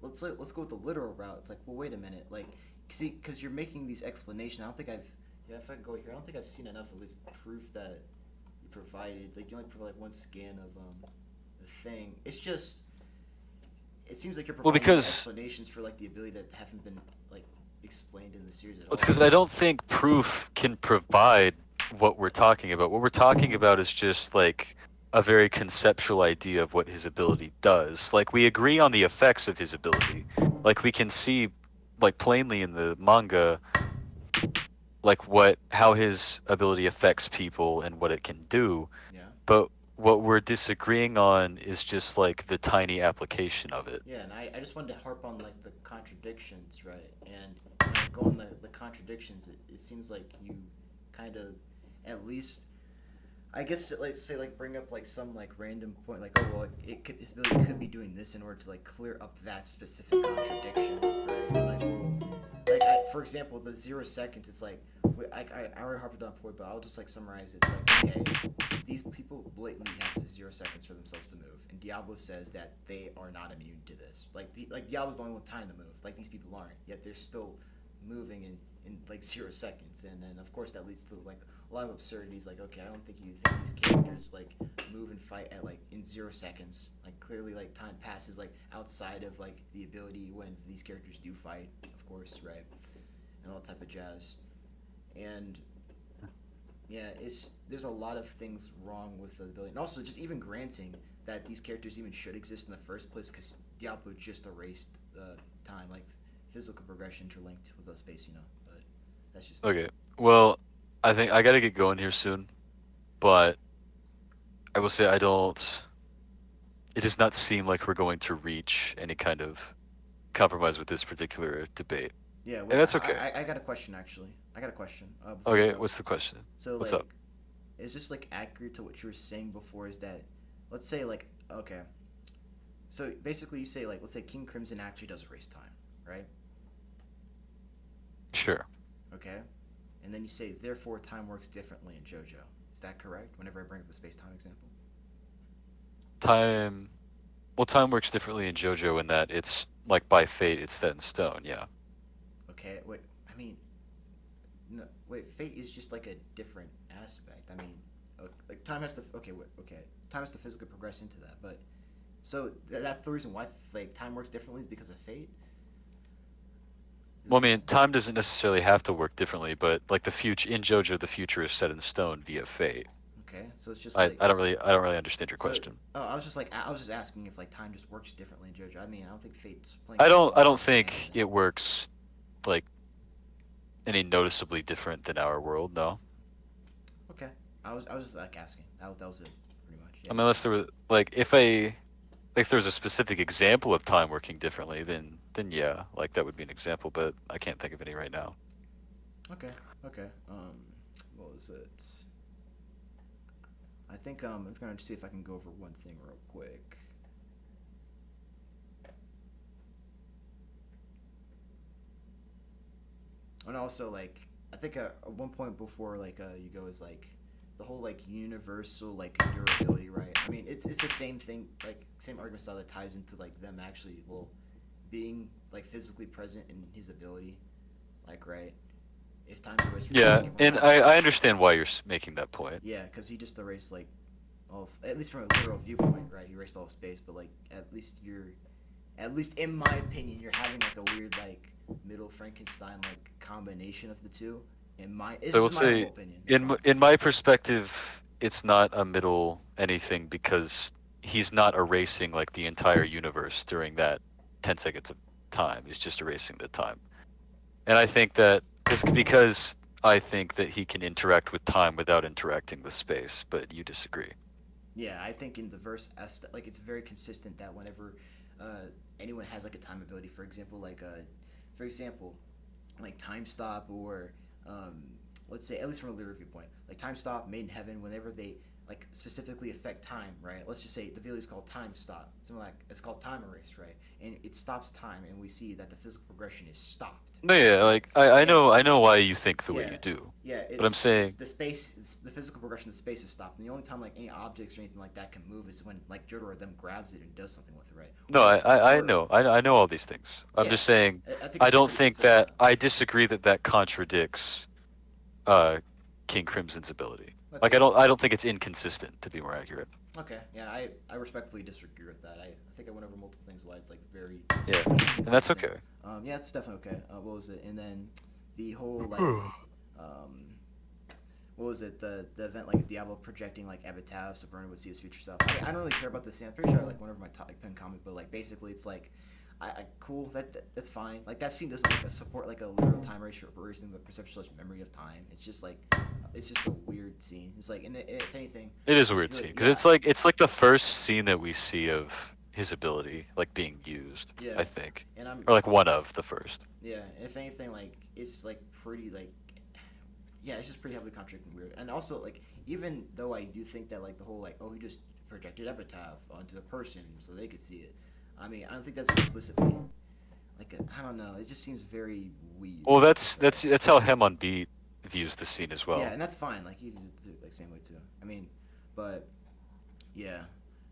Let's go with the literal route. It's like, well, wait a minute, like, see, because you're making these explanations. I don't think I've. Yeah, if I go here, I don't think I've seen enough of this proof that you provided. Like, you only provide like one scan of the thing. It's just. It seems like you're providing explanations for like the ability that haven't been like explained in the series at all. It's because I don't think proof can provide what we're talking about. What we're talking about is just like a very conceptual idea of what his ability does. Like we agree on the effects of his ability. Like we can see like plainly in the manga like how his ability affects people and what it can do. Yeah. But what we're disagreeing on is just like the tiny application of it. Yeah, and I just wanted to harp on like the contradictions, right? And you know, going the contradictions, it seems like you kind of at least, I guess, like say like bring up like some like random point, like, oh well, his ability could be doing this in order to like clear up that specific contradiction, right? Like for example, the 0 seconds. It's like I already harped on a point, but I'll just like summarize it. It's like, okay, these people blatantly have 0 seconds for themselves to move, and Diablo says that they are not immune to this. Like Diablo's the only one with time to move. Like these people aren't, yet they're still moving in like 0 seconds, and then of course that leads to like a lot of absurdities. Like, okay, I don't think you think these characters like move and fight at like in 0 seconds. Like clearly, like time passes like outside of like the ability when these characters do fight, of course, right, and all that type of jazz. And yeah, there's a lot of things wrong with the ability, and also just even granting that these characters even should exist in the first place, because Diablo just erased time, like physical progression interlinked with the space, you know. But that's just Okay. Well, I think I gotta get going here soon, but I will say I don't. It does not seem like we're going to reach any kind of compromise with this particular debate. Yeah, and that's okay. I got a question actually. I got a question. Okay, what's the question? So what's like, up? Is this like accurate to what you were saying before? Is that, let's say like, okay, so basically you say like, let's say King Crimson actually does erase time, right? Sure. Okay, and then you say therefore time works differently in JoJo. Is that correct? Whenever I bring up the space-time example. Time works differently in JoJo in that it's like by fate, it's set in stone. Yeah. Okay, wait. I mean, no, wait. Fate is just like a different aspect. I mean, like time has to. Okay, wait, okay. Time has to physically progress into that. But so that's the reason why like time works differently is because of fate. Well, I mean, time doesn't necessarily have to work differently, but like the future in JoJo, the future is set in stone via fate. Okay, so it's just I like, don't really understand your question. Oh, I was just asking if like time just works differently in JoJo. I mean, I don't think fate's playing. I don't think it works like any noticeably different than our world. No. Okay, I was just like asking. That was it, pretty much. Yeah. I mean, unless there was like if there was a specific example of time working differently, then yeah, like that would be an example, but I can't think of any right now. Okay. What was it? I think I'm trying to see if I can go over one thing real quick. And also, like, I think at one point before, like, you go is like the whole like universal like durability, right? I mean, it's the same thing, like same argument style that ties into like them actually being like physically present in his ability, like, right? If time's erased. Yeah, and I understand why you're making that point. Yeah, because he just erased like all, at least from a literal viewpoint, right? He erased all space, but like at least in my opinion, you're having like a weird like middle Frankenstein like combination of the two. It's so I will just my say, opinion. in my perspective, it's not a middle anything because he's not erasing like the entire universe during that 10 seconds of time. He's just erasing the time. And I think that just because I think that he can interact with time without interacting with space, but you disagree. Yeah, I think in the verse, like it's very consistent that whenever anyone has like a time ability, for example, like time stop or let's say at least from a literal viewpoint, like time stop, made in heaven, whenever they like specifically affect time, right? Let's just say the ability is called time stop, something like it's called time erase, right? And it stops time, and we see that the physical progression is stopped. No, yeah, like I Yeah. know why you think the way Yeah, you do. yeah. But I'm saying It's the physical progression of space is stopped, and the only time like any objects or anything like that can move is when like JoJo or them grabs it and does something with it, right? no, I know. I know all these things. I'm Yeah, just saying I think I it's don't pretty think that consistent. I disagree that that contradicts uh King Crimson's ability. Like Okay, I don't think it's inconsistent, to be more accurate. okay, yeah. I respectfully disagree with that. I think I went over multiple things why it's like very Yeah. And that's inconsistent. okay. Yeah, it's definitely okay. What was it? And then the whole like um what was it, the event like Diablo projecting like epitaph so Burner would see his future self. I don't really care about the scene. I'm pretty sure I like one of my top like, pin comic, but like basically it's like I cool that's fine. Like that scene doesn't like support like a literal time ratio erasing the perceptual memory of time. It's just like it's just a weird scene. It's like and if anything, It is a I weird feel scene like, because yeah, it's like the first scene that we see of his ability like being used, yeah, I think. and I'm Or like one of the first. yeah. If anything, like it's like pretty like yeah, it's just pretty heavily contradicting weird. And also like even though I do think that like the whole like oh he just projected epitaph onto the person so they could see it. I mean I don't think that's explicitly like I don't know. It just seems very weird. Well, that's how Hem on Beat views the scene as well. Yeah, and that's fine. Like you can do it like same way too. I mean, but yeah.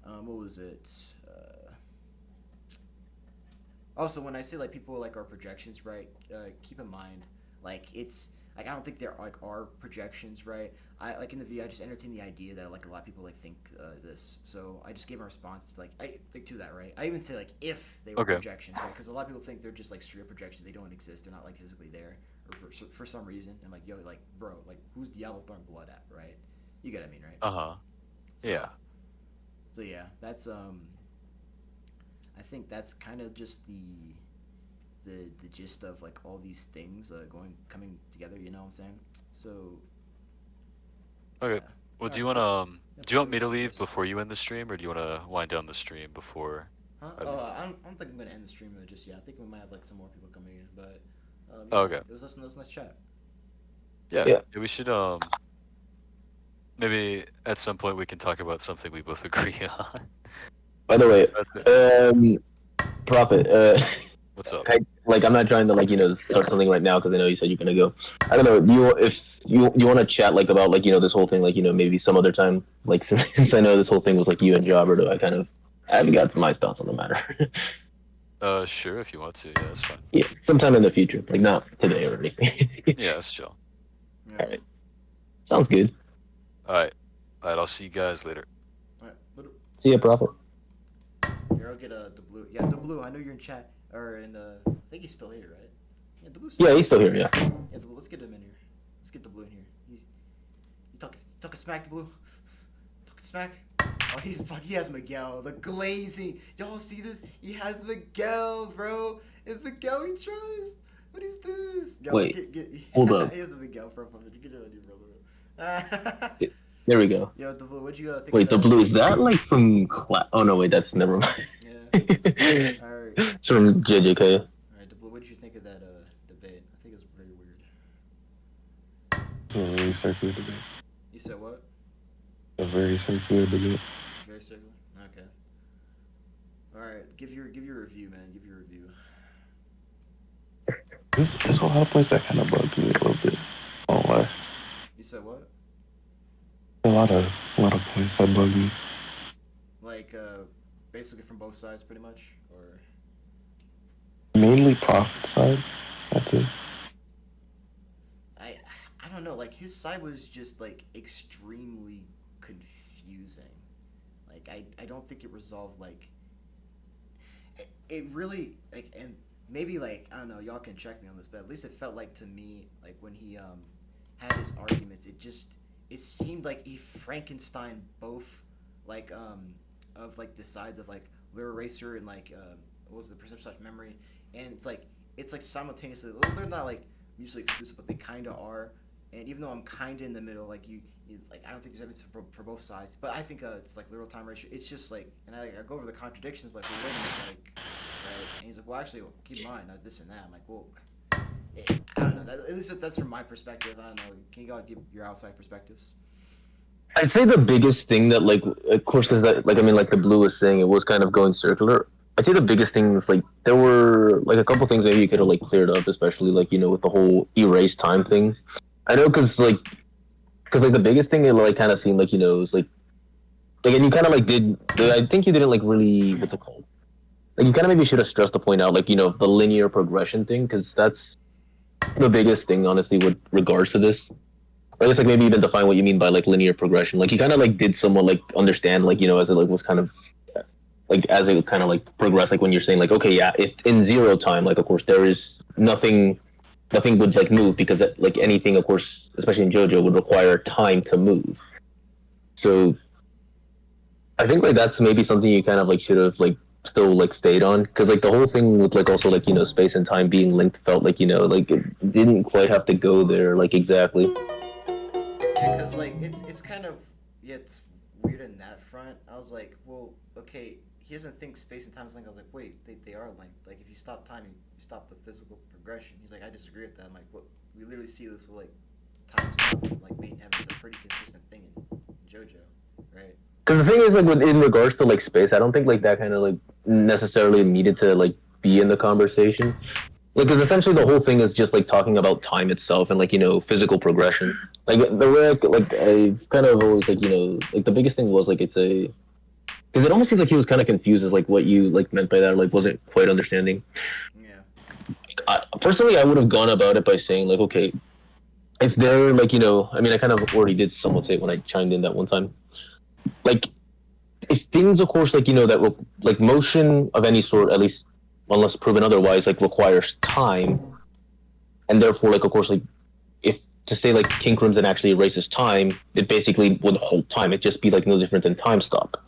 What was it? Also, when I say like people like our projections, right? Keep in mind, like it's like I don't think there like are projections, right? I like in the video, I just entertained the idea that like a lot of people like think this, so I just gave my response to like I think to that, right? I even say like if they were Okay. projections, right? Because a lot of people think they're just like straight projections, they don't exist, they're not like physically there, or for some reason. I'm like, yo, like bro, like who's Diablo throwing blood at, right? You get what I mean, right? Uh-huh. So, Yeah. So yeah, that's I think that's kind of just the gist of like all these things coming together. You know what I'm saying? So Okay. yeah. Well, All do you right, want that's do you what I want me would to leave suggest. before you end the stream, or do you want to wind down the stream before Huh? I Oh, leave? I don't think I'm gonna end the stream just yet. I think we might have like some more people coming in, but Oh, yeah, okay. it was nice chat. Yeah. Yeah. We should maybe at some point we can talk about something we both agree on. By the way, That's it. Prophet. What's up? Like I'm not trying to like start something right now because I know you said you're gonna go. I don't know. Do you if you want to chat like about like this whole thing like maybe some other time like since I know this whole thing was like you and Jobber, do I kind of I haven't got my thoughts on the matter. Sure, if you want to. Yeah, that's fine. Yeah, sometime in the future, like not today or anything. Yeah, that's chill. Yeah. All right, sounds good. All right. All right. I'll see you guys later. All right. See ya, Prophet. Here, I'll get the blue. Yeah, the blue. I know you're in chat or in. I think he's still here, right? Yeah, the blue's still Yeah, he's still here. Yeah. Yeah, the blue. Let's get him in here. Let's get the blue in here. You talking smack, the blue. Talking smack. Oh, he has Miguel. The glazing. Y'all see this? He has Miguel, bro. If Miguel he tries. What is this? Yo, Wait, hold up. He has a Miguel for a moment. Get it on your brother. There we go. Yo, the blue. What'd you think? Wait, of the that? blue is that like from class? Oh no, wait, that's never mind. Yeah. It's All right. from JJK. All right, the blue. What did you think of that debate? I think it was very weird. A very circular debate. You said what? A very circular debate. Very circular. Okay. All right. Give your review, man. Give your review. There's a lot of points that kind of bugged me a little bit. Oh, lie. You said what? A lot of points that bug me. Like basically from both sides, pretty much, or Mainly profit side. That's it. I don't know. Like his side was just like extremely confusing. Like I don't think it resolved like it really like and maybe like I don't know. Y'all can check me on this, but at least it felt like to me like when he had his arguments, it seemed like he Frankenstein both like of like the sides of like their eraser and like what was the perception of memory, and it's like simultaneously they're not like mutually exclusive, but they kind of are. And even though I'm kind of in the middle, like you like I don't think there's evidence for both sides, but I think it's like literal time ratio. It's just like, and I go over the contradictions, like well, wait a minute, like right, and he's like, well, actually, keep in mind this and that. I'm like, well, I don't know. At least that's from my perspective. I don't know. Can you all give your outside perspectives? I'd say the biggest thing that, like, of course, is that, like, I mean, like the Blue was saying, it was kind of going circular. I'd say the biggest thing is, like, there were, like, a couple things maybe you could have, like, cleared up, especially, like, you know, with the whole erase time thing. I know, like, the biggest thing, it, like, kind of seemed like, you know, it was, like, and you kind of, like, I think you didn't, like, really, what's it called? Like, you kind of maybe should have stressed to point out, like, you know, the linear progression thing, because that's the biggest thing, honestly, with regards to this. Or I guess, like, maybe even define what you mean by, like, linear progression. Like, you kind of, like, did somewhat, like, understand, like, you know, as it, like, was kind of, like, as it kind of, like, progressed, like, when you're saying, like, okay, yeah, if in zero time, like, of course, there is nothing would, like, move, because, like, anything, of course, especially in JoJo, would require time to move. So, I think, like, that's maybe something you kind of, like, should have, like, still, like, stayed on, because, like, the whole thing with, like, also, like, you know, space and time being linked felt like, you know, like, it didn't quite have to go there, like, exactly. Yeah, because like it's kind of it's weird in that front. I was like, well, okay, he doesn't think space and time is linked. I was like, wait, they are linked. Like if you stop time, you stop the physical progression. He's like, I disagree with that. I'm like, what? We literally see this with like time stop, like main heaven is a pretty consistent thing in JoJo, right? Because the thing is, like, in regards to, like, space, I don't think, like, that kind of, like, necessarily needed to, like, be in the conversation. Like, because essentially the whole thing is just, like, talking about time itself and, like, you know, physical progression. Like, the way, I kind of always, like, you know, like, the biggest thing was, like, it's a... Because it almost seems like he was kind of confused as, like, what you, like, meant by that, or, like, wasn't quite understanding. Yeah. Personally, I would have gone about it by saying, like, okay, if they're, like, you know... I mean, I kind of already did somewhat say it when I chimed in that one time. Like, if things, of course, like, you know, that, like, motion of any sort, at least unless proven otherwise, like, requires time, and therefore, like, of course, like, if to say, like, King Crimson actually erases time, it basically would hold time. It'd just be, like, no different than time stop.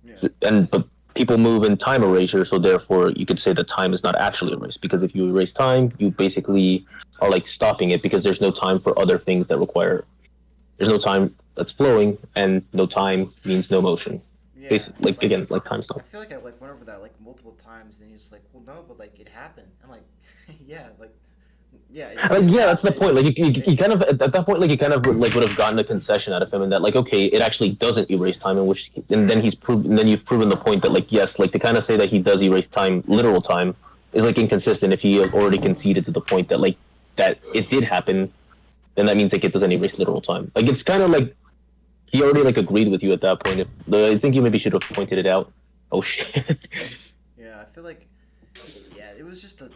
Yeah. But people move in time erasure, so therefore you could say that time is not actually erased, because if you erase time, you basically are, like, stopping it, because there's no time for other things that require... There's no time that's flowing, and no time means no motion. Yeah. Basically, like, again, like, time stop. I feel like I like went over that like multiple times, and he's like, well, no, but like it happened. I'm like, yeah, like, yeah. Yeah, that's the point. Like, you kind of at that point, like, you kind of like would have gotten a concession out of him, and that, like, okay, it actually doesn't erase time, and then you've proven the point that, like, yes, like, to kind of say that he does erase time, literal time, is, like, inconsistent if he already conceded to the point that, like, that it did happen, then that means, like, it doesn't erase literal time. Like, it's kind of like he already, like, agreed with you at that point. I think you maybe should have pointed it out. Oh shit. Yeah, I feel like, yeah, it was just a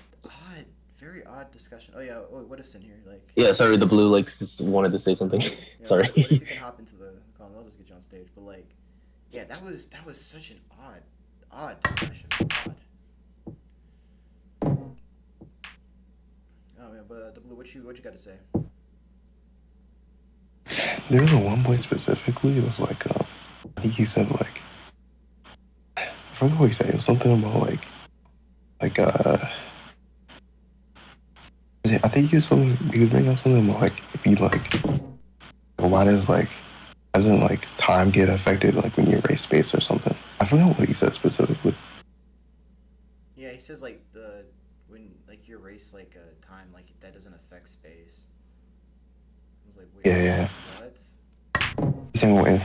very odd discussion. Oh yeah, what if's in here? Like. Yeah, sorry, the Blue, like, just wanted to say something. Yeah, Sorry. What if you can hop into the call? I'll just get you on stage. But like, yeah, that was such an odd discussion. Odd. Oh man, but the Blue, what you got to say? There was a one point specifically. It was like, I think he said like, I forgot what he said. It was something about like, I think he was bringing up something about like, if you like, why doesn't like time get affected like when you erase space or something? I forgot what he said specifically. Yeah, he says like when like you erase like time, like that doesn't affect space. I was like, wait, Yeah. what?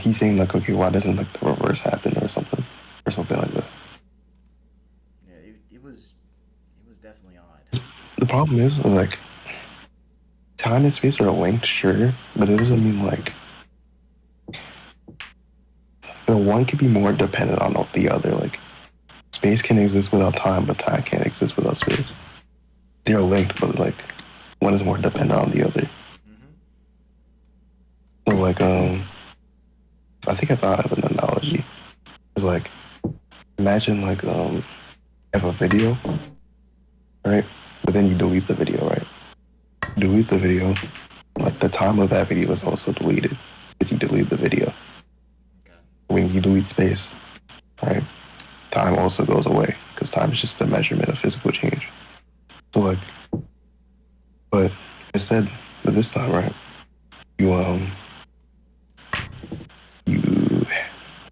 He's saying like, okay, why doesn't like the reverse happen or something like that? Yeah, it was definitely odd. The problem is like, time and space are linked, sure, but it doesn't mean like the one can be more dependent on the other. Like, space can exist without time, but time can't exist without space. They're linked, but like one is more dependent on the other. Mm-hmm. So like, I think I thought of an analogy. It's like, imagine like you have a video, right? But then you delete the video, right? Delete the video, like the time of that video is also deleted if you delete the video. Okay. When you delete space, right? Time also goes away because time is just a measurement of physical change. So like, but instead, but this time, right? You what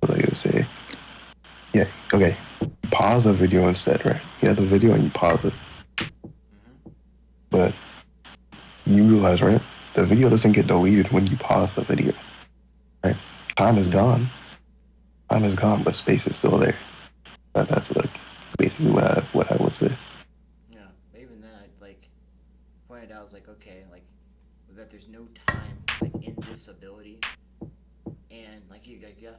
was I gonna say? Yeah, okay. Pause the video instead, right? You have the video and you pause it, but you realize, right? The video doesn't get deleted when you pause the video, right? Time is gone. Time is gone, but space is still there. That's like basically what I would say. Yeah, but even then, I like pointed out, I was like, okay, like that there's no time like in this ability, and like you like yeah.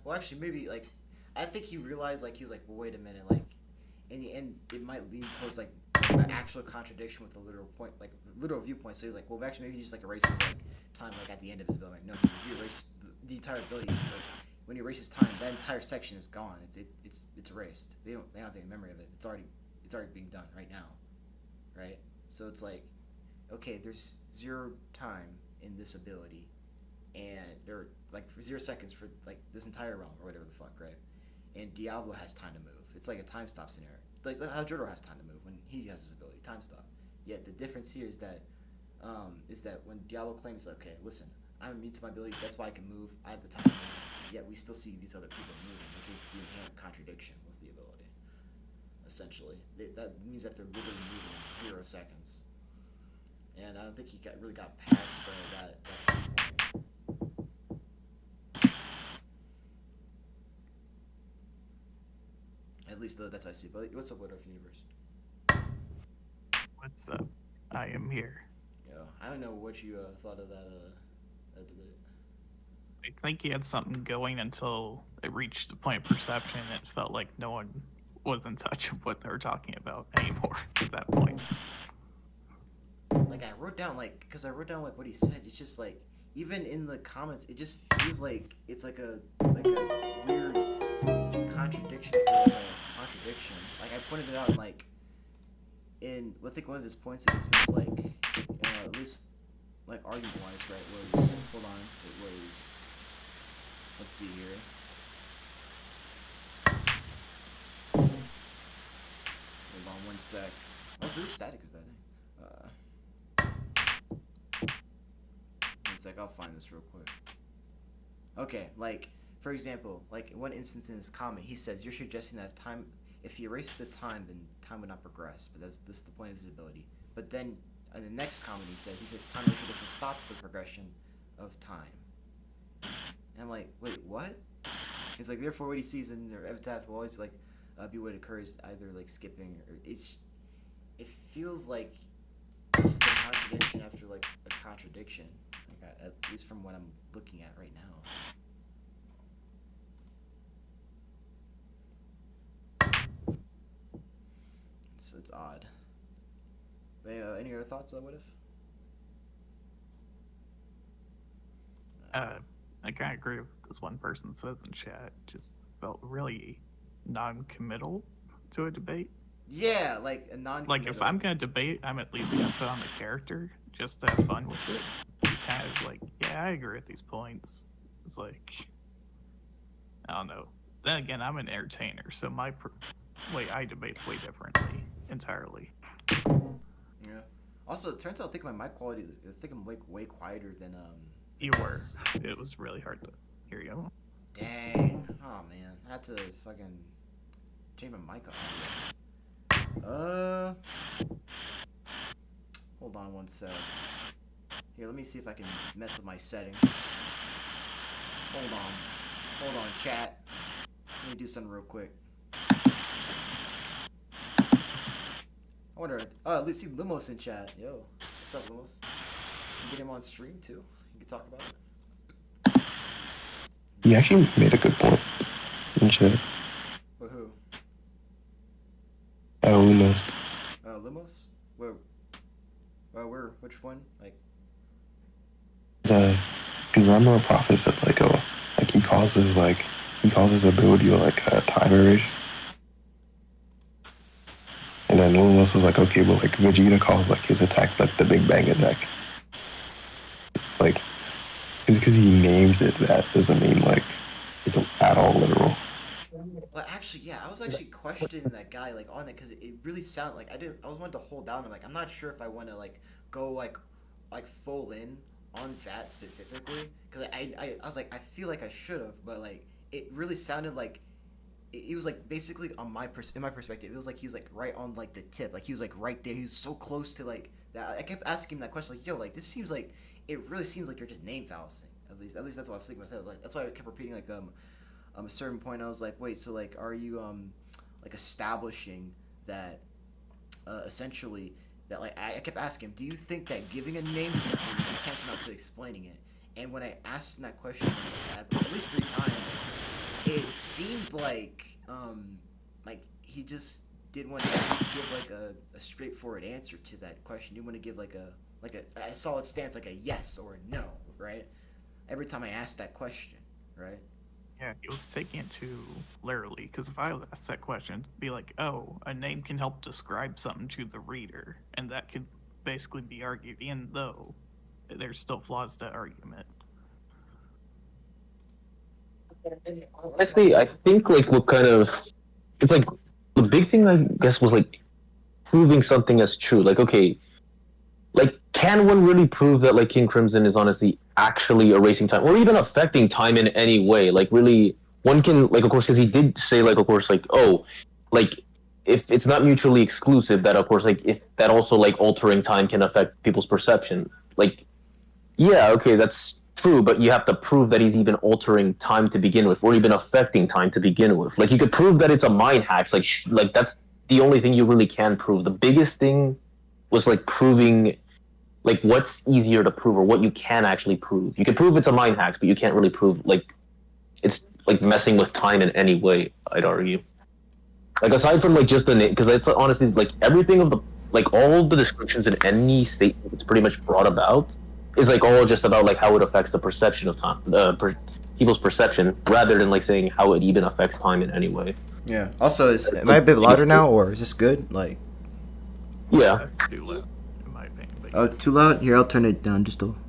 Well, actually, maybe like I think he realized like he was like, well, wait a minute, like in the end, it might lead towards like an actual contradiction with the literal point, like literal viewpoint. So he's like, well, actually, maybe he just like erases like time like at the end of his ability. Like, no, he erased the entire ability. Like, when he erases time, that entire section is gone. It's erased. They don't have any memory of it. It's already being done right now, right? So it's like, okay, there's zero time in this ability, and there are like for 0 seconds for like this entire realm or whatever the fuck, right? And Diablo has time to move. It's like a time stop scenario, like how JoJo has time to move when he has his ability, time stop. Yet the difference here is that when Diablo claims, okay, listen, I'm immune to my ability, that's why I can move. I have the time to move. Yet we still see these other people moving, which is the inherent contradiction with the ability. Essentially, that means that they're literally moving in 0 seconds. And I don't think he really got past that point. At least that's how I see it. But what's up, What If Universe? What's up? I am here. Yeah, I don't know what you thought of that debate. I think he had something going until it reached the point of perception. It felt like no one was in touch with what they were talking about anymore at that point. Like I wrote down like what he said. It's just like even in the comments, it just feels like it's like a weird contradiction. Like I pointed it out like I think one of his points against me was like at least like argument wise, right? Was hold on, it was let's see here. Hold on one sec. Oh, so static is that? One sec, I'll find this real quick. Okay, like for example, like in one instance in his comment, he says you're suggesting that if you erase the time, then time would not progress. But this is the point of his ability. But then in the next comment, he says time erasure doesn't stop the progression of time. And I'm like, wait, what? He's like, therefore, what he sees in their epitaph will always be like, be what occurs, either like skipping or it feels like it's just a contradiction after like a contradiction. Like at least from what I'm looking at right now. It's odd. Any other thoughts on What If? I kind of agree with this one person says in chat. Just felt really non-committal to a debate. Yeah, like a non-committal. Like if I'm gonna debate, I'm at least gonna put on the character just to have fun with it. He's kind of like, yeah, I agree with these points. It's like, I don't know. Then again, I'm an entertainer, so my way I debate's way differently entirely. Yeah. Also, it turns out I think my mic quality. I think I'm like way quieter than You were. It was really hard to hear you. Dang. Oh man, I had to fucking change my mic off. Hold on one sec. Here, let me see if I can mess with my settings. Hold on, chat. Let me do something real quick. I wonder. Oh, let's see Limos in chat. Yo, what's up, Limos? You can get him on stream too. You can talk about it. He actually made a good point in chat. But who? Lumos. Limos? Where? Which one? Like. Can remember a prophet said he causes ability to time erase. And then Lumos was like, okay, but Vegeta calls his attack the Big Bang attack. Because he names it that doesn't mean it's at all literal. Well, actually, yeah, I was actually questioning that guy like on it because it really sounded like I was wanting to hold down. I'm like, I'm not sure if I want to like go like full in on that specifically because I was like I feel like I should have, but like it really sounded like it was like basically on in my perspective, it was like he was like right on like the tip, like he was like right there. He was so close to like that. I kept asking him that question, like, yo, like this seems like it really seems like you're just name fallacy. At least that's what I was thinking myself. Like that's why I kept repeating like a certain point. I was like, wait, so like are you like establishing that essentially that like I kept asking him, do you think that giving a name to something is tantamount to explaining it? And when I asked him that question at least 3 times, it seemed like he just didn't want to give like a straightforward answer to that question. He didn't want to give like a solid stance, like a yes or a no, right? Every time I asked that question, right? Yeah, he was taking it too literally. Because if I was asked that question, it'd be like, oh, a name can help describe something to the reader, and that could basically be argued, even though there's still flaws to argument. Honestly, I think like what kind of it's like the big thing I guess was like proving something as true. Like okay, like can one really prove that like King Crimson is honestly actually erasing time or even affecting time in any way? Like really, one can like of course because he did say like of course like oh, like if it's not mutually exclusive that of course like if that also like altering time can affect people's perception. Like yeah, okay, that's true, but you have to prove that he's even altering time to begin with, or even affecting time to begin with. Like you could prove that it's a mind hack. Like that's the only thing you really can prove. The biggest thing was like proving like what's easier to prove or what you can actually prove. You can prove it's a mind hack, but you can't really prove like it's like messing with time in any way. I'd argue. Like aside from like just the name, because it's honestly like everything of the like all the descriptions in any statement that's pretty much brought about is like all just about like how it affects the perception of time, people's perception, rather than like saying how it even affects time in any way. Yeah. Also, am I a bit louder now, or is this good? Like, Yeah. That's too loud, in my opinion. But oh, too loud? Here, I'll turn it down just a little.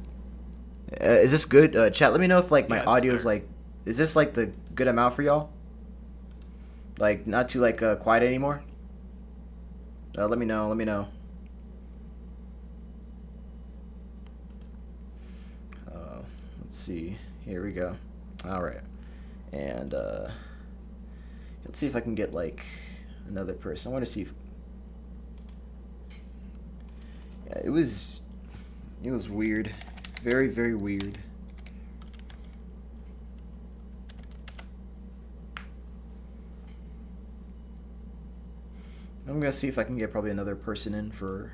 Is this good? Chat, let me know if like my Yeah, it's audio is fair. like, is this like the good amount for y'all? Like, not too like quiet anymore. Let me know. Let me know. Let's see. Here we go. All right, and let's see if I can get like another person. I want to see if. Yeah, it was weird, very very weird. I'm gonna see if I can get probably another person in for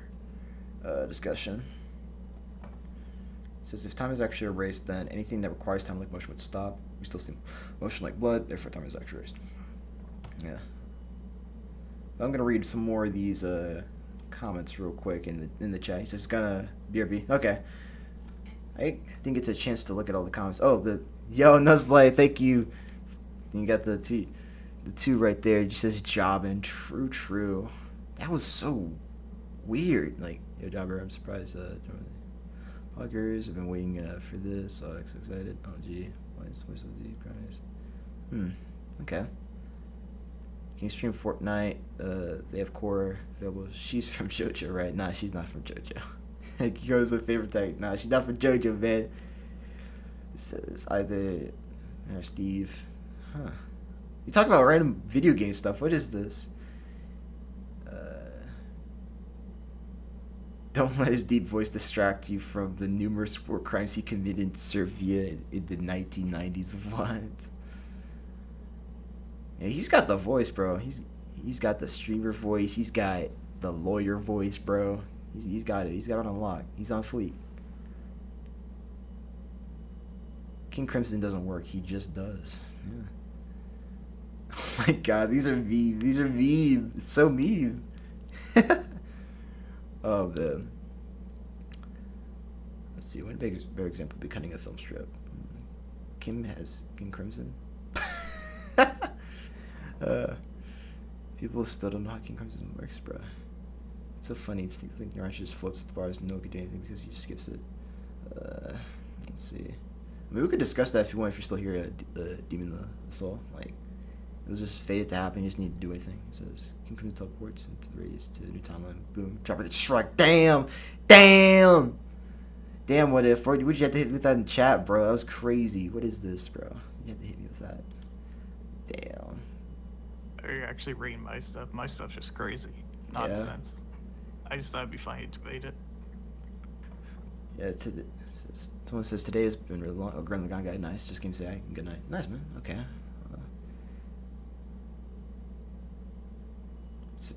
discussion. It says if time is actually erased, then anything that requires time like motion would stop. We still see motion like blood, therefore time is actually erased. Yeah. I'm gonna read some more of these comments real quick in the chat. He says it's gonna BRB. Okay. I didn't get a chance to look at all the comments. Oh, Nuzlite, thank you. You got the two right there. It just says jobbing. True. That was so weird. Like, yo, Jobber, I'm surprised. Poggers, I've been waiting for this. So excited. Oh, gee. Why is so deep, guys? Okay. Can you stream Fortnite? They have core available. She's from JoJo, right? Nah, she's not from JoJo. Kiko's a favorite tag. Nah, she's not from JoJo, man. It's either Steve. Huh. You talk about random video game stuff. What is this? Don't let his deep voice distract you from the numerous war crimes he committed in Serbia in the 1990s. What? Yeah, he's got the voice, bro. He's got the streamer voice. He's got the lawyer voice, bro. He's got it. He's got it on lock. He's on fleek. King Crimson doesn't work. He just does. Yeah. Oh my god, these are memes. These are memes. It's so meme. Oh man. Let's see. One better example would be cutting a film strip. King Crimson. People still don't know how King Crimson works, bro. It's so funny to think Naranj just floats at the bars and no one can do anything because he just skips it. Let's see. I mean, we could discuss that if you want, if you're still here at Demon the Soul. Like, It was just fated to happen. You just need to do a thing. It says Kingdom teleports into the radius to a new timeline. Boom. Drop it. Strike. Damn. What if? Bro, would you have to hit me with that in chat, bro? That was crazy. What is this, bro? You have to hit me with that. Damn. Are you actually reading my stuff? My stuff's just crazy. Nonsense. I just thought it'd be funny to debate it. Yeah, someone says today has been really long. Oh, Grand Lagan guy, nice. Just came to say good night. Nice, man. Okay.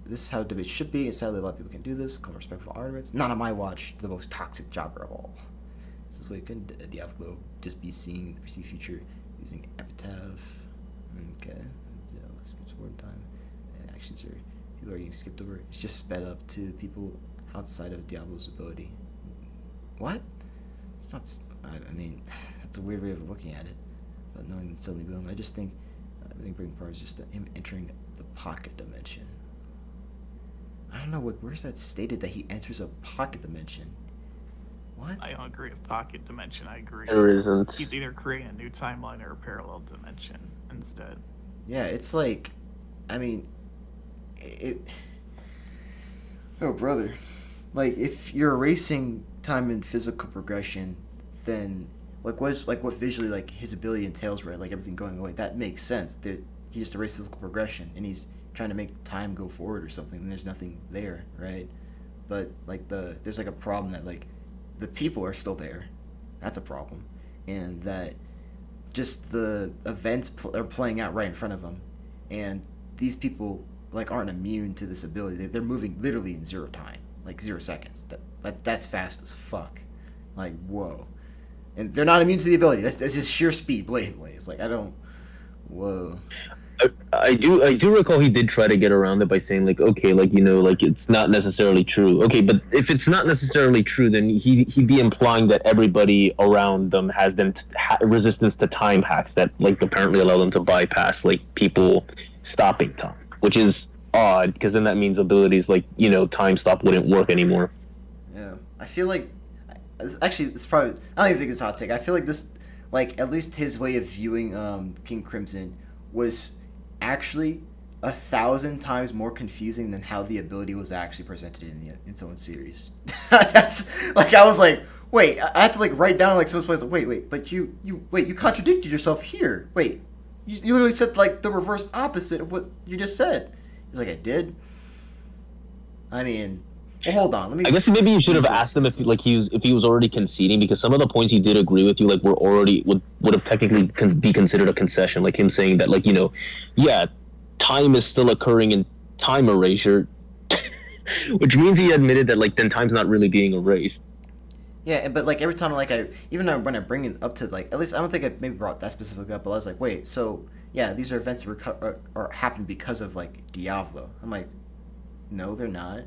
This is how debate should be, and sadly a lot of people can't do this. Call respectful arguments. Not on my watch. The most toxic jobber of all. This is why you can Diablo just be seeing the perceived future using epitaph. Okay. Let's skip forward time. And actions are people are getting skipped over. It's just sped up to people outside of Diablo's ability. What? It's not. I mean, that's a weird way of looking at it. Without knowing that suddenly boom. I just think everything breaking apart is just him entering the pocket dimension. I don't know, where's that stated that he enters a pocket dimension? What? I don't agree with pocket dimension. I agree. There isn't. He's either creating a new timeline or a parallel dimension instead. Yeah, it's like, I mean, oh brother, like if you're erasing time in physical progression, then what visually like his ability entails, right? Like everything going away. That makes sense. He just erased physical progression, and he's trying to make time go forward or something, and there's nothing there, right? But like there's like a problem that like the people are still there. That's a problem, and that just the events are playing out right in front of them, and these people like aren't immune to this ability. They're moving literally in zero time, like 0 seconds. That's fast as fuck. Like whoa, and they're not immune to the ability. That's just sheer speed, blatantly. It's like whoa. I do recall he did try to get around it by saying like, okay, like, you know, like it's not necessarily true. Okay, but if it's not necessarily true, then he'd be implying that everybody around them has resistance to time hacks that like apparently allow them to bypass like people stopping time, which is odd because then that means abilities like, you know, time stop wouldn't work anymore. Yeah, I feel like actually it's probably, I don't even think it's a hot take. I feel like this, like at least his way of viewing King Crimson was actually 1,000 times more confusing than how the ability was actually presented in its own series. That's like, I was like, wait, I had to like write down like someone's place. Like, wait, but you contradicted yourself here. Wait, you literally said like the reverse opposite of what you just said. He's like, I did. I mean, well, hold on. I guess maybe you should have asked him if he was already conceding, because some of the points he did agree with you, like were already would have technically be considered a concession, like him saying that, like, you know, yeah, time is still occurring in time erasure, which means he admitted that like then time's not really being erased. Yeah, but like every time, like when I bring it up to like, at least I don't think I maybe brought that specific up, but I was like, wait, so yeah, these are events that are happen because of like Diablo. I'm like, no, they're not.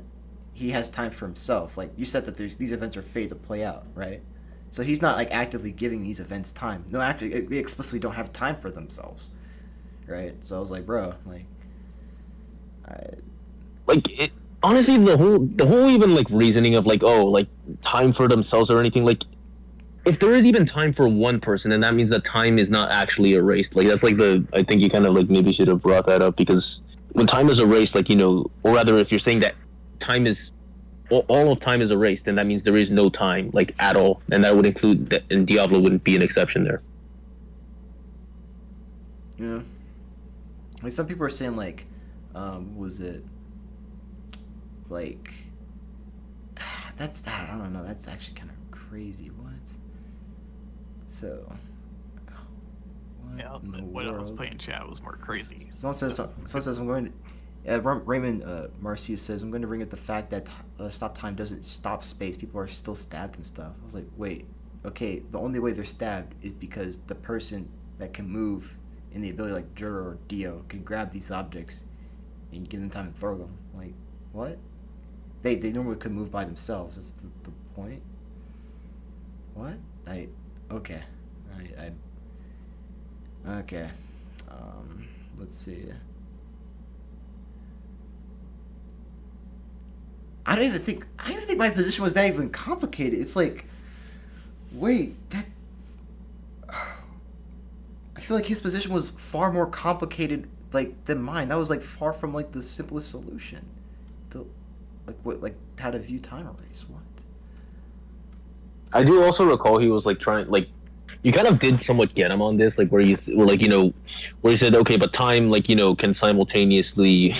He has time for himself. Like you said that these events are fated to play out, right? So he's not like actively giving these events time. No, actually, they explicitly don't have time for themselves, right? So I was like, bro, like, honestly, the whole even like reasoning of like, oh, like time for themselves or anything, like if there is even time for one person, then that means that time is not actually erased. Like that's like I think you kind of like maybe should have brought that up, because when time is erased, like, you know, or rather if you're saying that time is all of time is erased, and that means there is no time like at all, and that would include that, and Diablo wouldn't be an exception there. Yeah, like some people are saying like, was it like that's I don't know, that's actually kind of crazy. What? So Yeah, what else playing chat was more crazy. Someone says I'm going to. Raymond Marcia says, I'm going to bring up the fact that stop time doesn't stop space. People are still stabbed and stuff. I was like, wait, okay, the only way they're stabbed is because the person that can move in the ability like JoJo or Dio can grab these objects and give them time and throw them. Like, what? They normally could move by themselves. That's the point. What? Okay. Okay. Let's see. I don't even think my position was that even complicated. It's like, wait, I feel like his position was far more complicated than mine. That was like far from like the simplest solution. To, like how to view time erase. What? I do also recall he was like trying like you kind of did somewhat get him on this, like where like where he said, okay, but time like can simultaneously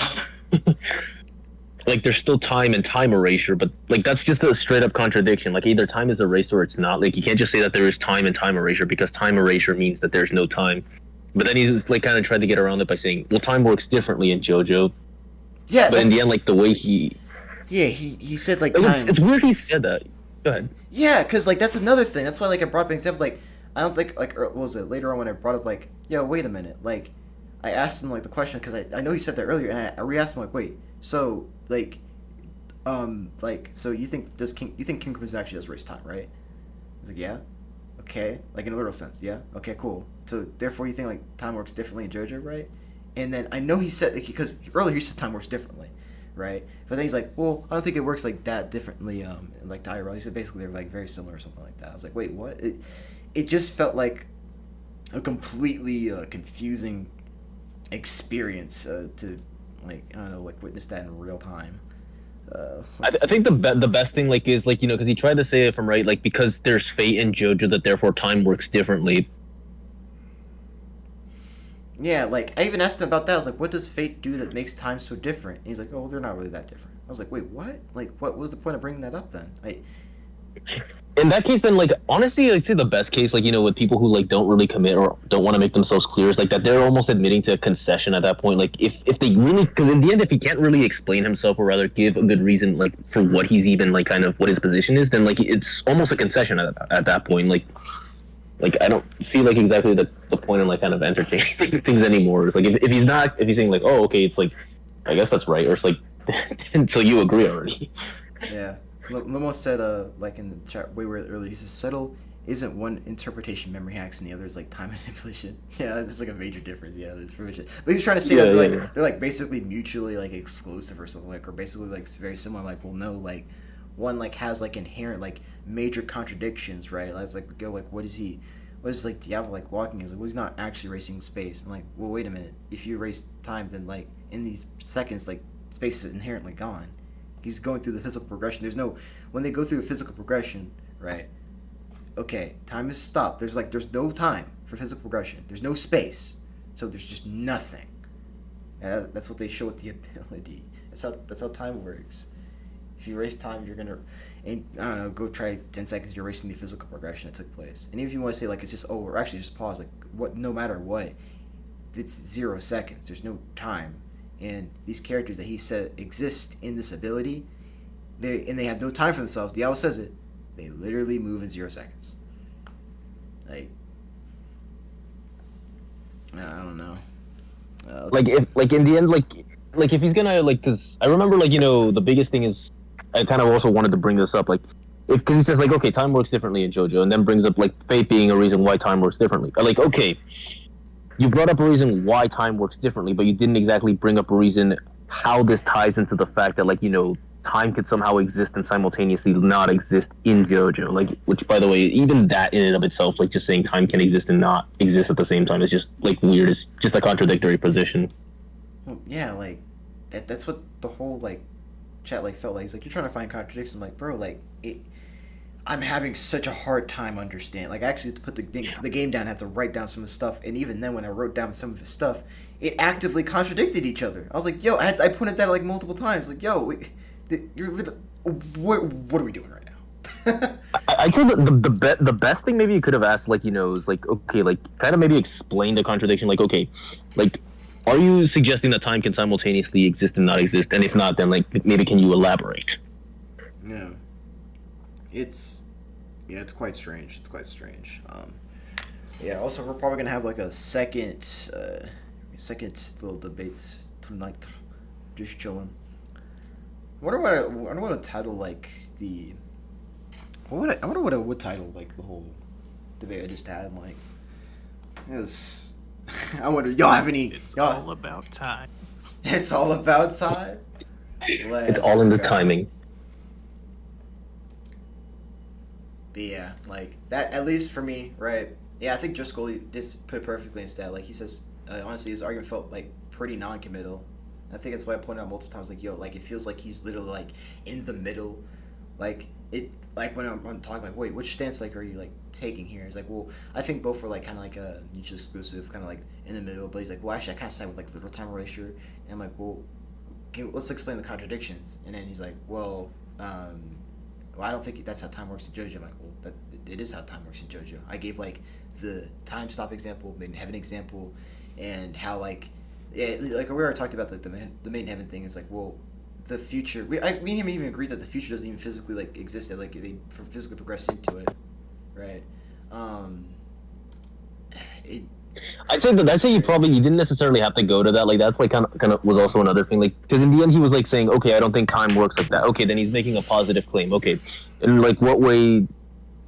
like there's still time and time erasure, but like that's just a straight up contradiction. Like either time is erased or it's not. Like you can't just say that there is time and time erasure because time erasure means that there's no time. But then he's like kind of tried to get around it by saying, well, time works differently in JoJo. Yeah. But in the end, like the way he said like time. It's weird he said that. Go ahead. Yeah, because like that's another thing. That's why like I brought up an example. Like I don't think like what was it later on when I brought up like, yo, wait a minute. Like I asked him like the question because I know he said that earlier, and I re-asked him like, wait, so like so you think Kingdom actually does erase time, right? I was like, yeah. Okay, like in a literal sense, yeah. Okay, cool. So therefore, you think like time works differently in JoJo, right? And then I know he said like, because earlier he said time works differently, right? But then he's like, well, I don't think it works like that differently. Like to IRL, he said basically they're like very similar or something like that. I was like, wait, what? It just felt like a completely confusing experience to like I don't know, like witness that in real time. I think the best thing like is like because he tried to say it from right like because there's fate in JoJo that therefore time works differently. Yeah, like I even asked him about that. I was like, "What does fate do that makes time so different?" And he's like, "Oh, they're not really that different." I was like, "Wait, what? Like, what was the point of bringing that up then?" In that case, then like honestly, I'd say the best case, like with people who like don't really commit or don't want to make themselves clear, is like that they're almost admitting to a concession at that point. Like if they really, because in the end, if he can't really explain himself or rather give a good reason like for what he's even like kind of what his position is, then like it's almost a concession at that point. Like I don't see like exactly the point in like kind of entertaining things anymore. It's like if he's saying like, oh okay, it's like I guess that's right, or it's like until you agree already. Yeah. Limo said, like in the chat way earlier, he says, subtle isn't one interpretation memory hacks and the other is like time manipulation. Yeah, there's like a major difference. Yeah, there's pretty much it. But he was trying to say that they're like basically mutually like exclusive or something like, or basically like very similar. Like, well, no, like one like has like inherent like major contradictions, right? Like, it's like go like what is like Diablo like walking? Is like, well, he's not actually racing space. I'm like, well, wait a minute. If you erase time, then like in these seconds, like space is inherently gone. He's going through the physical progression. There's no when they go through a physical progression, right? Okay, time is stopped. There's no time for physical progression. There's no space, so there's just nothing. That's what they show with the ability. That's how time works. If you erase time, you're gonna, and I don't know, go try 10 seconds. You're erasing the physical progression that took place. And even if you want to say like it's just or actually just pause. Like what? No matter what, it's 0 seconds. There's no time. And these characters that he said exist in this ability, they have no time for themselves. Diablo says it. They literally move in 0 seconds. Like, I don't know. Like in the end, like if he's gonna like, cause I remember like the biggest thing is I kind of also wanted to bring this up like because he says like okay time works differently in JoJo and then brings up like fate being a reason why time works differently. Like okay. You brought up a reason why time works differently, but you didn't exactly bring up a reason how this ties into the fact that, like, time could somehow exist and simultaneously not exist in JoJo. Like, which, by the way, even that in and of itself, like, just saying time can exist and not exist at the same time is just, like, weird. It's just a contradictory position. Well, yeah, like, that's what the whole, like, chat, like, felt like. It's like, you're trying to find contradictions. I'm like, bro, like, I'm having such a hard time understanding. Like, I actually had to put the game down, I had to write down some of the stuff, and even then, when I wrote down some of his stuff, it actively contradicted each other. I was like, yo, I pointed that out, like, multiple times. Like, yo, you're literally, what are we doing right now? I think the best thing maybe you could have asked, like, is, like, okay, like, kind of maybe explain the contradiction. Like, okay, like, are you suggesting that time can simultaneously exist and not exist? And if not, then, like, maybe can you elaborate? Yeah. It's quite strange. It's quite strange. Yeah. Also, we're probably gonna have like a second little debates tonight. Just chilling. I wonder what a title like the. I wonder what I would title like the whole debate I just had. Like, I wonder. Y'all have any? It's all about time. It's all about time. It's all in the timing. But yeah, like that at least for me, right? Yeah, I think Driscoll just put it perfectly instead. Like he says, honestly, his argument felt like pretty non-committal. I think that's why I pointed out multiple times, like, yo, like, it feels like he's literally, like, in the middle. Like, like, when I'm talking, like, wait, which stance, like, are you, like, taking here? He's like, well, I think both are, like, kind of, like, a mutually exclusive, kind of, like, in the middle. But he's like, well, actually, I kind of side with, like, literal time erasure. And I'm like, well, let's explain the contradictions. And then he's like, well, I don't think that's how time works in JoJo. I'm like, well, it is how time works in JoJo. I gave, like, the time stop example, main heaven example, and how, like, yeah, like we already talked about, like, the main heaven thing. Is like, well, the future. We even agreed that the future doesn't even physically, like, exist. Like, they physically progress into it, right? I'd say you didn't necessarily have to go to that. Like, that's like kind of was also another thing. Like, because in the end he was like saying, okay, I don't think time works like that. Okay, then he's making a positive claim. Okay, and like what way?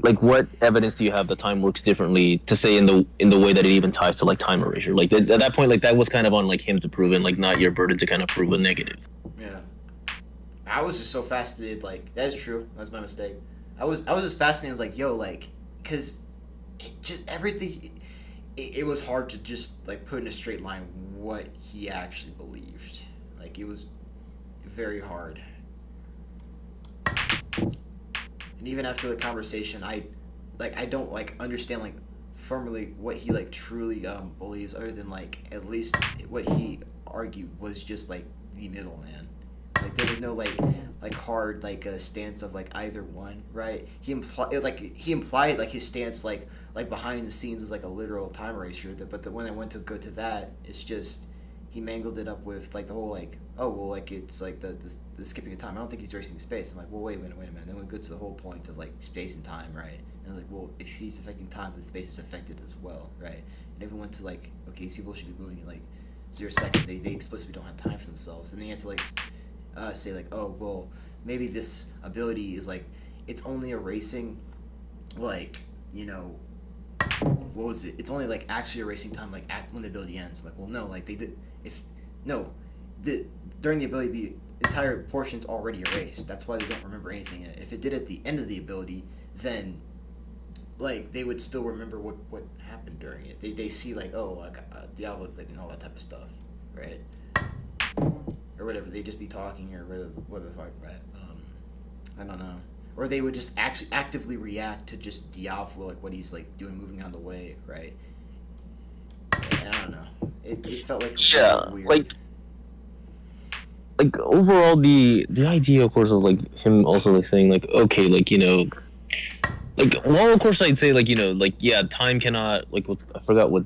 Like, what evidence do you have that time works differently to say in the way that it even ties to, like, time erasure? Like, at that point, like, that was kind of on, like, him to prove, and, like, not your burden to kind of prove a negative. Yeah. I was just so fascinated, like, that is true. That's my mistake. I was just fascinated. I was like, yo, like, because just everything, it was hard to just, like, put in a straight line what he actually believed. Like, it was very hard. And even after the conversation, I don't, like, understand, like, firmly what he, like, truly believes, other than, like, at least what he argued was just, like, the middleman. Like, there was no, like hard, like, a stance of, like, either one, right? He implied like his stance, like behind the scenes was, like, a literal time erasure. But when I went to go to that, it's just he mangled it up with, like, the whole, like, oh, well, like, it's, like, the skipping of time. I don't think he's erasing space. I'm like, well, wait a minute. Then we go to the whole point of, like, space and time, right? And I was like, well, if he's affecting time, then space is affected as well, right? And everyone went to, like, okay, these people should be moving in, like, 0 seconds. They explicitly don't have time for themselves. And then he had to, like, say, like, oh, well, maybe this ability is, like, it's only erasing, like, you know, what was it? It's only, like, actually erasing time, like, when the ability ends. I'm like, well, no, like, during the ability, the entire portion's already erased. That's why they don't remember anything in it. If it did at the end of the ability, then, like, they would still remember what happened during it. They see, like, oh, like, Diablo, like, and all that type of stuff, right? Or whatever. They'd just be talking, or whatever the fuck, right? I don't know. Or they would just actually actively react to just Diablo, like, what he's, like, doing, moving out of the way, right? And I don't know. It felt like really weird. Like overall, the idea, of course, of, like, him also, like, saying, like, okay, like, you know, like, well, of course, I'd say, like, you know, like, yeah, time cannot, like, I forgot what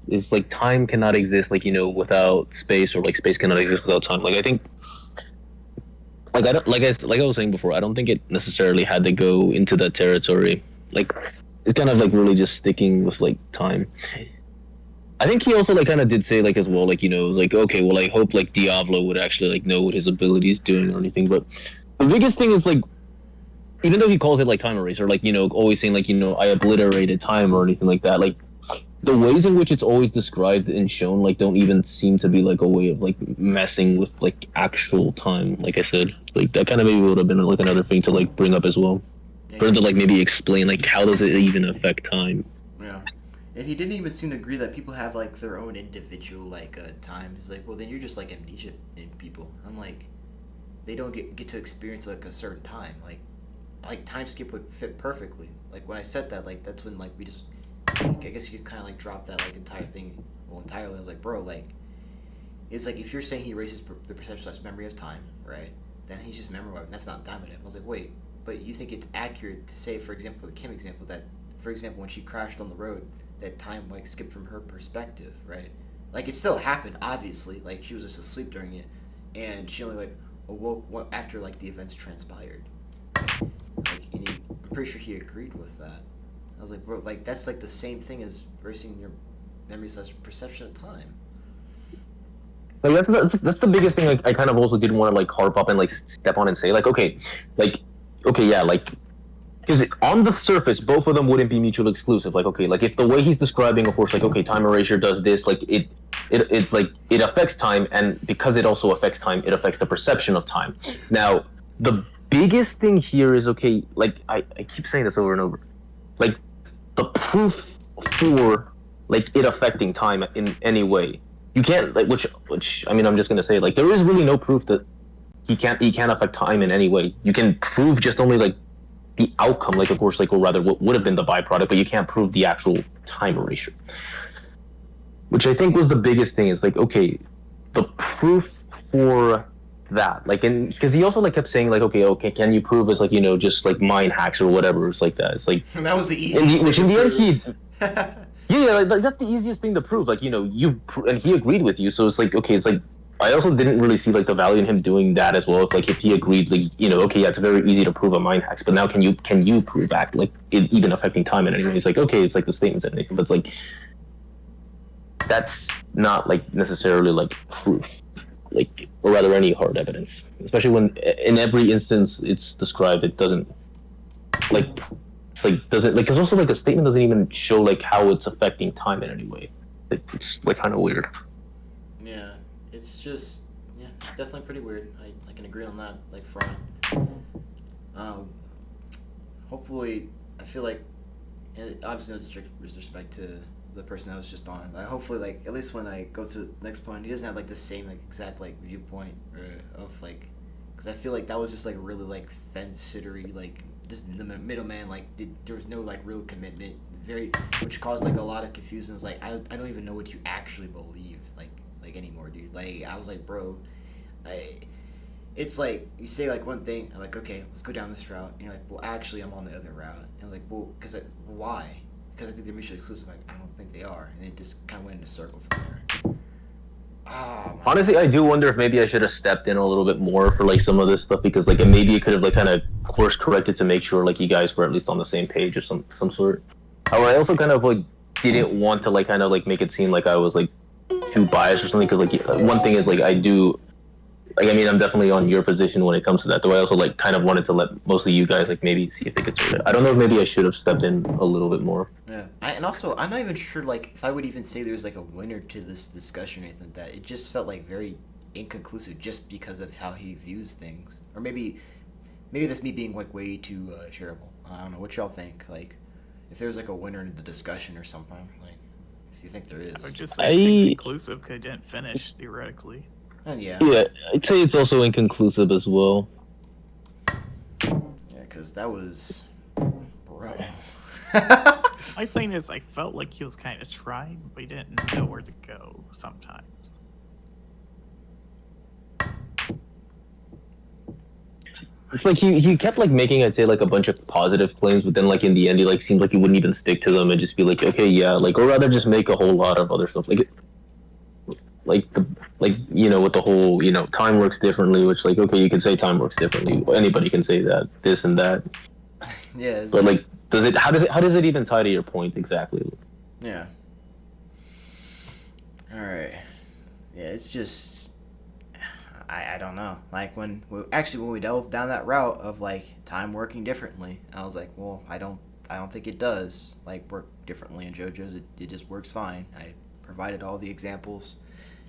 is, like, time cannot exist, like, you know, without space, or, like, space cannot exist without time. Like, I think, like, I was saying before, I don't think it necessarily had to go into that territory. Like, it's kind of, like, really just sticking with, like, time. I think he also, like, kind of did say, like, as well, like, you know, like, okay, well, I hope, like, Diablo would actually, like, know what his ability is doing or anything. But the biggest thing is, like, even though he calls it, like, time eraser, like, you know, always saying, like, you know, I obliterated time or anything like that, like, the ways in which it's always described and shown, like, don't even seem to be, like, a way of, like, messing with, like, actual time. Like I said, like, that kind of maybe would have been, like, another thing to, like, bring up as well. For him to, like, maybe explain, like, how does it even affect time. Yeah. And he didn't even seem to agree that people have, like, their own individual, like, time. He's like, well, then you're just, like, amnesia in people. I'm like, they don't get to experience, like, a certain time. Like, time skip would fit perfectly. Like, when I said that, like, that's when, like, we just, I guess you could kind of, like, drop that, like, entire thing, well, entirely. I was like, bro, like, it's like, if you're saying he erases the perception/memory of time, right, then he's just memorizing. That's not time to him. I was like, wait, but you think it's accurate to say, for example, the Kim example, that, for example, when she crashed on the road, that time, like, skipped from her perspective, right? Like, it still happened, obviously. Like, she was just asleep during it, and she only, like, awoke after, like, the events transpired. Like, and I'm pretty sure he agreed with that. I was like, bro, like, that's, like, the same thing as erasing your memory/perception of time. Like, that's the biggest thing, like, I kind of also didn't want to, like, harp up and, like, step on and say, like, okay, yeah, like, because on the surface, both of them wouldn't be mutually exclusive. Like, okay, like, if the way he's describing, of course, like, okay, time erasure does this, like, it affects time, and because it also affects time, it affects the perception of time. Now, the biggest thing here is, okay, like, I keep saying this over and over, like, the proof for, like, it affecting time in any way you can't like which I mean I'm just gonna say like there is really no proof that he can't affect time in any way. You can prove just only like the outcome, like of course, like or rather what would have been the byproduct, but you can't prove the actual time erasure. Which I think was the biggest thing. Is like okay, the proof for that, like, and because he also like kept saying like okay, can you prove it's like just like mind hacks or whatever. It's like that. It's like And that was the easiest which in thing the to end prove. yeah, like that's the easiest thing to prove. Like and he agreed with you, so it's like okay, it's like I also didn't really see like the value in him doing that as well. Like if he agreed, like okay, yeah, it's very easy to prove a mind hacks, but now can you prove that like it even affecting time in any way? It's like okay, it's like the statements and anything, but it's like that's not like necessarily like proof, like or rather any hard evidence, especially when in every instance it's described, it doesn't like doesn't like because also like the statement doesn't even show like how it's affecting time in any way. It's like kind of weird. Yeah, it's just it's definitely pretty weird. I can agree on that like front. Hopefully, I feel like, and obviously with respect to the person that was just on. Hopefully, like at least when I go to the next point, he doesn't have like the same like exact like viewpoint of like, because I feel like that was just like really like fence sittery, like just the middleman. Like there was no like real commitment, which caused like a lot of confusions. Like I don't even know what you actually believe like anymore, dude. Like I was like, bro, it's like you say like one thing, I'm like, okay, let's go down this route. And you're like, well, actually, I'm on the other route. And I was like, well, why? Because I think they're mutually exclusive. Like, I don't think they are, and it just kind of went in a circle from there. Honestly, I do wonder if maybe I should have stepped in a little bit more for like some of this stuff because like maybe it could have like kind of course corrected to make sure like you guys were at least on the same page or some sort. However, I also kind of like didn't want to like kind of like make it seem like I was like too biased or something because like one thing is like I do. Like, I mean, I'm definitely on your position when it comes to that, though I also, like, kind of wanted to let mostly you guys, like, maybe see if they could sort it. I don't know if maybe I should have stepped in a little bit more. Yeah. And also, I'm not even sure, like, if I would even say there's, like, a winner to this discussion or anything like that. It just felt, like, very inconclusive just because of how he views things. Or maybe that's me being, like, way too charitable. I don't know. What y'all think? Like, if there's, like, a winner in the discussion or something, like, if you think there is. I would just say it's inconclusive because it didn't finish, theoretically. And yeah, I'd say it's also inconclusive as well. Yeah, because that was... Bro. My thing is, I felt like he was kind of trying, but he didn't know where to go sometimes. It's like he kept like making, I'd say, like a bunch of positive claims, but then like in the end he like seemed like he wouldn't even stick to them and just be like, okay, yeah, like, or rather just make a whole lot of other stuff like with the whole time works differently, which like okay, you can say time works differently, anybody can say that, this and that. Yeah, but like how does it even tie to your point exactly? Yeah. All right. Yeah, it's just I don't know. Like when we delved down that route of like time working differently, I was like, well, I don't think it does like work differently in JoJo's. It just works fine. I provided all the examples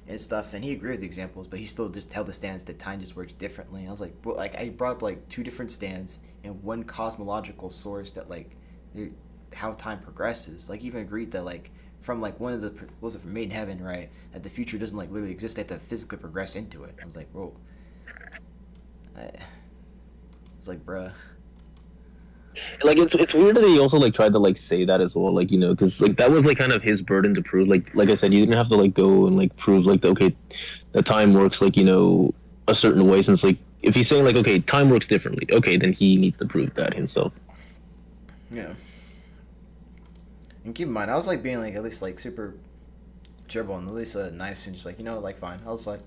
and stuff, and he agreed with the examples, but he still just held the stance that time just works differently. I was like, well, like I brought up like two different stands and one cosmological source that like how time progresses. Like even agreed that like from like one of the was it from Made in Heaven, right? That the future doesn't like literally exist; they have to physically progress into it. I was like, whoa. I was like, bruh. Like it's weird that he also like tried to like say that as well, like because like that was like kind of his burden to prove. Like I said, you didn't have to like go and like prove like the time works like a certain way. Since like if he's saying like okay, time works differently, okay, then he needs to prove that himself. Yeah. And keep in mind, I was like being like at least like super gerbil and at least nice and just like like fine. I was like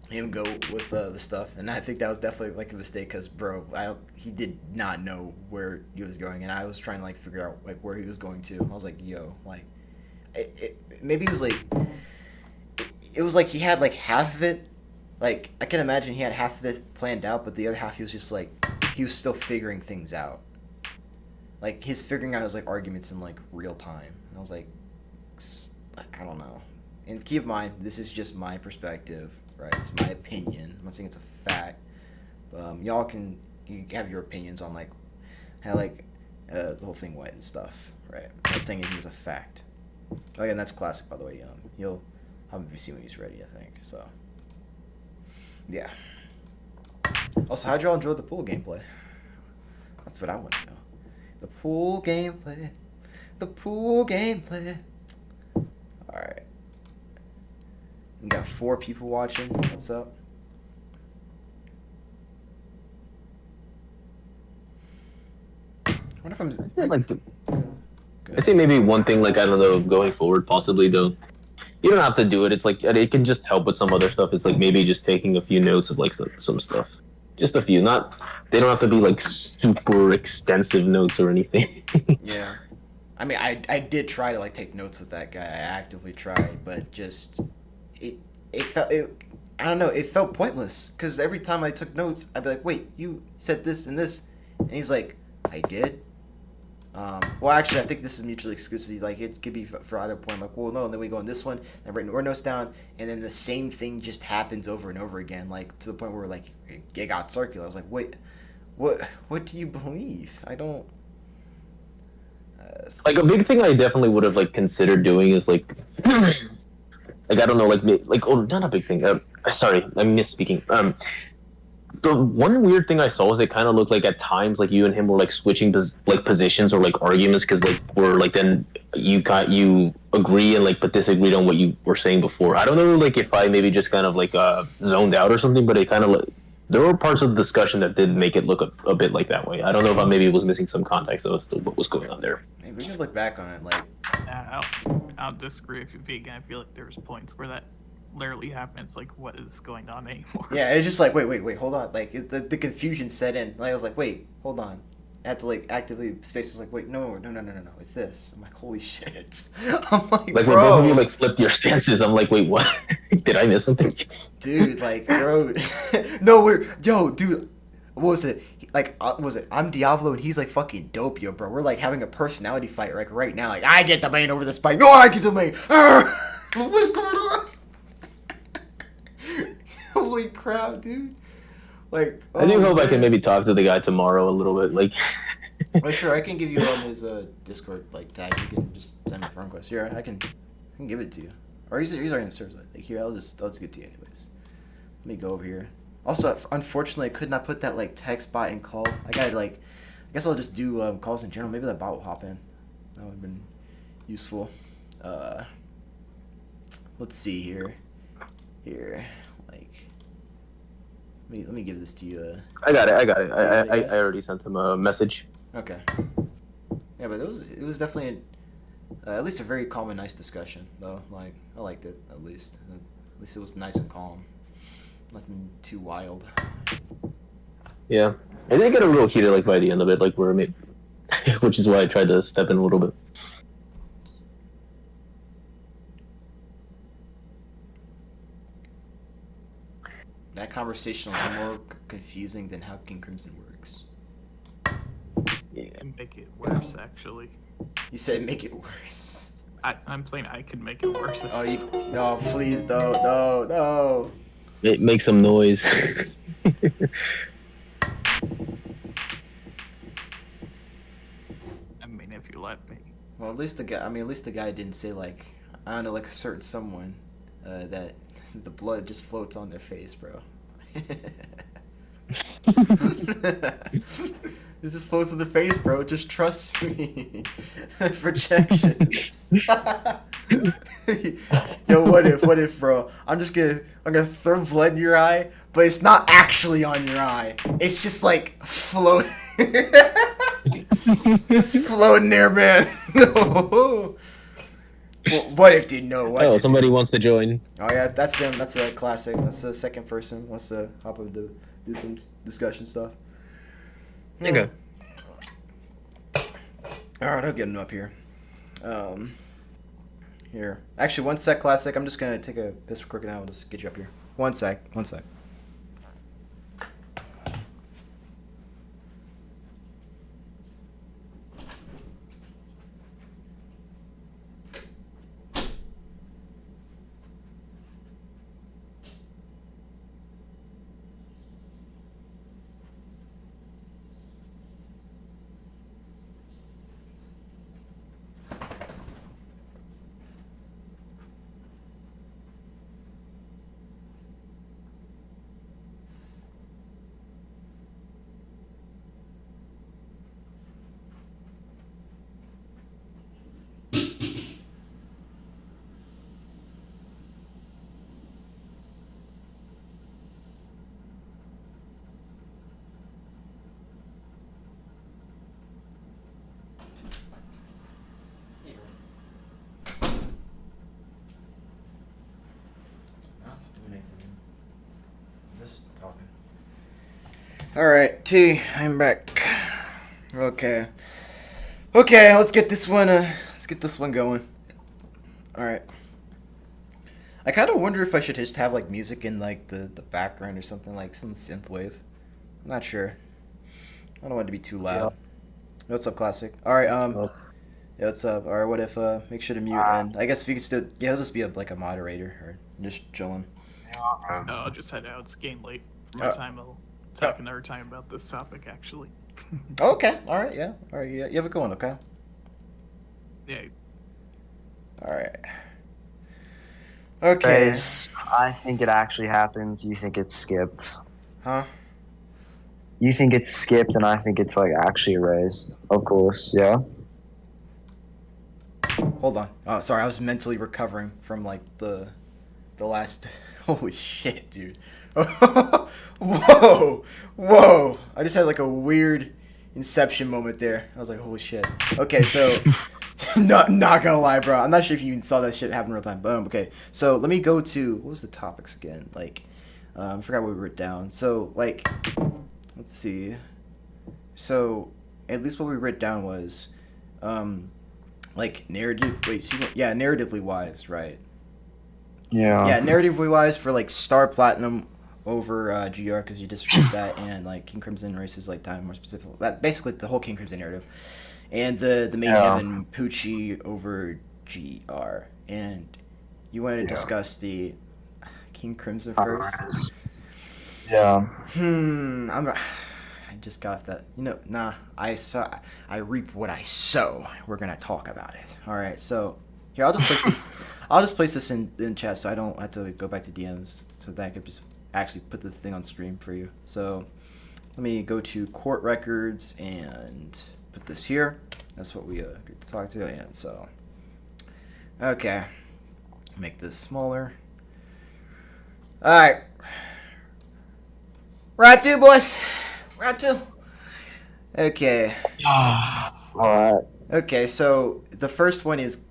him go with the stuff, and I think that was definitely like a mistake because bro, he did not know where he was going, and I was trying to like figure out like where he was going to. I was like, yo, like maybe it was like it was like he had like half of it. Like I can imagine he had half of this planned out, but the other half he was just like he was still figuring things out. Like his figuring out his like arguments in like real time. And I was like, I don't know. And keep in mind, this is just my perspective, right? It's my opinion. I'm not saying it's a fact. Y'all you have your opinions on like how like the whole thing went and stuff, right? I'm not saying it was a fact. Oh yeah, and that's classic by the way. I'm gonna see when he's ready, I think. So, yeah. Also, how'd y'all enjoy the pool gameplay? That's what I want to know. The pool gameplay. The pool gameplay. Alright. We got 4 people watching. What's up? I wonder if I'm... Yeah, like, I think maybe one thing, like, I don't know, going forward, possibly, though, you don't have to do it. It's like, it can just help with some other stuff. It's like maybe just taking a few notes of, like, some stuff. Just a few. They don't have to be, like, super extensive notes or anything. Yeah. I mean, I did try to, like, take notes with that guy. I actively tried, but just... It felt... I don't know. It felt pointless. Because every time I took notes, I'd be like, wait, you said this and this. And he's like, I did? Well, actually, I think this is mutually exclusive. Like, it could be for either point. I'm like, well, no, and then we go on this one, and write more notes down, and then the same thing just happens over and over again, like, to the point where, like, it got circular. I was like, wait, what do you believe? I don't... Like, a big thing I definitely would have, like, considered doing is, like, like, I don't know, oh, not a big thing. Sorry, I'm misspeaking. The one weird thing I saw is it kind of looked like at times like you and him were like switching positions or like arguments because like we're like then you agree and like but disagreed on what you were saying before. I don't know like if I maybe just kind of like zoned out or something, but it kind of there were parts of the discussion that did make it look a bit like that way. I don't know if I maybe was missing some context of what was going on there. Maybe we could look back on it like... I'll disagree with you, Vegan. I feel like there's points where that literally happens. Like, what is going on anymore? Yeah, it's just like, wait, hold on. Like, the confusion set in. Like, I was like, wait, hold on. I had to, like, actively space was like, wait, no, it's this. I'm like, holy shit. I'm like, like, bro. when both of you, like, flipped your stances, I'm like, wait, what? Did I miss something? Dude, like, bro. No, dude, what was it? Like, I'm Diablo and he's like fucking Doppio, bro. We're like having a personality fight like right now. Like, I get the main over this fight. No, I get the main. What's going on? Holy crap, dude. Like, I do hope I can maybe talk to the guy tomorrow a little bit. Like, oh, sure, I can give you on his Discord like tag. You can just send me a friend request. Here, I can give it to you. Or he's already in the server. Like, here, I'll just get it to you anyways. Let me go over here. Also, unfortunately, I could not put that like text bot in call. I gotta like, I guess I'll just do calls in general. Maybe that bot will hop in. That would have been useful. Let's see here. Like, let me give this to you. I got it. I already sent him a message. Okay. Yeah, but it was definitely at least a very calm and nice discussion, though. Like, I liked it at least. At least it was nice and calm. Nothing too wild. Yeah, I did get a little heated like by the end of it, like where which is why I tried to step in a little bit. That conversation was more confusing than how King Crimson works. Yeah. Make it worse, actually. You said make it worse. I'm saying I could make it worse. Oh, no, please, no. Make some noise. I mean, if you let me. Well, at least the guy didn't say like, I don't know, like a certain someone that the blood just floats on their face, bro. It just floats on their face, bro. Just trust me. Projections. Yo, what if, bro? I'm gonna throw blood in your eye, but it's not actually on your eye. It's just like floating. It's floating there, man. No. Well, what if, dude? No. What? Oh, somebody wants to join. Oh yeah, that's them. That's a classic. That's the second person wants to hop up to do some discussion stuff. Okay. All right, I'll get him up here. Here. Actually, one sec, classic. I'm just gonna take a piss real quick and I'll just get you up here. One sec. Alright, T, I'm back. Okay. Okay, let's get this one going. Alright. I kind of wonder if I should just have like music in like the background or something, like some synthwave. I'm not sure. I don't want it to be too loud. What's up, Classic? Alright, yeah, what's up? Alright, what if make sure to mute, and I guess if you could still, yeah, he'll just be like a moderator or just chilling. No, I'll just head out. It's getting late. For my time, I'll talk another time about this topic, actually. Okay, alright, yeah. Alright, yeah, you have a good one, okay? Yeah. Alright. Okay. Guys, I think it actually happens. You think it's skipped. Huh? You think it's skipped, and I think it's like actually erased. Of course, yeah. Hold on. Oh, sorry, I was mentally recovering from like the last. Holy shit, dude! Whoa, whoa! I just had like a weird Inception moment there. I was like, holy shit. Okay, so not gonna lie, bro. I'm not sure if you even saw that shit happen in real time. Boom. Okay, so let me go to what was the topics again? Like, I forgot what we wrote down. So like, let's see. So at least what we wrote down was, like narrative. Wait, see, yeah, narratively wise, right? Yeah, narratively wise for like Star Platinum over GR because you disagree with that, and like King Crimson races like time more specific. That basically the whole King Crimson narrative, and the main heaven Poochie over GR, and you wanted to discuss the King Crimson first. Yeah. I just got off that. I reap what I sow. We're gonna talk about it. All right, so here I'll just place this. I'll just place this in chat so I don't have to go back to DMs, so that I could just actually put the thing on stream for you. So let me go to court records and put this here. That's what we agreed to talk to. And so, okay, make this smaller. All right, round two, boys. Round two. Okay. Alright. Okay, so the first one is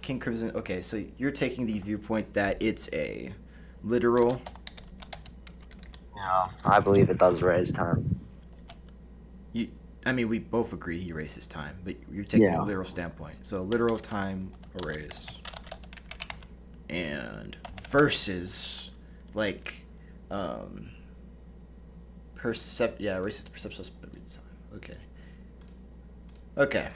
King Crimson. Okay, so you're taking the viewpoint that it's a literal. Yeah. I believe it does erase time. I mean, we both agree he erases time, but you're taking a literal standpoint. So literal time erase. And versus, like, erases the perceptual time. Okay. Okay.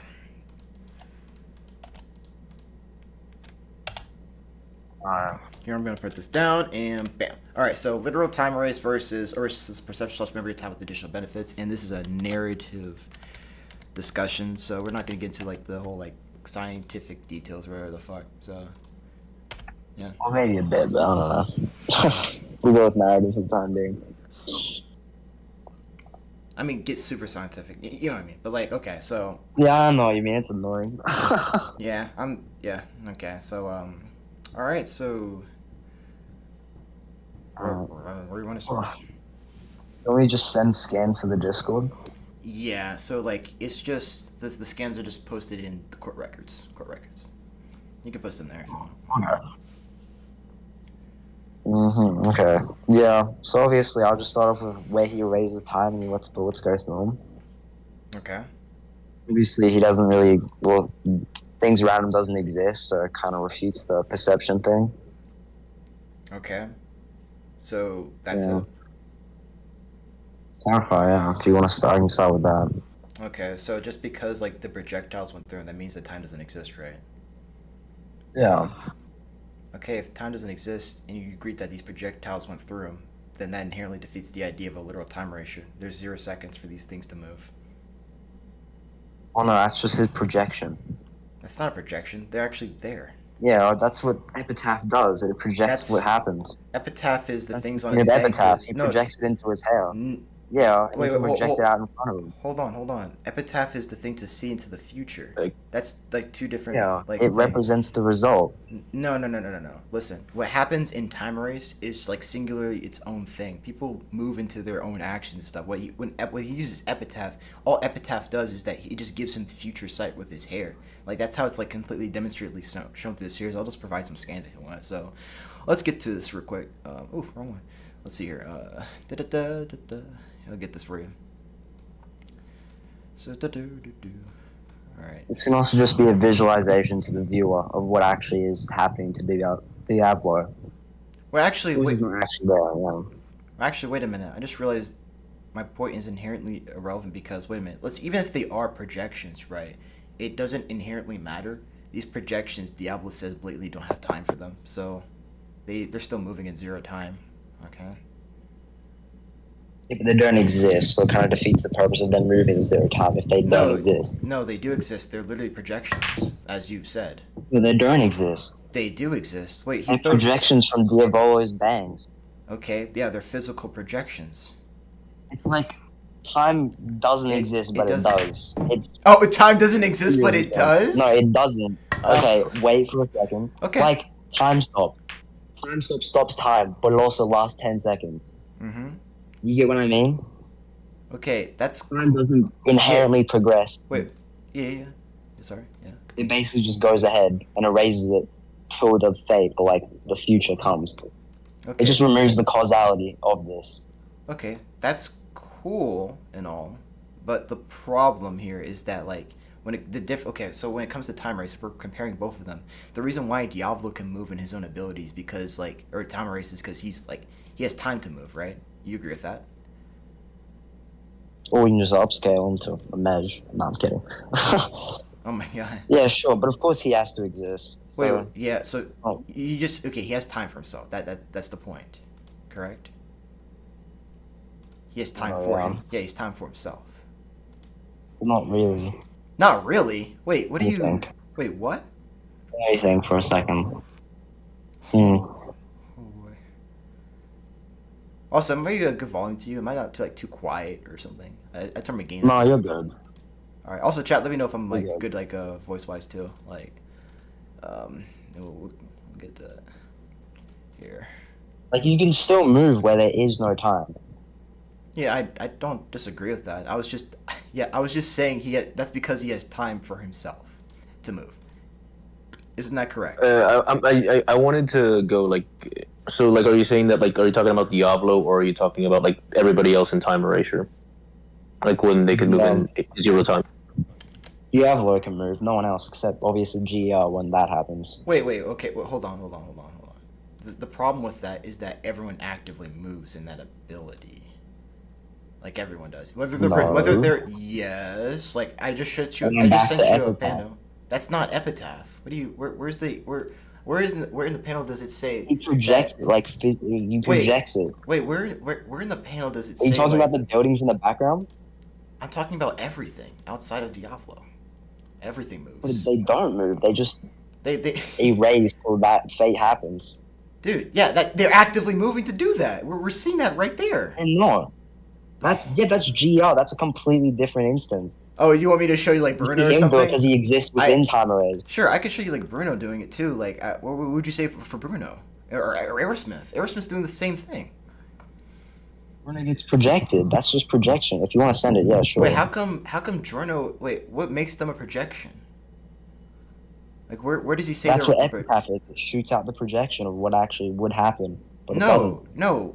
Here I'm gonna put this down and bam. All right, so literal time erase versus perceptual memory time with additional benefits, and this is a narrative discussion, so we're not gonna get into like the whole like scientific details or whatever the fuck. So yeah. Well, maybe a bit, but I don't know. We both narrative for the time being. I mean, get super scientific. You know what I mean? But like, okay, so Yeah, I know what you mean. It's annoying. yeah, okay, so all right, so where do you want to start? Can we just send scans to the Discord? Yeah, so like it's just the scans are just posted in the court records. You can post them there if you want. Okay. Yeah. So obviously, I'll just start off with where he erases time and let's go through him. Okay. Obviously, he doesn't really. Well, things around him doesn't exist, so it kind of refutes the perception thing. Okay. So that's it. Clarify, yeah. If you want to start, I can start with that. Okay, so just because like the projectiles went through, that means that time doesn't exist, right? Yeah. Okay, if time doesn't exist and you agree that these projectiles went through him, then that inherently defeats the idea of a literal time ratio. There's 0 seconds for these things to move. Well, no, that's just his projection. That's not a projection. They're actually there. Yeah, that's what epitaph does. It projects what happens. Epitaph is the things on his his bag. Epitaph, he projects it into his hair. Yeah, and he can project it out in front of him. Hold on. Epitaph is the thing to see into the future. That's like two different. Yeah, like, it things. Represents the result. No. Listen, what happens in time erase is like singularly its own thing. People move into their own actions and stuff. When he uses epitaph, all epitaph does is that he just gives him future sight with his hair. Like that's how it's like completely demonstrably shown through the series. I'll just provide some scans if you want. So, let's get to this real quick. Wrong one. let's see here. I'll get this for you. So, all right. This can also just be a visualization to the viewer of what actually is happening to Diablo. Well, actually, Which wait. is not actually there, yeah. Actually, wait a minute. I just realized my point is inherently irrelevant because wait a minute. Even if they are projections, right? It doesn't inherently matter. These projections, Diablo says blatantly don't have time for them, so they're still moving in 0 time. Okay. Yeah, but they don't exist, so it kind of defeats the purpose of them moving in 0 time if they don't exist. No, they do exist. They're literally projections, as you said. But they don't exist. They do exist. Wait, They're projections from Diabolo's bangs. Okay, yeah, they're physical projections. It's like time doesn't exist, but it does. Oh, time doesn't exist, but it does? No, it doesn't. Okay, wait for a second. Okay. Like, time stop. Time stop stops time, but it also lasts 10 seconds. Mm-hmm. You get what I mean? Okay, that's... Time doesn't inherently progress. Wait, yeah. Sorry, yeah. It basically just goes ahead and erases it till the fate, or like, the future comes. Okay. It just removes the causality of this. Okay, that's cool and all, but the problem here is that like when it comes to time race, we're comparing both of them. The reason why Diablo can move in his own abilities because time race is because he has time to move, right? You agree with that? Or we can just upscale into a mesh. No, I'm kidding. Oh my god. Yeah, sure, but of course he has to exist. Wait, So- yeah. So you just he has time for himself. That's the point, correct? He has time for him. Yeah, he's time for himself. Not really. Not really. Wait, what do you? think. Wait, what? Let me think for a second. Oh boy. Also, am I a good volume to you? Am I not too quiet or something? I turn my gain. No, you're good. All right. Also, chat. Let me know if I'm You're good voice wise too. We'll get to that here. Like, you can still move where there is no time. Yeah, I don't disagree with that. I was just saying that's because he has time for himself to move. Isn't that correct? I wanted to go like, so like, are you saying that like, are you talking about Diablo or are you talking about like everybody else in time erasure? Like when they could move in 0 time. Diablo can move, no one else except obviously GR when that happens. Wait, okay. Well, hold on. The problem with that is that everyone actively moves in that ability. Like everyone does. Whether they're yes, like I just sent you a panel. That's not epitaph. What do you? Where in the panel does it say? He projects it like he projects it. Wait, where in the panel does it say? Are you talking about the buildings in the background? I'm talking about everything outside of Diablo. Everything moves. But they don't move. They just they erase till that fate happens. Dude, yeah, they're actively moving to do that. We're seeing that right there. And no. That's GR. That's a completely different instance. Oh, you want me to show you like Bruno or something? Because he exists within time arrays. Sure, I could show you like Bruno doing it too. Like, what would you say for Bruno or Aerosmith? Aerosmith's doing the same thing. Bruno gets projected. That's just projection. If you want to send it, yeah, sure. Wait, how come Bruno? Wait, what makes them a projection? Like, where does he say? That's what epitaph is. It shoots out the projection of what actually would happen. But no.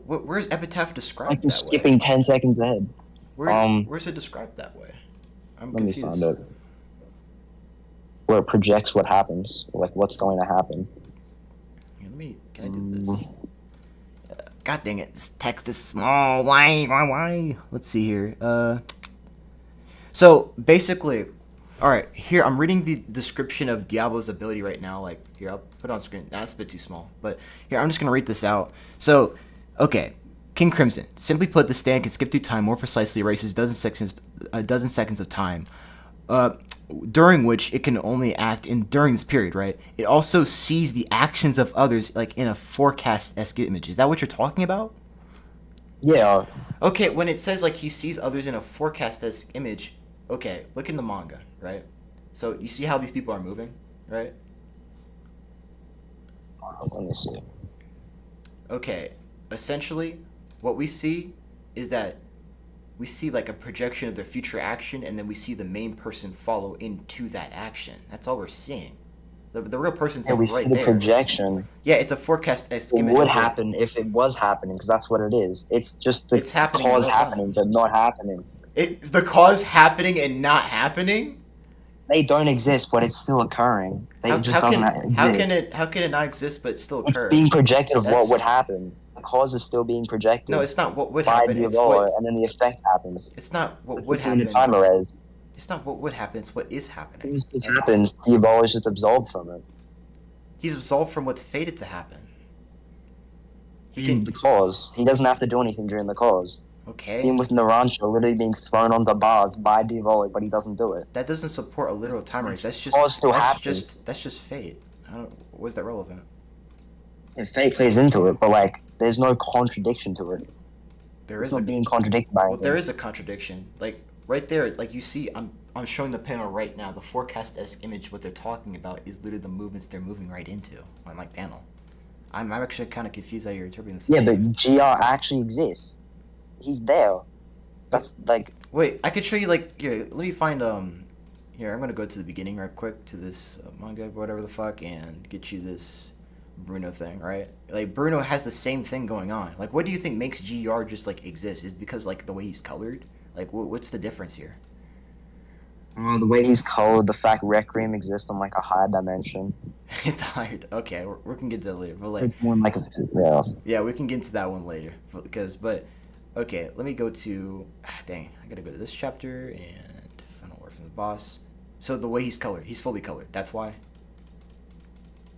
Where's epitaph described? Like that skipping 10 seconds ahead. Where's it described that way? I'm confused. Let me find it. Where it projects what happens, like what's going to happen. Can I do this? God dang it! This text is small. Why? Let's see here. So basically, all right. Here I'm reading the description of Diablo's ability right now. Like here, I'll put it on screen. That's a bit too small, but here I'm just gonna read this out. So, okay, King Crimson. Simply put, the stand can skip through time more precisely, erases a dozen seconds of time, during which it can only act during this period. Right? It also sees the actions of others, like in a forecast-esque image. Is that what you're talking about? Yeah. Okay, when it says like he sees others in a forecast-esque image, okay, look in the manga, right? So you see how these people are moving, right? Let me see. Okay, essentially, what we see is that we see like a projection of their future action, and then we see the main person follow into that action. That's all we're seeing. The real person's Yeah, like we right see the there. projection. Yeah, it's a forecast It image. would of happen if it was happening, because that's what it is. It's just the It's happening in cause real time. happening, but not happening. It's the cause happening and not happening. They don't exist, but it's still occurring. It just doesn't exist. How can it not exist but still It's occur? being projected of what That's- would happen. The cause is still being projected. No, it's not what would by happen. the It's evoler, what. and then the effect happens. It's not what It's would the point happen. of time arrays. It's not what would happen. It's what is happening. It happens. The evoler is just absolved from it. He's absolved from what's fated to happen. The cause. He doesn't have to do anything during the cause. Okay. Same with Narancia literally being thrown onto bars by Diavolic, but he doesn't do it. That doesn't support a literal time race. That's just Cause still that's happens. just fate. Was that relevant? And fate plays into it, but like, there's no contradiction to it. It's not being contradicted by anything. There is a contradiction. Like right there, like you see, I'm showing the panel right now. The forecast-esque image, what they're talking about, is literally the movements they're moving right into on my panel. I'm actually kind of confused how you're interpreting this. Yeah, but GR actually exists. He's there. That's like. Wait, I could show you like here. Let me find Here, I'm gonna go to the beginning right quick to this manga, whatever the fuck, and get you this Bruno thing, right? Like Bruno has the same thing going on. Like, what do you think makes GR just like exist? Is it because like the way he's colored? Like, what's the difference here? The way he's colored, the fact Requiem exists on like a higher dimension. It's hard. Okay, we can get to that later. But like, It's more like a yeah, we can get into that one later. Okay, let me go to. Dang, I gotta go to this chapter and final word from the boss. So the way he's colored, he's fully colored. That's why.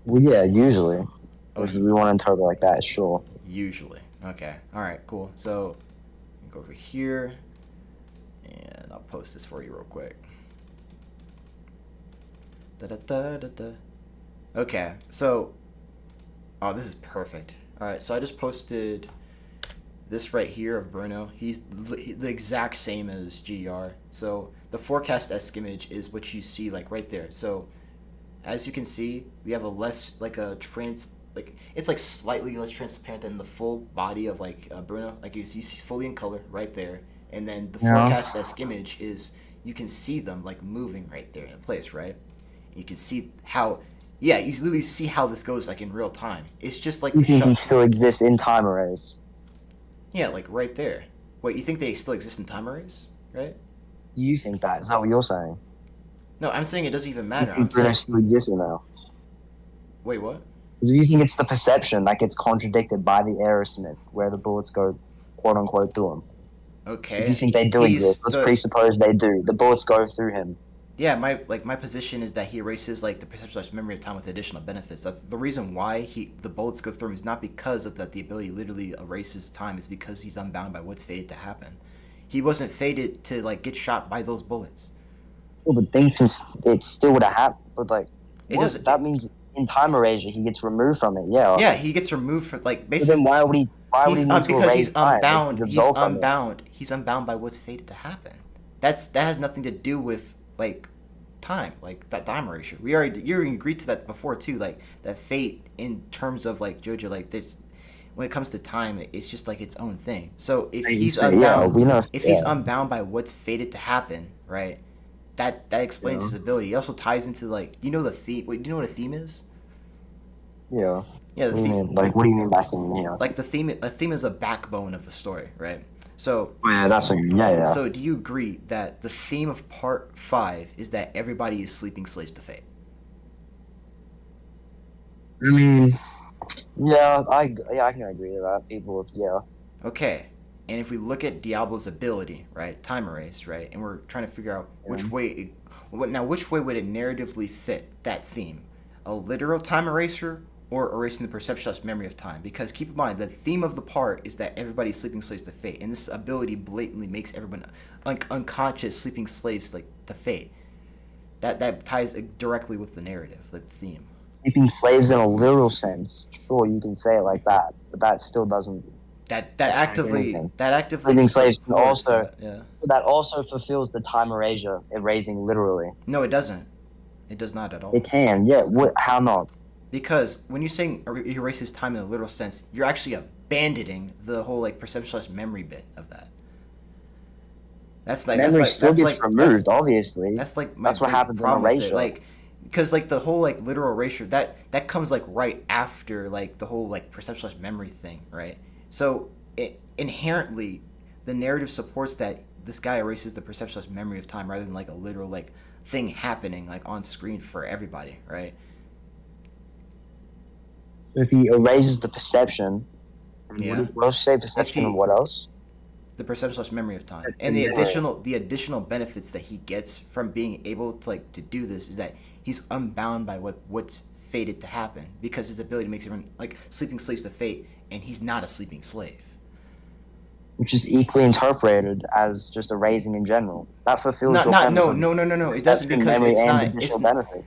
Well, yeah, usually. Okay. If we want to interpret like that, sure. Usually. Okay. All right. Cool. So, go over here, and I'll post this for you real quick. Okay. So, oh, this is perfect. All right. So I just posted this right here of Bruno. He's the exact same as GR. So the forecast-esque image is what you see like right there. So as you can see, we have a less it's like slightly less transparent than the full body of like Bruno. Like you see fully in color right there, and then the forecast-esque image is you can see them like moving right there in place, right? You can see how, yeah, you literally see how this goes like in real time. It's just like You the think shot. he still exists in time arrays? Yeah, like right there. Wait, you think they still exist in time arrays, right? Do you think that? Is that what you're saying? No, I'm saying it doesn't even You matter. I'm think Bruno saying, still exists now? wait, what? Do you think it's the perception that gets contradicted by the Aerosmith, where the bullets go, quote unquote, through him? Okay. If you think they do exist, let's presuppose they do. The bullets go through him. Yeah, my position is that he erases like the perception memory of time with additional benefits. That's the reason why the bullets go through him is not because of that the ability literally erases time. It's because he's unbound by what's fated to happen. He wasn't fated to like get shot by those bullets. Well, but things it still would have happened. But like, It doesn't. That means in time erasure he gets removed from it. Yeah. Yeah, he gets removed from like So basically. then why would he? Why would he need to Because erase he's time? unbound. Like, He's absolved from it. unbound. He's unbound by what's fated to happen. That has nothing to do with like time, like that time erasure. You already agreed to that before too, like that fate in terms of like JoJo, like this. When it comes to time, it's just like its own thing. So if he's unbound, he's unbound by what's fated to happen, right? That explains his ability. It also ties into like the theme. Wait, do you know what a theme is? Yeah. Yeah, the theme. Like, what do you mean by theme? Yeah. Like a theme is a backbone of the story, right? So. Oh, yeah, that's what. Yeah. So do you agree that the theme of Part 5 is that everybody is sleeping slaves to fate? I mean, yeah, I can agree to that. People, yeah. Okay, and if we look at Diablo's ability, right, time erase, right, and we're trying to figure out which way would it narratively fit that theme? A literal time eraser or erasing the perception memory of time? Because keep in mind, the theme of the part is that everybody's sleeping slaves to fate, and this ability blatantly makes everyone like unconscious sleeping slaves like to fate. That ties directly with the narrative, like the theme. Sleeping slaves in a literal sense, sure, you can say it like that, but that still doesn't. That actively sleeping slaves can also yeah. That also fulfills the time erasure, erasing literally. No, it doesn't. It does not at all. It can, yeah. How not? Because when you're saying erases time in a literal sense, you're actually abandoning the whole like perception/memory bit of that. That's like memory still gets removed, obviously. That's like that's what happens in erasure. Like because like the whole like literal erasure that comes like right after like the whole like perceptual memory thing, right? So inherently, the narrative supports that this guy erases the perceptual memory of time rather than like a literal like thing happening like on screen for everybody, right? If he erases the perception, Yeah. what else say perception and what else? The perceptual memory of time and the additional benefits that he gets from being able to like to do this is that he's unbound by what's fated to happen because his ability makes him like sleeping slaves to fate, and he's not a sleeping slave. Which is equally interpreted as just erasing in general. That fulfills your premise. No. It doesn't because it's not. It's benefit.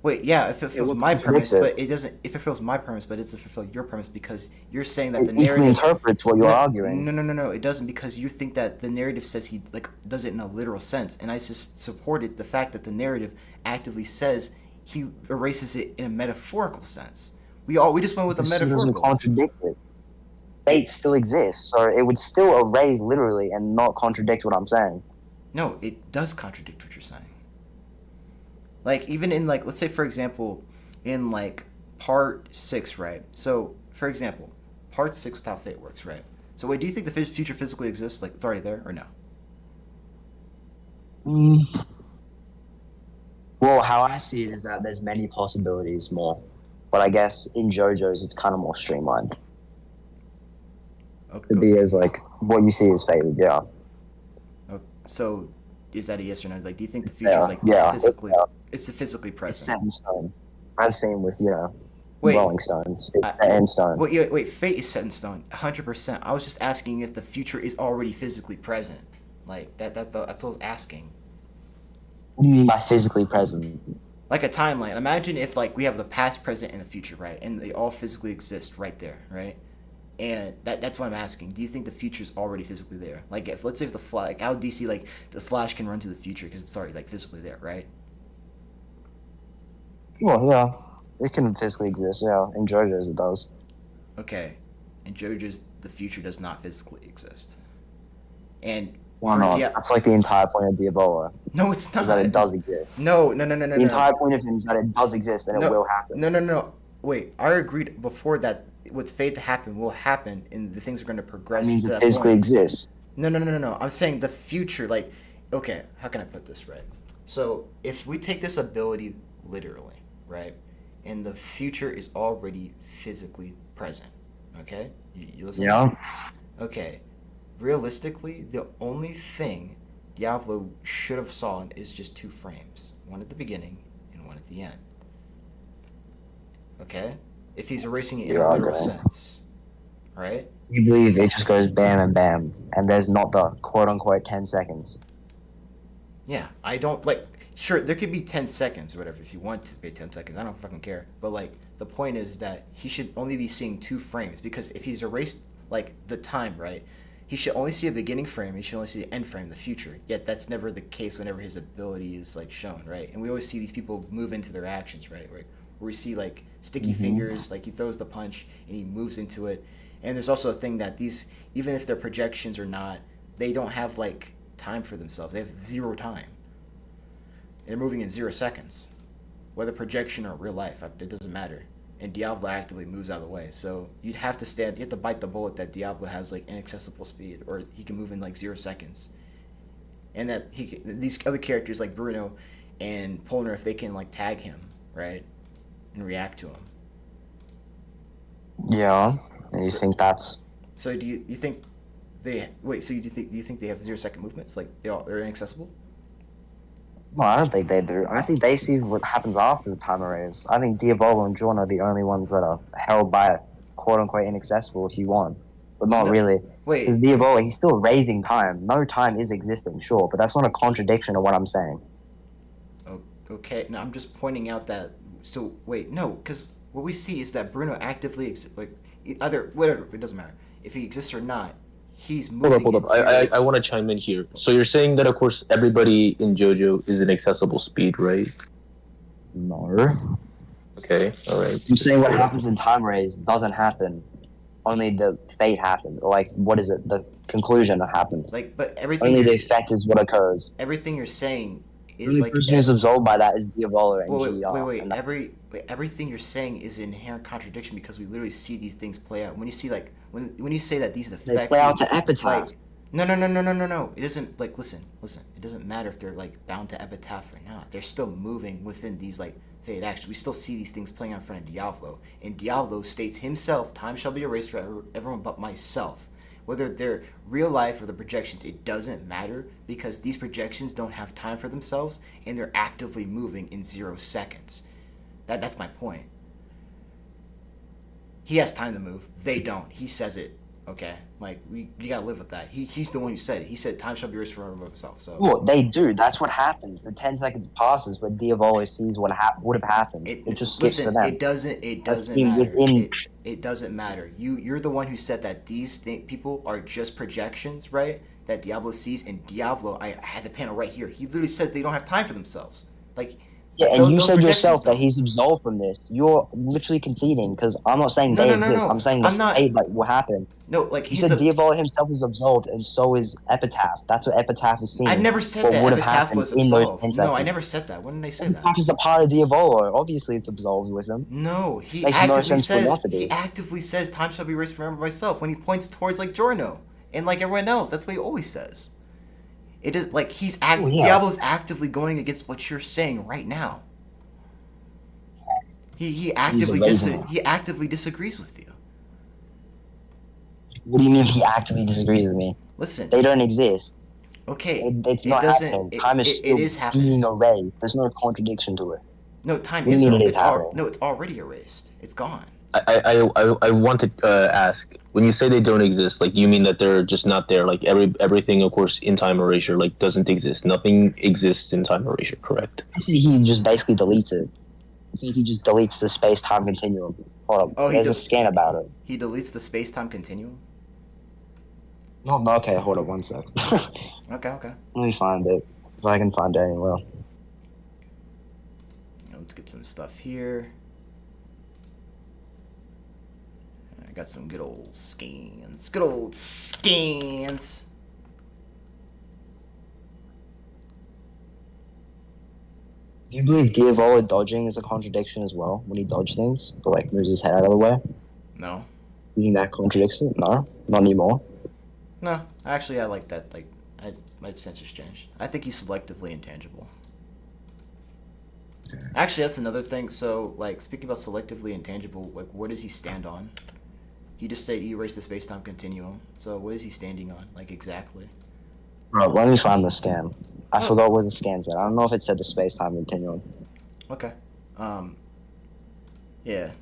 Wait, yeah, it fulfills my premise, but it doesn't. It fulfills my premise, but it doesn't fulfill your premise because you're saying that the narrative interprets what you're arguing. No. It doesn't because you think that the narrative says he like does it in a literal sense, and I just supported the fact that the narrative actively says he erases it in a metaphorical sense. We just went with the metaphorical. Doesn't contradict it. Fate still exists, so it would still erase literally and not contradict what I'm saying. No, it does contradict what you're saying. Like, even in, like, let's say, for example, in, like, part 6, right? So, for example, part 6 with how fate works, right? So, wait, do you think the future physically exists? Like, it's already there, or no? Well, how I see it is that there's many possibilities more. But I guess in JoJo's, it's kind of more streamlined. Okay. To be as, like, what you see is fated, yeah. Okay. So, is that a yes or no? Like, do you think the future is, like, it's physically present? It's set in stone. As same with, wait, Rolling Stones. It's set in stone. Wait, fate is set in stone, 100%. I was just asking if the future is already physically present. Like, that's what I was asking. What do you mean by physically present? Like a timeline. Imagine if, like, we have the past, present, and the future, right? And they all physically exist right there, right? And that's what I'm asking. Do you think the future is already physically there? Like, if let's say if the Flash, like how DC, like the Flash can run to the future because it's already like physically there, right? Well, yeah, it can physically exist. Yeah, in JoJo's it does. Okay, in JoJo's the future does not physically exist. And why not? That's like the entire point of Diabolo. No, it's not. Is that it does exist. No. The entire point of him is that it does exist and it will happen. No. Wait, I agreed before that what's fated to happen will happen, and the things are going to progress. It means to it that physically point. exists. No. I'm saying the future, like, okay, how can I put this right? So, if we take this ability literally, right, and the future is already physically present, okay? You listen? Yeah. Okay. Realistically, the only thing Diablo should have saw is just 2 frames. One at the beginning and one at the end. Okay? If he's erasing it in a literal sense. Right? You believe it just goes bam and bam, and there's not the quote-unquote 10 seconds. Yeah, I don't, like, sure, there could be 10 seconds or whatever if you want to be 10 seconds. I don't fucking care. But, like, the point is that he should only be seeing 2 frames, because if he's erased, like, the time, right, he should only see a beginning frame, he should only see the end frame, the future. Yet that's never the case whenever his ability is, like, shown, right? And we always see these people move into their actions, right? Where we see, like, sticky fingers, like, he throws the punch and he moves into it. And there's also a thing that these, even if they're projections or not, they don't have, like, time for themselves. They have 0 time. They're moving in 0 seconds. Whether projection or real life, it doesn't matter. And Diablo actively moves out of the way. So you have to bite the bullet that Diablo has, like, inaccessible speed, or he can move in, like, 0 seconds. And that these other characters, like Bruno and Polner, if they can, like, tag him, right, and react to him. Yeah. And you think that's... So do you think they... Wait, so do you think they have 0 second movements? Like, they're inaccessible? No, I don't think they do. I think they see what happens after the time erase. I think Diabolo and John are the only ones that are held by quote-unquote inaccessible if you want. But not really. Wait. Because Diabolo, he's still raising time. No time is existing, sure, but that's not a contradiction of what I'm saying. Okay, no, I'm just pointing out that... So, wait, no, because what we see is that Bruno actively... either... Whatever, it doesn't matter. If he exists or not, he's moving... Hold up. I want to chime in here. So you're saying that, of course, everybody in JoJo is in accessible speed, right? No. Okay, alright. I'm saying what happens in time raise doesn't happen. Only the fate happens. Like, what is it? The conclusion that happens. Like, but everything... Only the effect is what occurs. Everything you're saying The is only like person who's absolved by that is Diavolo and GR. wait. and that- Everything you're saying is an inherent contradiction because we literally see these things play out. When you see like when you say that these They effects play out to epitaph. like no. It doesn't like listen. It doesn't matter if they're like bound to epitaph or not. They're still moving within these like fate actions. We still see these things playing out in front of Diavolo, and Diavolo states himself, "Time shall be erased for everyone but myself." Whether they're real life or the projections, it doesn't matter because these projections don't have time for themselves and they're actively moving in 0 seconds. That's my point. He has time to move. They don't. He says it. Okay, like you gotta live with that. He's the one who said it. He said time shall be erased forever of itself. So Well, they do. That's what happens. The 10 seconds passes, but Diavolo sees what would have happened. It just skips for them. It doesn't been matter. within- It doesn't matter. You're the one who said that these people are just projections, right? That Diablo sees, and Diablo, I had the panel right here. He literally says they don't have time for themselves. Like Yeah, and you those said yourself projections that don't. he's absolved from this. You're literally conceding because I'm not saying No, they no, no, exist. no. I'm saying the I'm not- fate, like what happened. No, like You he's said a. Diavolo himself is absolved, and so is Epitaph. That's what Epitaph is seeing. I never said what that would have Epitaph happened was in those 10 absolved. No, I seconds. never said that. When did I say that? Epitaph is a part of Diavolo. Obviously, it's absolved with him. No, he Makes no actively sense for it says not to be. he actively says time shall be erased forever myself when he points towards like Giorno and like everyone else. That's what he always says. It is like yeah. Diablo's actively going against what you're saying right now. He actively amazing. he actively disagrees with you. What do you mean he actively disagrees with me? Listen, They don't exist. okay, It's it not doesn't. happening. Time is still it is happening. being erased. There's no contradiction to it. No, time What do is. you mean it is It's happening? no, it's already erased. It's gone. I want to ask, when you say they don't exist, like, you mean that they're just not there? Like, everything, of course, in time erasure, like, doesn't exist. Nothing exists in time erasure, correct? I see he just basically deletes it. It's like he just deletes the space-time continuum. Hold up. Oh, he There's a del- scan about it. He deletes the space-time continuum. No, okay, hold up one sec. Okay. Let me find it. If I can find it anywhere. Let's get some stuff here. I got some good old scans. Good old scans. Do you believe Diavolo dodging is a contradiction as well when he dodges things, or like moves his head out of the way? No. You think that contradicts it? No, not anymore. No. Actually, I like that. Like, my sense has changed. I think he's selectively intangible. Actually, that's another thing. So, like, speaking about selectively intangible, like, where does he stand on? He just said he erased the space-time continuum. So, what is he standing on? Like, exactly. Bro, let me find the scan. I forgot where the scan's at. I don't know if it said the space-time continuum. Okay. Yeah.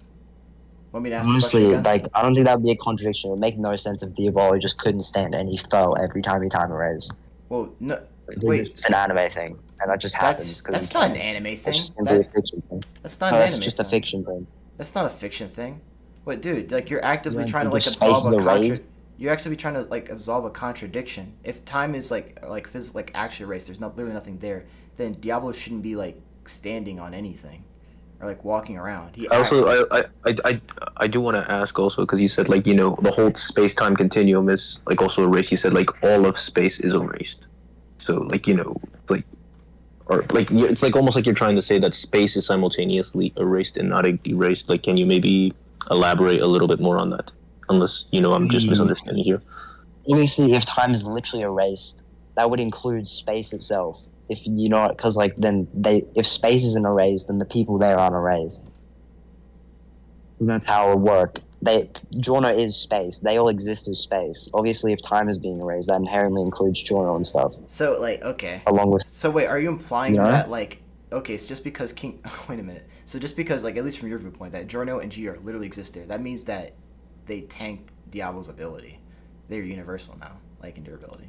Want me to ask the Honestly, question again? like, I don't think that would be a contradiction. It would make no sense if Diavolo just couldn't stand and he fell every time he time erased. Well, no. It's Wait. an anime thing, and that just happens. That's not an anime thing. That's simply a fiction thing. That's not No, an that's anime just thing. a fiction thing. That's not a fiction thing. Wait, dude, like you're actively You trying to think like the absolve space a is erased? You're actually trying to like absolve a contradiction. If time is like actually erased, there's literally nothing there. Then Diablo shouldn't be like standing on anything, or like walking around. Also, I do want to ask also, because you said, like, you know, the whole space-time continuum is, like, also erased. You said, like, all of space is erased. So, like, you know, like, or, like, it's like almost like you're trying to say that space is simultaneously erased and not erased. Like, can you maybe elaborate a little bit more on that? Unless, you know, I'm just misunderstanding here. Obviously, if time is literally erased, that would include space itself. If you know, because like then if space isn't erased, then the people there aren't erased. 'Cause that's how it would work. Giorno is space. They all exist as space. Obviously, if time is being erased, that inherently includes Giorno and stuff, So like okay. along with. So wait, are you implying Yeah. that like okay, it's just because King? Wait a minute. So just because like at least from your viewpoint that Giorno and Gr literally exist there, that means that they tanked Diablo's ability. They're universal now, like in durability.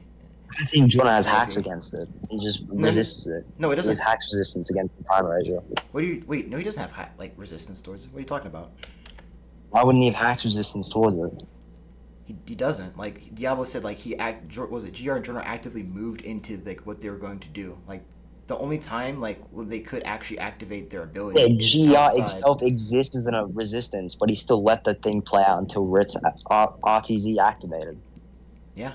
I think Giorno has I hacks agree. against it. He just No, resists it. No, it He doesn't. has hacks resistance against the time erasure. What do you wait? No, he doesn't have like resistance towards it. What are you talking about? Why wouldn't he have hacks resistance towards it? He doesn't. Like Diablo said, like was it Gr and Giorno actively moved into like what they were going to do. Like the only time like when they could actually activate their ability. is GR outside. itself exists as a resistance, but he still let the thing play out until it's RTZ activated. Yeah.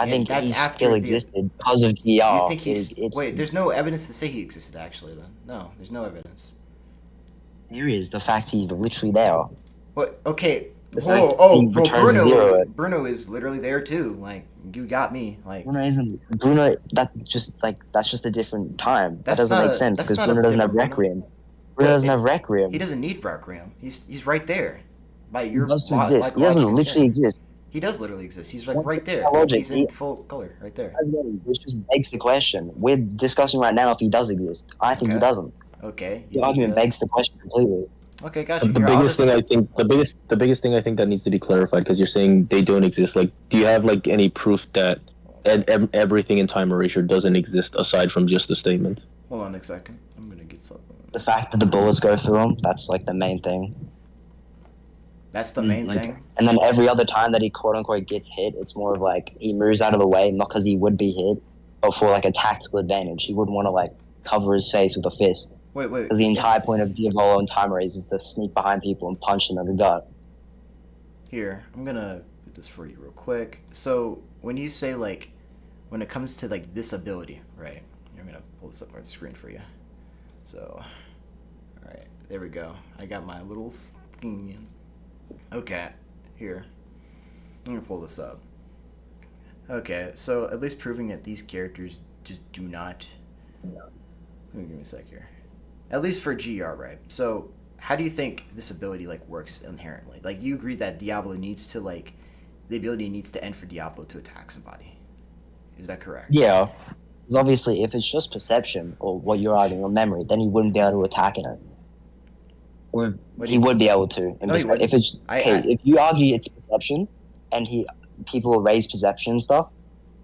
I And think that's he after still the- existed because of GR. You think he's It's, wait? There's no evidence to say he existed actually. Then no, there's no evidence. there is the fact he's literally there. What? Okay. The Whoa! fact Oh, he bro, returns zero. Bruno is literally there too. Like you got me. Like Bruno. That's just a different time. That That's doesn't not make a- sense that's because not a Bruno doesn't have different Bruno. Requiem. Bruno But doesn't have Requiem. he doesn't need Requiem. He's right there. By He your does to lo- exist. like, He doesn't logic and literally saying. exist. He does literally exist. He's like What's right the there. Like, logic? he's in full color right there. Which just begs the question. We're discussing right now if he does exist. I think he Okay. doesn't. Okay. The argument begs the question completely. Okay, gotcha. The Here, I'll biggest just- thing I think, the biggest thing I think that needs to be clarified, because you're saying they don't exist. Like, do you have like any proof that everything in time erasure doesn't exist aside from just the statement? Hold on a second. I'm gonna get something. The fact that the bullets go through him, that's like the main thing. That's the He's, main like- thing. And then every other time that he quote unquote gets hit, it's more of like he moves out of the way, not because he would be hit, but for like a tactical advantage. He wouldn't want to like cover his face with a fist. Wait. Because the entire point of Diavolo and Time Raise is to sneak behind people and punch them in the gut. Here, I'm gonna put this for you real quick. So when you say like, when it comes to like this ability, right? I'm gonna pull this up on the screen for you. So, all right, there we go. I got my little thing. Okay, here. I'm gonna pull this up. Okay, so at least proving that these characters just do not. Let me give me a sec here. At least for GR, right? So how do you think this ability like works inherently? Like, do you agree that Diablo needs to like, the ability needs to end for Diablo to attack somebody? Is that correct? Yeah. Because obviously, if it's just perception or what you're arguing or memory, then he wouldn't be able to attack in it. Or What do he you- would be able to. No, he wouldn't. If it's if you argue it's perception, and people erase perception stuff,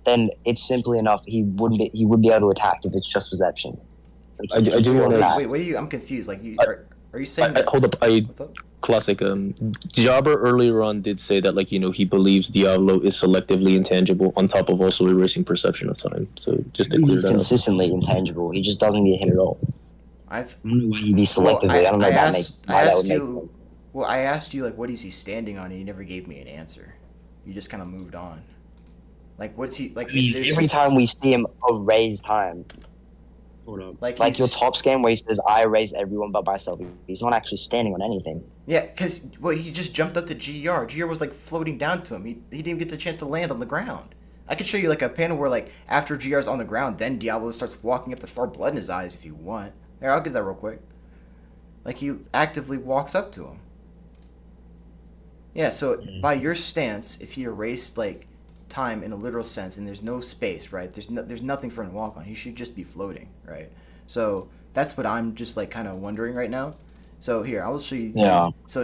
then it's simply enough. He would be able to attack if it's just perception. Like, I he do can still wanna- attack. Wait, what are you? I'm confused. Like, are you saying that? Hold up, What's up? classic. Jabber earlier on did say that, like, he believes Diablo is selectively intangible on top of also erasing perception of time. So just to clear He's that up. consistently intangible. He just doesn't get hit at all. I I don't know why he'd be selectively. Well, I don't know I why asked that would make you- sense. Well, I asked you like, what is he standing on, and you never gave me an answer. You just kind of moved on. Like, what's he like? I mean, if there's- every time we see him erase time, like your he's- top game where he says, "I erase everyone but myself," he's not actually standing on anything. Yeah, because he just jumped up to GR. GR was like floating down to him. He didn't even get the chance to land on the ground. I could show you like a panel where like after GR's on the ground, then Diablo starts walking up to throw blood in his eyes if you want. Here, I'll get that real quick. Like he actively walks up to him. Yeah, so by your stance, if he erased like time in a literal sense and there's no space, right? There's nothing for him to walk on. He should just be floating, right? So that's what I'm just like kind of wondering right now. So here, I will show you. Yeah. So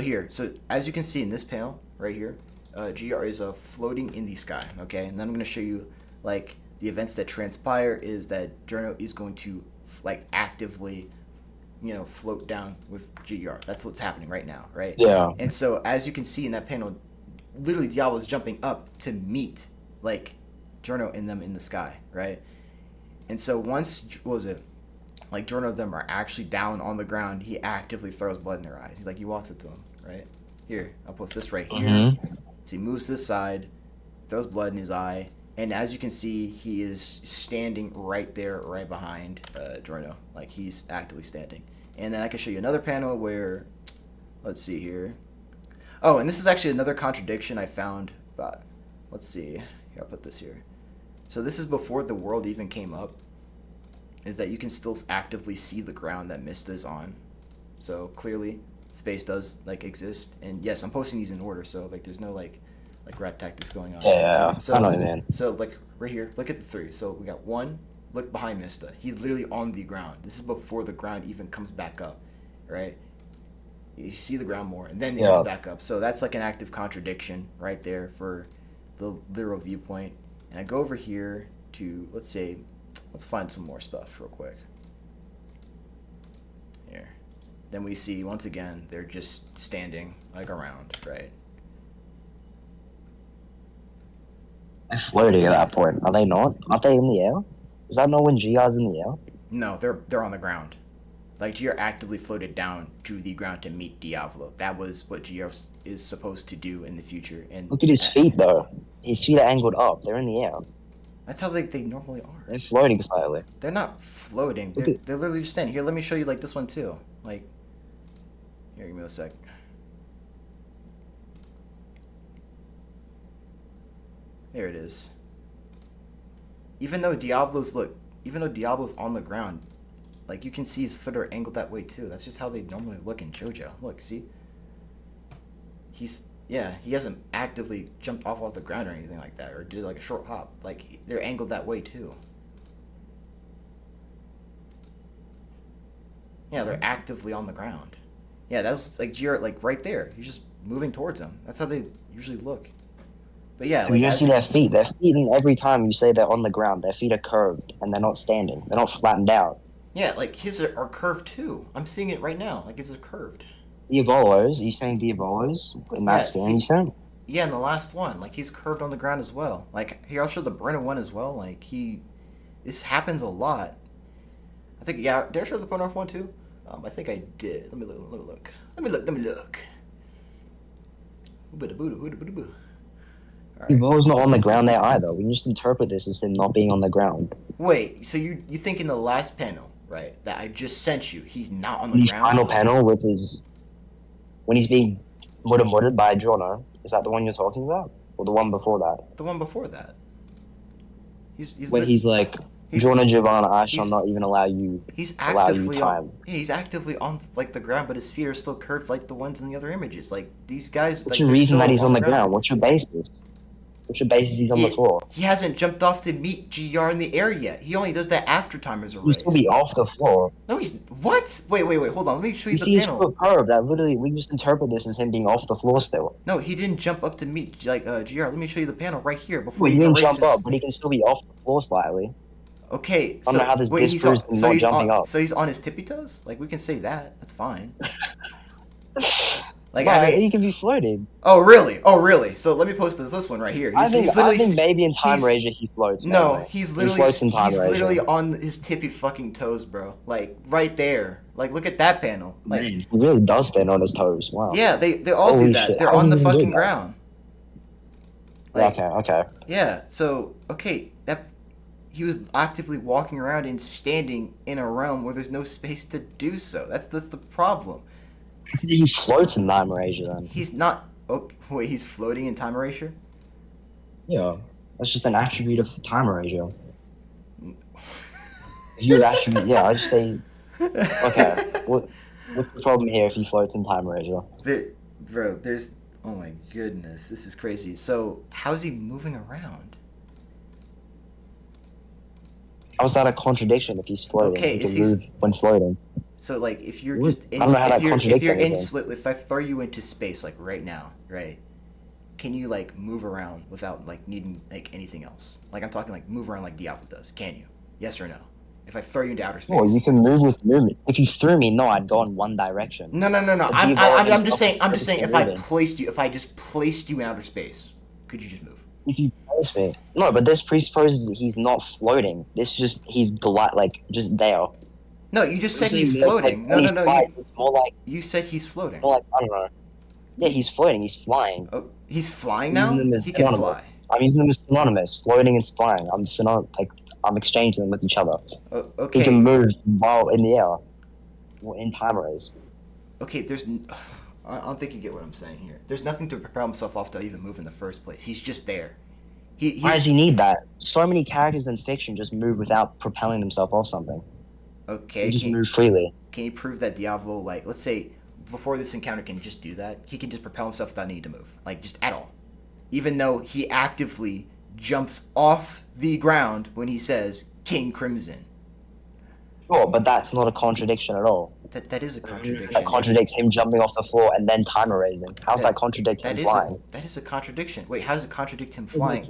as you can see in this panel right here, GR is floating in the sky. Okay, and then I'm gonna show you like the events that transpire is that Journo is going to like actively, float down with GR. That's what's happening right now, right? Yeah. And so as you can see in that panel, literally Diablo is jumping up to meet like Journo in them in the sky, right? And so once like Jordan of them are actually down on the ground, he actively throws blood in their eyes. He's like, he walks up to them, right? Here, I'll post this right here. Mhm. So he moves this side, throws blood in his eye, and as you can see, he is standing right there, right behind Jorno. Like, he's actively standing. And then I can show you another panel where, let's see here. Oh, and this is actually another contradiction I found, but let's see. Here, I'll put this here. So this is before the world even came up. Is that you can still actively see the ground that Mista is on. So clearly space does like exist, and yes, I'm posting these in order, so like there's no like rat tactics going on. Yeah, So I know, man. So like right here, look at the three. So we got one, look behind Mista. He's literally on the ground. This is before the ground even comes back up, right? You see the ground more, and then it comes back up. So that's like an active contradiction right there for the literal viewpoint. And I go over here to, let's find some more stuff real quick. Here. Then we see, once again, they're just standing, like, around, right? They're floating at that point. Are they not? Aren't they in the air? Does that know when GR's in the air? No, they're on the ground. Like, GR actively floated down to the ground to meet Diablo. That was what GR is supposed to do in the future. And Look at his feet, though. His feet are angled up. They're in the air. That's how they normally are. They're floating slightly. They're not floating. Look They're literally just standing. Here, let me show you like this one too. Like, here, give me a sec. There it is. Even though Diablo's on the ground, like you can see his foot are angled that way too. That's just how they normally look in JoJo. Look, see? He hasn't actively jumped off the ground or anything like that, or did like a short hop. Like they're angled that way too. Yeah, they're actively on the ground. Yeah, that's like GR, like right there. You're just moving towards them. That's how they usually look. But yeah, like, you don't see their feet. Their feet, and every time you say they're on the ground, their feet are curved and they're not standing. They're not flattened out. Yeah, like his are curved too. I'm seeing it right now. Like his are curved. Diavolos? Are you saying Diavolos in that scene? You saying? Yeah, in the last one, like he's curved on the ground as well. Like here, I'll show the Brennan one as well. Like this happens a lot. I think did I show the Ponorf one too? I think I did. Let me look. Diavolos not on the ground there either. We can just interpret this as him not being on the ground. Wait, so you think in the last panel, right, that I just sent you, he's not on the ground? Final panel with his when he's being murdered by Jono. Is that the one you're talking about, or the one before that? The one before that. He's like, Jono Giovanna, I shall not even allow you. He's allow actively you time. he's actively on like the ground, but his feet are still curved like the ones in the other images. Like these guys. What's like, your reason that he's on the ground? What's your basis? What's your basis he's on the floor? He hasn't jumped off to meet GR in the air yet. He only does that after timers are He's still be off the floor. No, he's what? Wait, hold on. Let me show you the see panel. His foot curved. That literally, we just interpret this as him being off the floor still. No, he didn't jump up to meet like GR. Let me show you the panel right here before he didn't jump up, but he can still be off the floor slightly. Okay, I don't know how this proves him not jumping up. So he's on his tippy toes? Like we can say that. That's fine. Like he can be floating. Oh really? So let me post this one right here. I think maybe in Time Ranger he floats. No, he's literally on his tippy fucking toes, bro. Like right there. Like look at that panel. Like man, he really does stand on his toes. Wow. Yeah, they all do that. They're on the fucking ground. Like, okay. Yeah. So that he was actively walking around and standing in a realm where there's no space to do so. That's the problem. He floats in Time Erasure then. He's not. Oh, wait, he's floating in Time Erasure? Yeah. That's just an attribute of Time Erasure. If you would attribute, yeah, I'd just say. Okay. What's the problem here if he floats in Time Erasure? Bro, there's. Oh my goodness, this is crazy. So, how's he moving around? How's that a contradiction if he's floating? Okay, he can move when floating. So like if you're if I throw you into space like right now, right? Can you like move around without like needing like anything else? Like I'm talking like move around like Diablo does. Can you? Yes or no? If I throw you into outer space. Oh, you can move with movement. If you threw me, no, I'd go in one direction. No. I'm just saying if I just placed you in outer space, could you just move? If you place me. No, but this presupposes that he's not floating. This just he's just there. No, you just said he's floating. No. It's more like you said he's floating. More like I don't know. Yeah, he's floating. He's flying. Oh, he's flying now. He can fly. I'm using them as synonymous. Floating and flying. I'm exchanging them with each other. Okay. He can move while in the air. In Time Rays. Okay, I don't think you get what I'm saying here. There's nothing to propel himself off to even move in the first place. He's just there. Why does he need that? So many characters in fiction just move without propelling themselves off something. Okay. They just move freely. Can you prove that Diavolo, like, let's say, before this encounter can just do that? He can just propel himself without needing to move. Like, just at all. Even though he actively jumps off the ground when he says, King Crimson. Sure, but that's not a contradiction at all. That is a contradiction. That contradicts him jumping off the floor and then time erasing. How's that contradict him flying? That is a contradiction. Wait, how does it contradict him flying?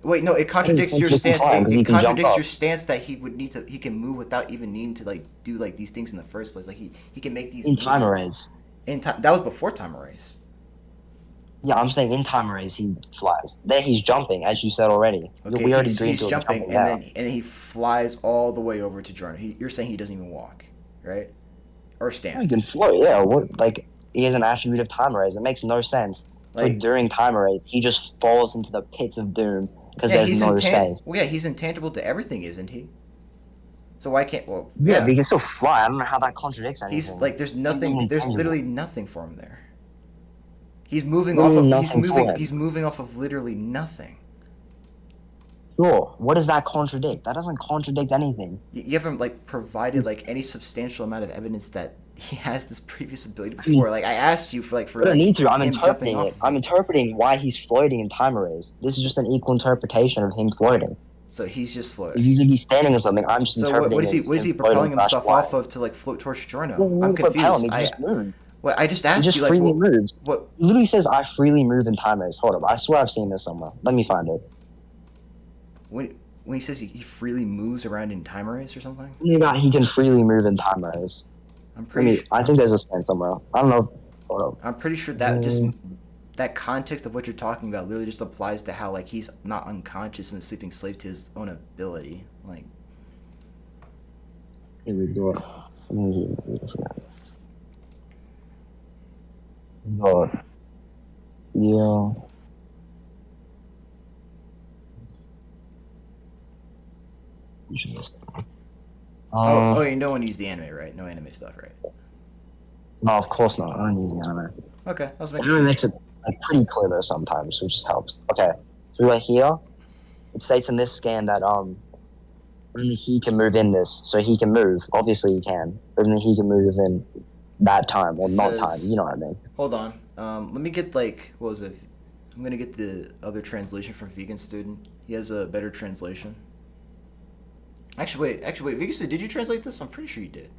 Wait, no, it contradicts your stance. It contradicts your stance that he would need to. He can move without even needing to like do like these things in the first place. Like he can make these in time erase. In time, that was before time erase. Yeah, I'm saying in time erase he flies. There he's jumping, as you said already. Okay, we already agreed to jumping, and then he flies all the way over to Jordan. You're saying he doesn't even walk, right? Or stand. Yeah, he can float. Yeah, he has an attribute of time erase. It makes no sense. Like, so during time erase, he just falls into the pits of doom because Yeah, there's he's no space. Well, yeah, he's intangible to everything, isn't he? So why can't? Well, Yeah, but he can still fly. I don't know how that contradicts anything. he's like there's He's nothing. There's intangible. literally nothing for him there. He's moving Literally off of. nothing for him. He's moving off of literally nothing. Sure. What does that contradict? That doesn't contradict anything. You haven't like provided like any substantial amount of evidence that he has this previous ability before. Like I asked you for I don't need to. I'm him jumping interpreting off it. of I'm interpreting why he's floating in time arrays. This is just an equal interpretation of him floating. So he's just floating. If you think he's standing or something, I'm just So interpreting. what is he him propelling floating himself flying. off of to like float towards Giorno? Well, I'm propel confused. him, he just moved. Well, I just asked He just you like freely moves. what He literally says, "I freely move in time arrays." Hold up, I swear I've seen this somewhere. Let me find it. when he says he freely moves around in time arrays or something. He can freely move in time arrays. I'm pretty. I think there's a sense somewhere. I don't know. Hold up. I'm pretty sure that just that context of what you're talking about literally just applies to how like he's not unconscious and a sleeping slave to his own ability. Like Here we go. But, yeah. oh, you don't want to use the anime, right? No anime stuff, right? No, of course not. I don't use the anime. Okay, I was making Anime sure. makes it like pretty clear though sometimes, which just helps. Okay, so we're here. It states in this scan that only he can move in this, so he can move. Obviously, he can, but only he can move within that time or not time. You know what I mean? Hold on. Let me get like what was it? I'm gonna get the other translation from Vegan Student. He has a better translation. Actually, wait. Vegan Student, did you translate this? I'm pretty sure you did.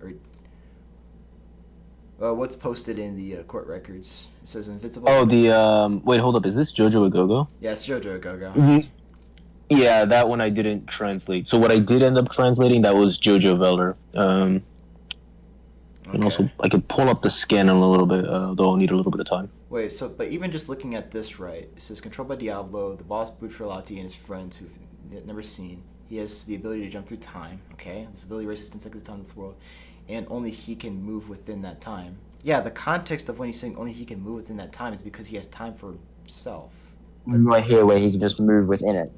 Or what's posted in the court records? It says invincible. Oh, the wait, hold up. Is this JoJo a Go-Go? Yeah, it's JoJo Go-Go. Mm-hmm. Yeah, that one I didn't translate. So what I did end up translating, that was JoJo Velder. And also, I could pull up the scan in a little bit, though I'll need a little bit of time. Wait, so, but even just looking at this, right, it says controlled by Diablo, the boss Butrelati and his friends who've never seen. He has the ability to jump through time, okay? This ability races 10 seconds of time in this world, and only he can move within that time. Yeah, the context of when he's saying only he can move within that time is because he has time for himself. Right here, where he can just move within it.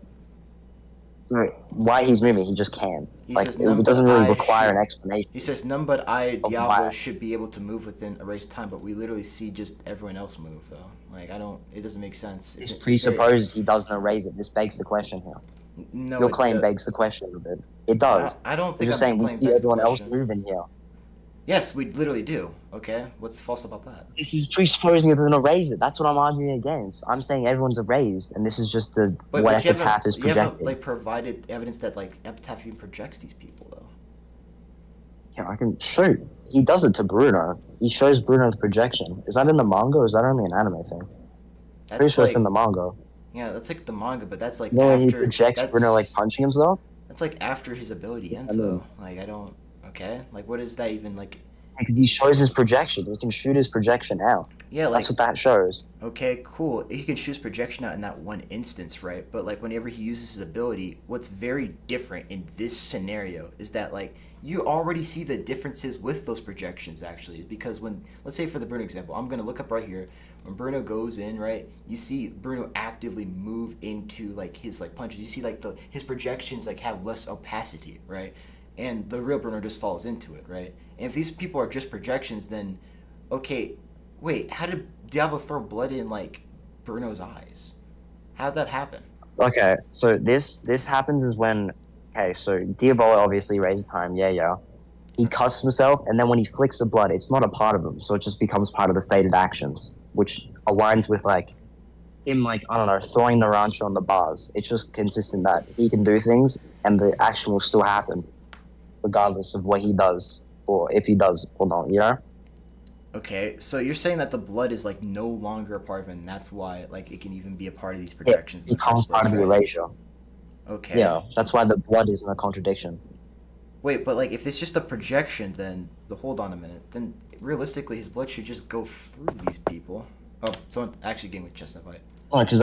Right. Why he's moving, he just can. He Like, says it none doesn't but really I require should- an explanation. He says none but I, Of Diablo, why. should be able to move within erased time, but we literally see just everyone else move, though. Like, it doesn't make sense. This presupposes he doesn't erase it. This begs the question here. No, Your it claim do- begs the question a bit. It does. I don't You're think just I'm saying we claim see begs the everyone else question. moving here. Yes, we literally do. Okay, what's false about that? This is presupposing it doesn't erase it. That's what I'm arguing against. I'm saying everyone's erased, and this is just the what you epitaph is you haven't projecting. like provided evidence that like epitaph even projects these people though. Yeah, I can show. He does it to Bruno. He shows Bruno the projection. Is that in the manga, or is that only an anime thing? That's Pretty sure like, it's in the manga. yeah, that's like the manga, but that's like You know when he after projects that's, Bruno like punching himself? that's like after his ability ends I mean- though. Like I don't. Okay, like what is that even like? Because he shows his projection. He can shoot his projection out. Yeah, like That's what that shows. okay, cool. He can shoot his projection out in that one instance, right? But like whenever he uses his ability, what's very different in this scenario is that like you already see the differences with those projections actually. Because when let's say for the Bruno example, I'm gonna look up right here. When Bruno goes in, right, you see Bruno actively move into like his like punches. You see like his projections like have less opacity, right? And the real Bruno just falls into it, right? And if these people are just projections, then okay, wait, how did Diablo throw blood in like Bruno's eyes? How'd that happen? Okay, so this happens is when so Diabolo obviously raises time, yeah. He cuts himself, and then when he flicks the blood, it's not a part of him, so it just becomes part of the fated actions, which aligns with like him like, I don't know, throwing the rancher on the bars. It's just consistent that he can do things and the action will still happen, regardless of what he does, or if he does or not, you know? Okay, so you're saying that the blood is like no longer a part of him, and that's why like it can even be a part of these projections. It becomes part of the erasure. Okay. Yeah, that's why the blood isn't a contradiction. Wait, but like if it's just a projection, then hold on a minute. Then realistically, his blood should just go through these people. Oh, someone actually gave me a chestnut bite. Because